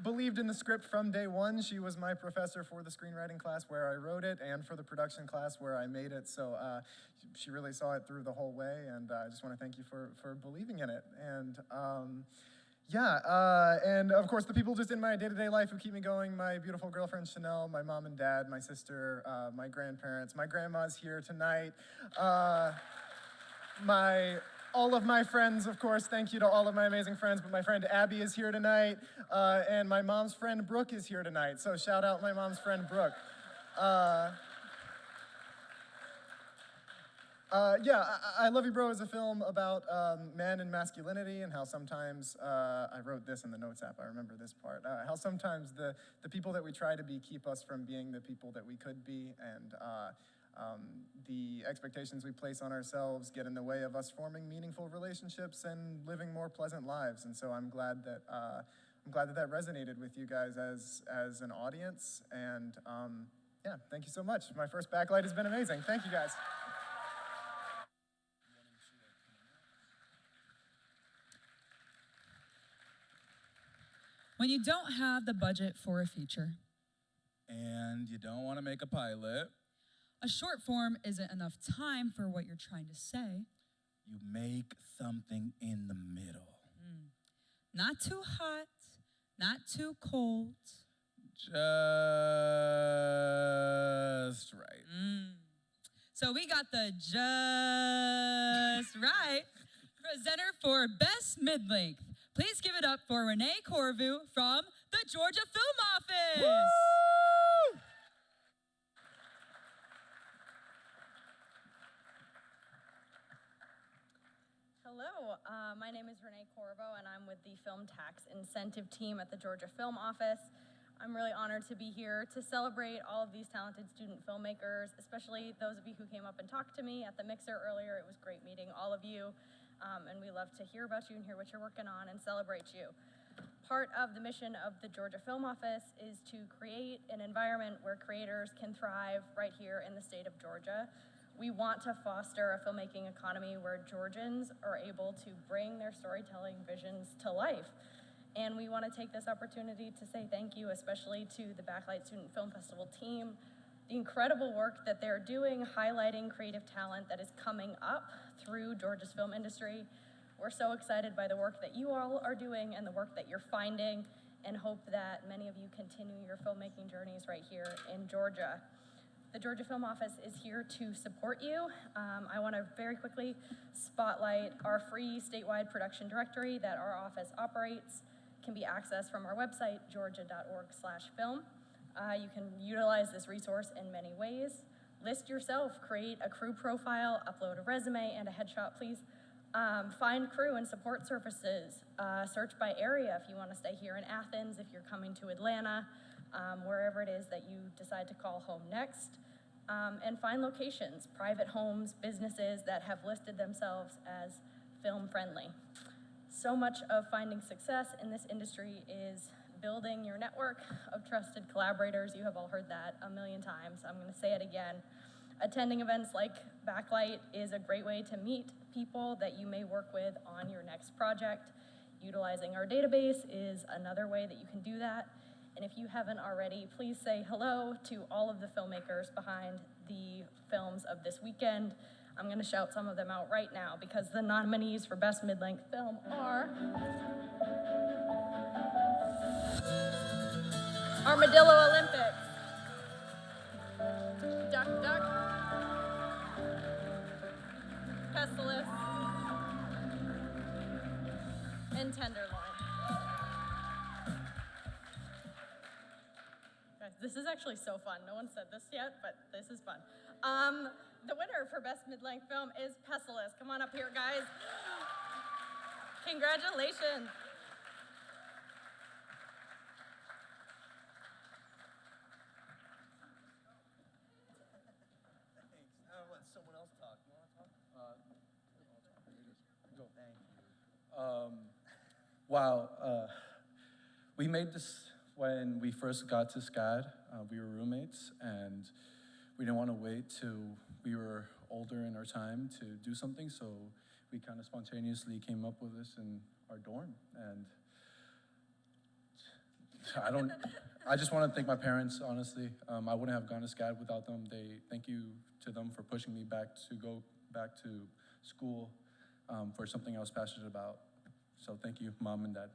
believed in the script from day one. She was my professor for the screenwriting class where I wrote it and for the production class where I made it. So she really saw it through the whole way, and I just want to thank you for believing in it. And and of course the people just in my day-to-day life who keep me going, my beautiful girlfriend Chanel, my mom and dad, my sister, my grandparents, my grandma's here tonight, all of my friends, of course, thank you to all of my amazing friends, but my friend Abby is here tonight, and my mom's friend Brooke is here tonight, so shout out my mom's friend Brooke. I Love You Bro is a film about men and masculinity and how sometimes, I wrote this in the notes app, I remember this part, how sometimes the people that we try to be keep us from being the people that we could be, and the expectations we place on ourselves get in the way of us forming meaningful relationships and living more pleasant lives. And so I'm glad that that resonated with you guys as an audience. And yeah, thank you so much. My first Backlight has been amazing. Thank you guys. When you don't have the budget for a feature, And you don't want to make a pilot. a short form isn't enough time for what you're trying to say. You make something in the middle. Not too hot, not too cold. Just right. So we got the just right presenter for Best Mid-Length. Please give it up for Renee Corvu from the Georgia Film Office. Woo! Hello, my name is Renee Corvo, and I'm with the Film Tax Incentive Team at the Georgia Film Office. I'm really honored to be here to celebrate all of these talented student filmmakers, especially those of you who came up and talked to me at the mixer earlier. It was great meeting all of you, and we love to hear about you and hear what you're working on and celebrate you. Part of the mission of the Georgia Film Office is to create an environment where creators can thrive right here in the state of Georgia. We want to foster a filmmaking economy where Georgians are able to bring their storytelling visions to life. And we want to take this opportunity to say thank you, especially to the Backlight Student Film Festival team, the incredible work that they're doing, highlighting creative talent that is coming up through Georgia's film industry. We're so excited by the work that you all are doing and the work that you're finding, and hope that many of you continue your filmmaking journeys right here in Georgia. The Georgia Film Office is here to support you. I want to very quickly spotlight our free statewide production directory that our office operates. It can be accessed from our website, georgia.org/film. You can utilize this resource in many ways. List yourself, create a crew profile, upload a resume and a headshot, please. Find crew and support services. Search by area if you want to stay here in Athens, if you're coming to Atlanta, wherever it is that you decide to call home next. And find locations, private homes, businesses that have listed themselves as film friendly. So much of finding success in this industry is building your network of trusted collaborators. You have all heard that a million times. I'm going to say it again. Attending events like Backlight is a great way to meet people that you may work with on your next project. Utilizing our database is another way that you can do that. And if you haven't already, please say hello to all of the filmmakers behind the films of this weekend. I'm going to shout some of them out right now because the nominees for Best Mid-Length Film are Armadillo Olympics, Duck Duck, Pestilence, and Tenderloin. Guys, this is actually so fun. No one said this yet, but this is fun. The winner for Best Mid-Length Film is Pestilence. Come on up here, guys. Congratulations. Thanks. I'll let someone else talk. You want to talk? Go. Thank you. Wow. We made this when we first got to SCAD. We were roommates, and we didn't want to wait till we were older in our time to do something, so we kind of spontaneously came up with this in our dorm. And I just want to thank my parents, honestly. I wouldn't have gone to SCAD without them. Thank you to them for pushing me go back to school for something I was passionate about. So thank you, Mom and Dad.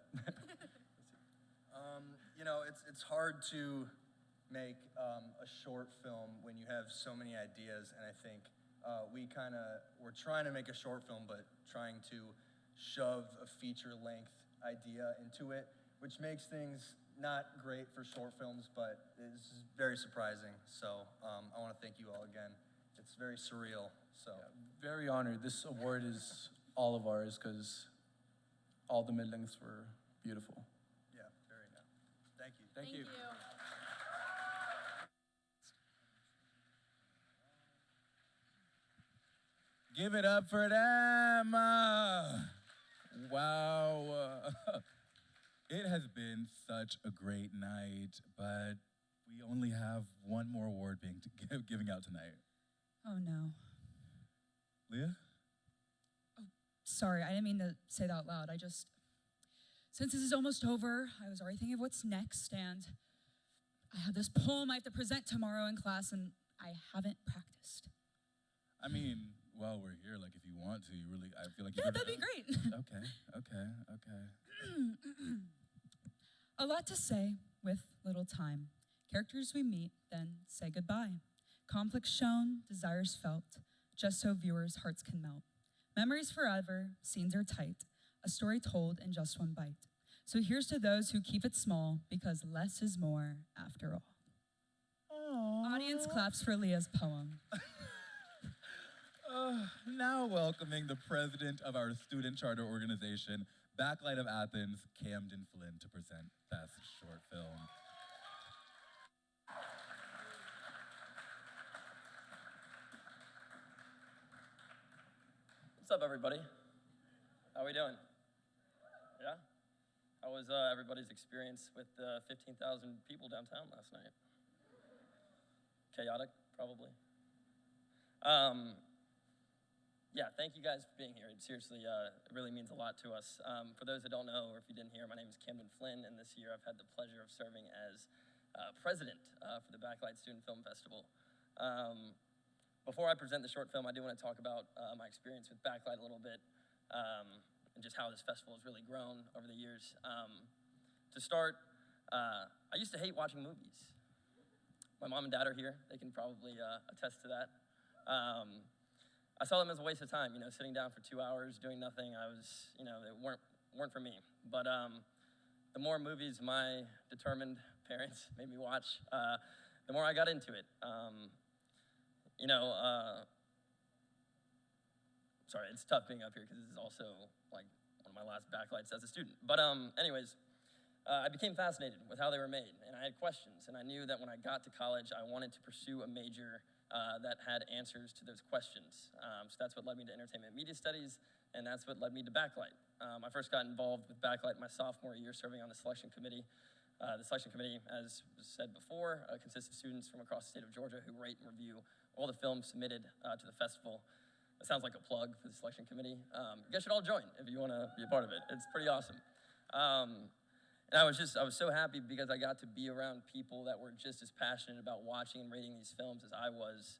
You know, it's hard to make a short film when you have so many ideas, and I think we're trying to make a short film, but trying to shove a feature-length idea into it, which makes things not great for short films, but is very surprising. So I want to thank you all again. It's very surreal. So. Very honored. This award is all of ours because all the mid-lengths were beautiful. Yeah, very nice. Thank you. Thank you. Give it up for them. Wow. It has been such a great night, but we only have one more award being giving out tonight. Oh no. Leah? Sorry, I didn't mean to say that out loud. Since this is almost over, I was already thinking of what's next, and I have this poem I have to present tomorrow in class, and I haven't practiced. I mean, well, we're here. Like, if you want to, I feel like Yeah, that'd be great. Okay. A lot to say with little time. Characters we meet, then say goodbye. Conflicts shown, desires felt, just so viewers' hearts can melt. Memories forever, scenes are tight, a story told in just one bite. So here's to those who keep it small, because less is more after all. Aww. Audience claps for Leah's poem. Now welcoming the president of our student charter organization, Backlight of Athens, Camden Flynn, to present Best Short Film. What's up, everybody? How we doing? Yeah? How was everybody's experience with 15,000 people downtown last night? Chaotic, probably. Yeah, thank you guys for being here. It seriously, it really means a lot to us. For those that don't know, or if you didn't hear, my name is Camden Flynn, and this year I've had the pleasure of serving as president for the Backlight Student Film Festival. Before I present the short film, I do want to talk about my experience with Backlight a little bit, and just how this festival has really grown over the years. To start, I used to hate watching movies. My mom and dad are here. They can probably attest to that. I saw them as a waste of time, sitting down for 2 hours doing nothing. They weren't for me. But the more movies my determined parents made me watch, the more I got into it. Sorry, it's tough being up here because this is also like one of my last backlights as a student. But anyways, I became fascinated with how they were made, and I had questions, and I knew that when I got to college, I wanted to pursue a major that had answers to those questions. So that's what led me to entertainment media studies, and that's what led me to Backlight. I first got involved with Backlight my sophomore year, serving on the selection committee. The selection committee, as was said before, consists of students from across the state of Georgia who rate and review all the films submitted to the festival. That sounds like a plug for the selection committee. You guys should all join if you want to be a part of it. It's pretty awesome. And I was so happy because I got to be around people that were just as passionate about watching and rating these films as I was.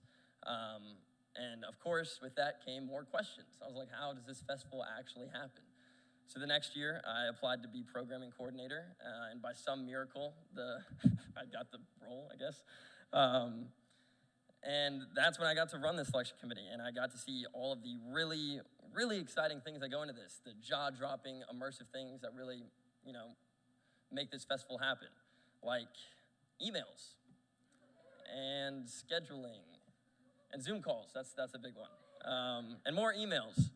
And of course, with that came more questions. I was like, how does this festival actually happen? So the next year, I applied to be programming coordinator, and by some miracle, I got the role, I guess. And that's when I got to run the selection committee, and I got to see all of the really, really exciting things that go into this, the jaw-dropping, immersive things that really, make this festival happen, like emails and scheduling and Zoom calls. That's a big one, and more emails.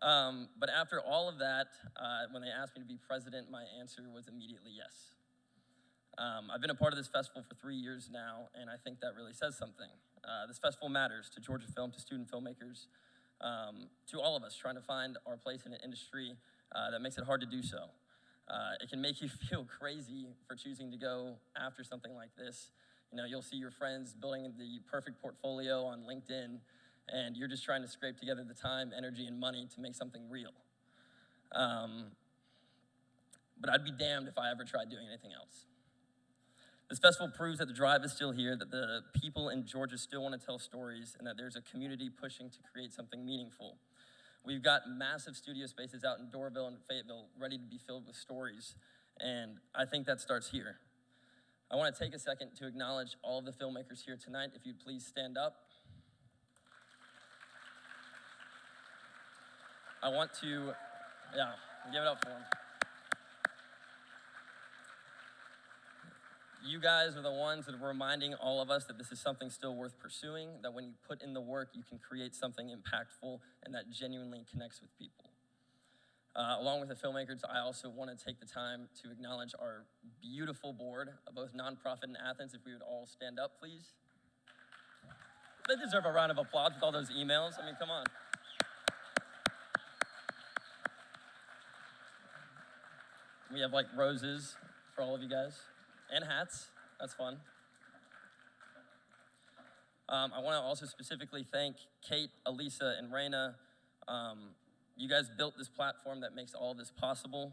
But after all of that, when they asked me to be president, my answer was immediately yes. I've been a part of this festival for 3 years now, and I think that really says something. This festival matters to Georgia Film, to student filmmakers, to all of us trying to find our place in an industry that makes it hard to do so. It can make you feel crazy for choosing to go after something like this. You'll see your friends building the perfect portfolio on LinkedIn, and you're just trying to scrape together the time, energy, and money to make something real. But I'd be damned if I ever tried doing anything else. This festival proves that the drive is still here, that the people in Georgia still want to tell stories, and that there's a community pushing to create something meaningful. We've got massive studio spaces out in Doraville and Fayetteville ready to be filled with stories, and I think that starts here. I want to take a second to acknowledge all of the filmmakers here tonight. If you'd please stand up. I want to, give it up for them. You guys are the ones that are reminding all of us that this is something still worth pursuing, that when you put in the work, you can create something impactful and that genuinely connects with people. Along with the filmmakers, I also want to take the time to acknowledge our beautiful board, both nonprofit and Athens. If we would all stand up, please. They deserve a round of applause with all those emails. I mean, come on. We have like roses for all of you guys and hats. That's fun. I want to also specifically thank Kate, Elisa, and Raina. You guys built this platform that makes all of this possible,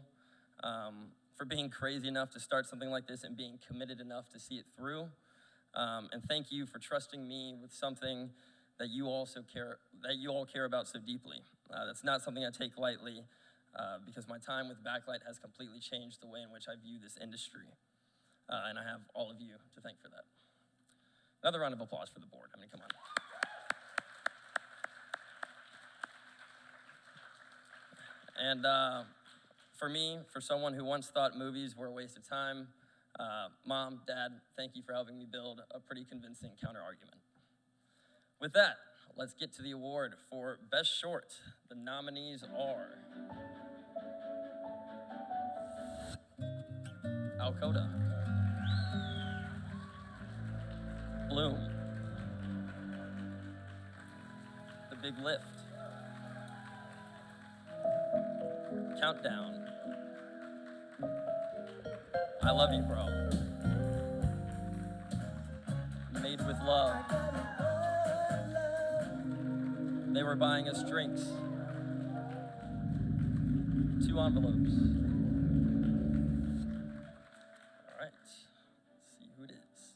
for being crazy enough to start something like this and being committed enough to see it through. And thank you for trusting me with something that you all care about so deeply. That's not something I take lightly, because my time with Backlight has completely changed the way in which I view this industry. And I have all of you to thank for that. Another round of applause for the board. I mean, come on. And for me, for someone who once thought movies were a waste of time, Mom, Dad, thank you for helping me build a pretty convincing counter-argument. With that, let's get to the award for Best Short. The nominees are Alcoda, Bloom, The Big Lift, Countdown, I Love You, Bro, Made with Love, They Were Buying Us Drinks, 2 envelopes. All right, let's see who it is.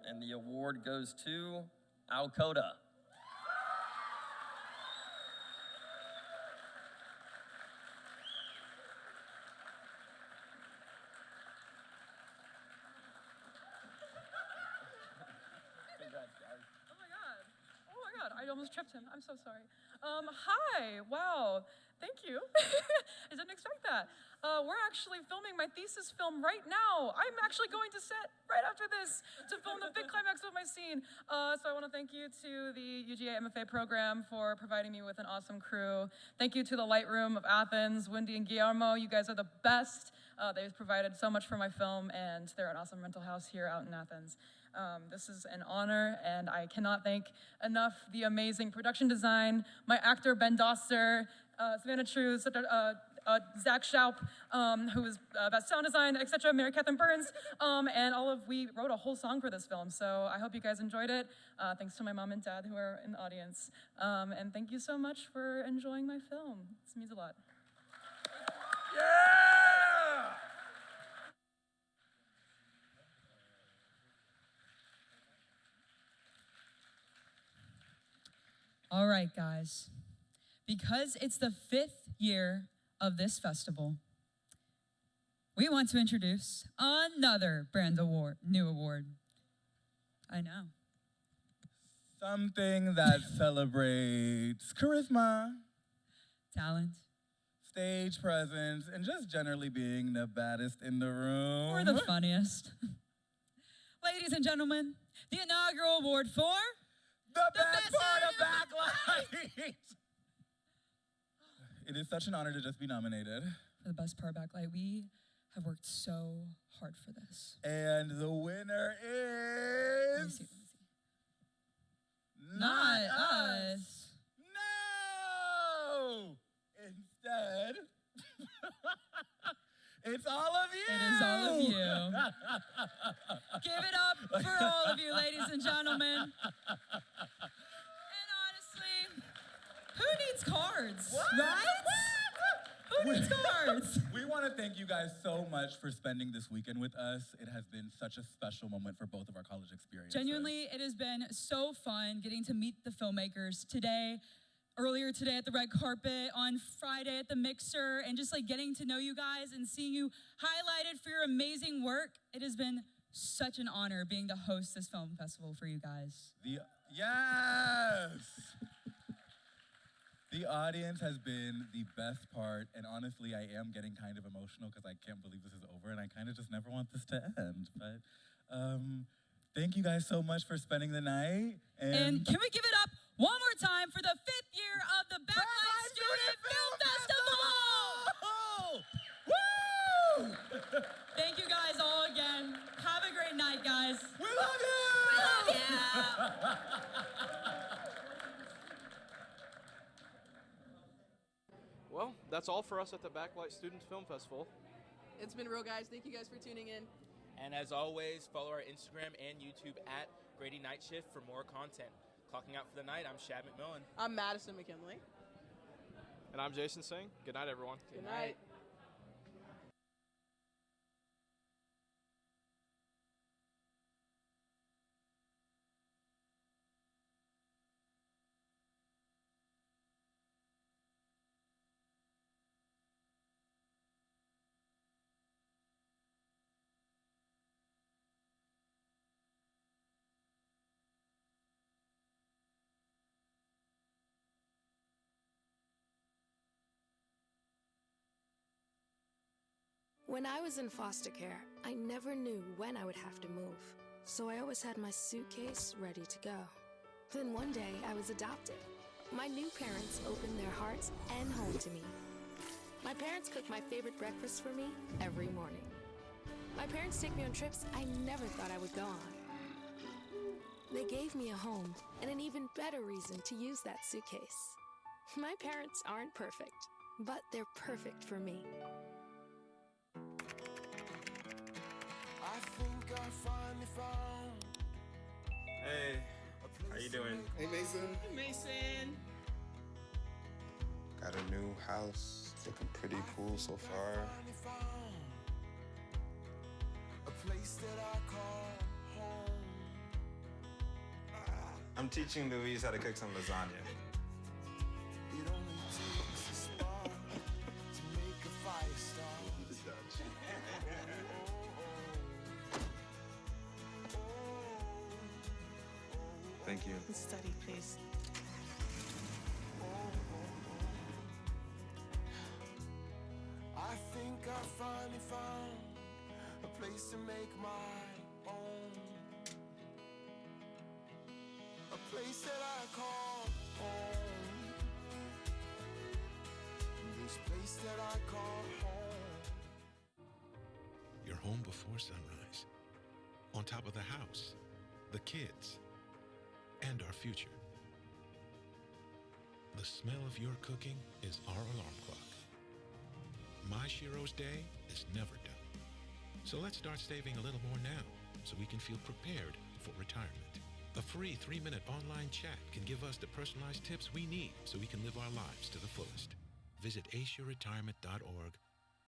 And the award goes to Alcoda. Oh my God, I almost tripped him. I'm so sorry. Hi, wow, thank you. I didn't expect that. We're actually filming my thesis film right now. I'm actually going to set right after this to film the big climax of my scene. So I want to thank you to the UGA MFA program for providing me with an awesome crew. Thank you to the Lightroom of Athens, Wendy and Guillermo. You guys are the best. They've provided so much for my film, and they're an awesome rental house here out in Athens. This is an honor, and I cannot thank enough the amazing production design, my actor Ben Doster, Savannah True, Zach Schaup, who was best sound design, etc., Mary Catherine Burns, and we wrote a whole song for this film, so I hope you guys enjoyed it. Thanks to my mom and dad who are in the audience. And thank you so much for enjoying my film. This means a lot. All right, guys. Because it's the 5th year of this festival, we want to introduce another new award. I know. Something that celebrates charisma, talent, stage presence, and just generally being the baddest in the room. Or the funniest. Ladies and gentlemen, the inaugural award for the best part of Backlight. It is such an honor to just be nominated. For the best part of Backlight. We have worked so hard for this. And the winner is... Let me see. Not us. No! Instead, it's all of you. It is all of you. Give it up for all of you, ladies and gentlemen. And honestly, who needs cards, right? Who needs cards? We want to thank you guys so much for spending this weekend with us. It has been such a special moment for both of our college experiences. Genuinely, it has been so fun getting to meet the filmmakers today, earlier today at the red carpet, on Friday at the mixer, and just like getting to know you guys and seeing you highlighted for your amazing work. It has been such an honor being the host this film festival for you guys. Yes! The audience has been the best part, and honestly, I am getting kind of emotional because I can't believe this is over, and I kind of just never want this to end. But thank you guys so much for spending the night. And can we give it up one more time for the 5th year of the Backlight Student Film Festival? Woo! Thank you guys all again. Have a great night, guys. We love you! We love you! Well, that's all for us at the Backlight Student Film Festival. It's been real, guys. Thank you guys for tuning in. And as always, follow our Instagram and YouTube at Grady Night Shift for more content. Clocking out for the night, I'm Shad McMillan. I'm Madison McKinley. And I'm Jason Singh. Good night, everyone. Good night. When I was in foster care, I never knew when I would have to move, so I always had my suitcase ready to go. Then one day, I was adopted. My new parents opened their hearts and home to me. My parents cook my favorite breakfast for me every morning. My parents take me on trips I never thought I would go on. They gave me a home and an even better reason to use that suitcase. My parents aren't perfect, but they're perfect for me. I think I finally found. Hey, how you doing? Hey, Mason. Hey, Mason. Got a new house. It's looking pretty cool so far. A place that I call home. I'm teaching Louise how to cook some lasagna. It only takes a spark to make a fire start. Thank you. Study, please. I think I finally found a place to make my own. A place that I call home. This place that I call home. You're home before sunrise. On top of the house, the kids, and our future. The smell of your cooking is our alarm clock. My Shiro's day is never done. So let's start saving a little more now so we can feel prepared for retirement. A free 3-minute online chat can give us the personalized tips we need so we can live our lives to the fullest. Visit aceyourretirement.org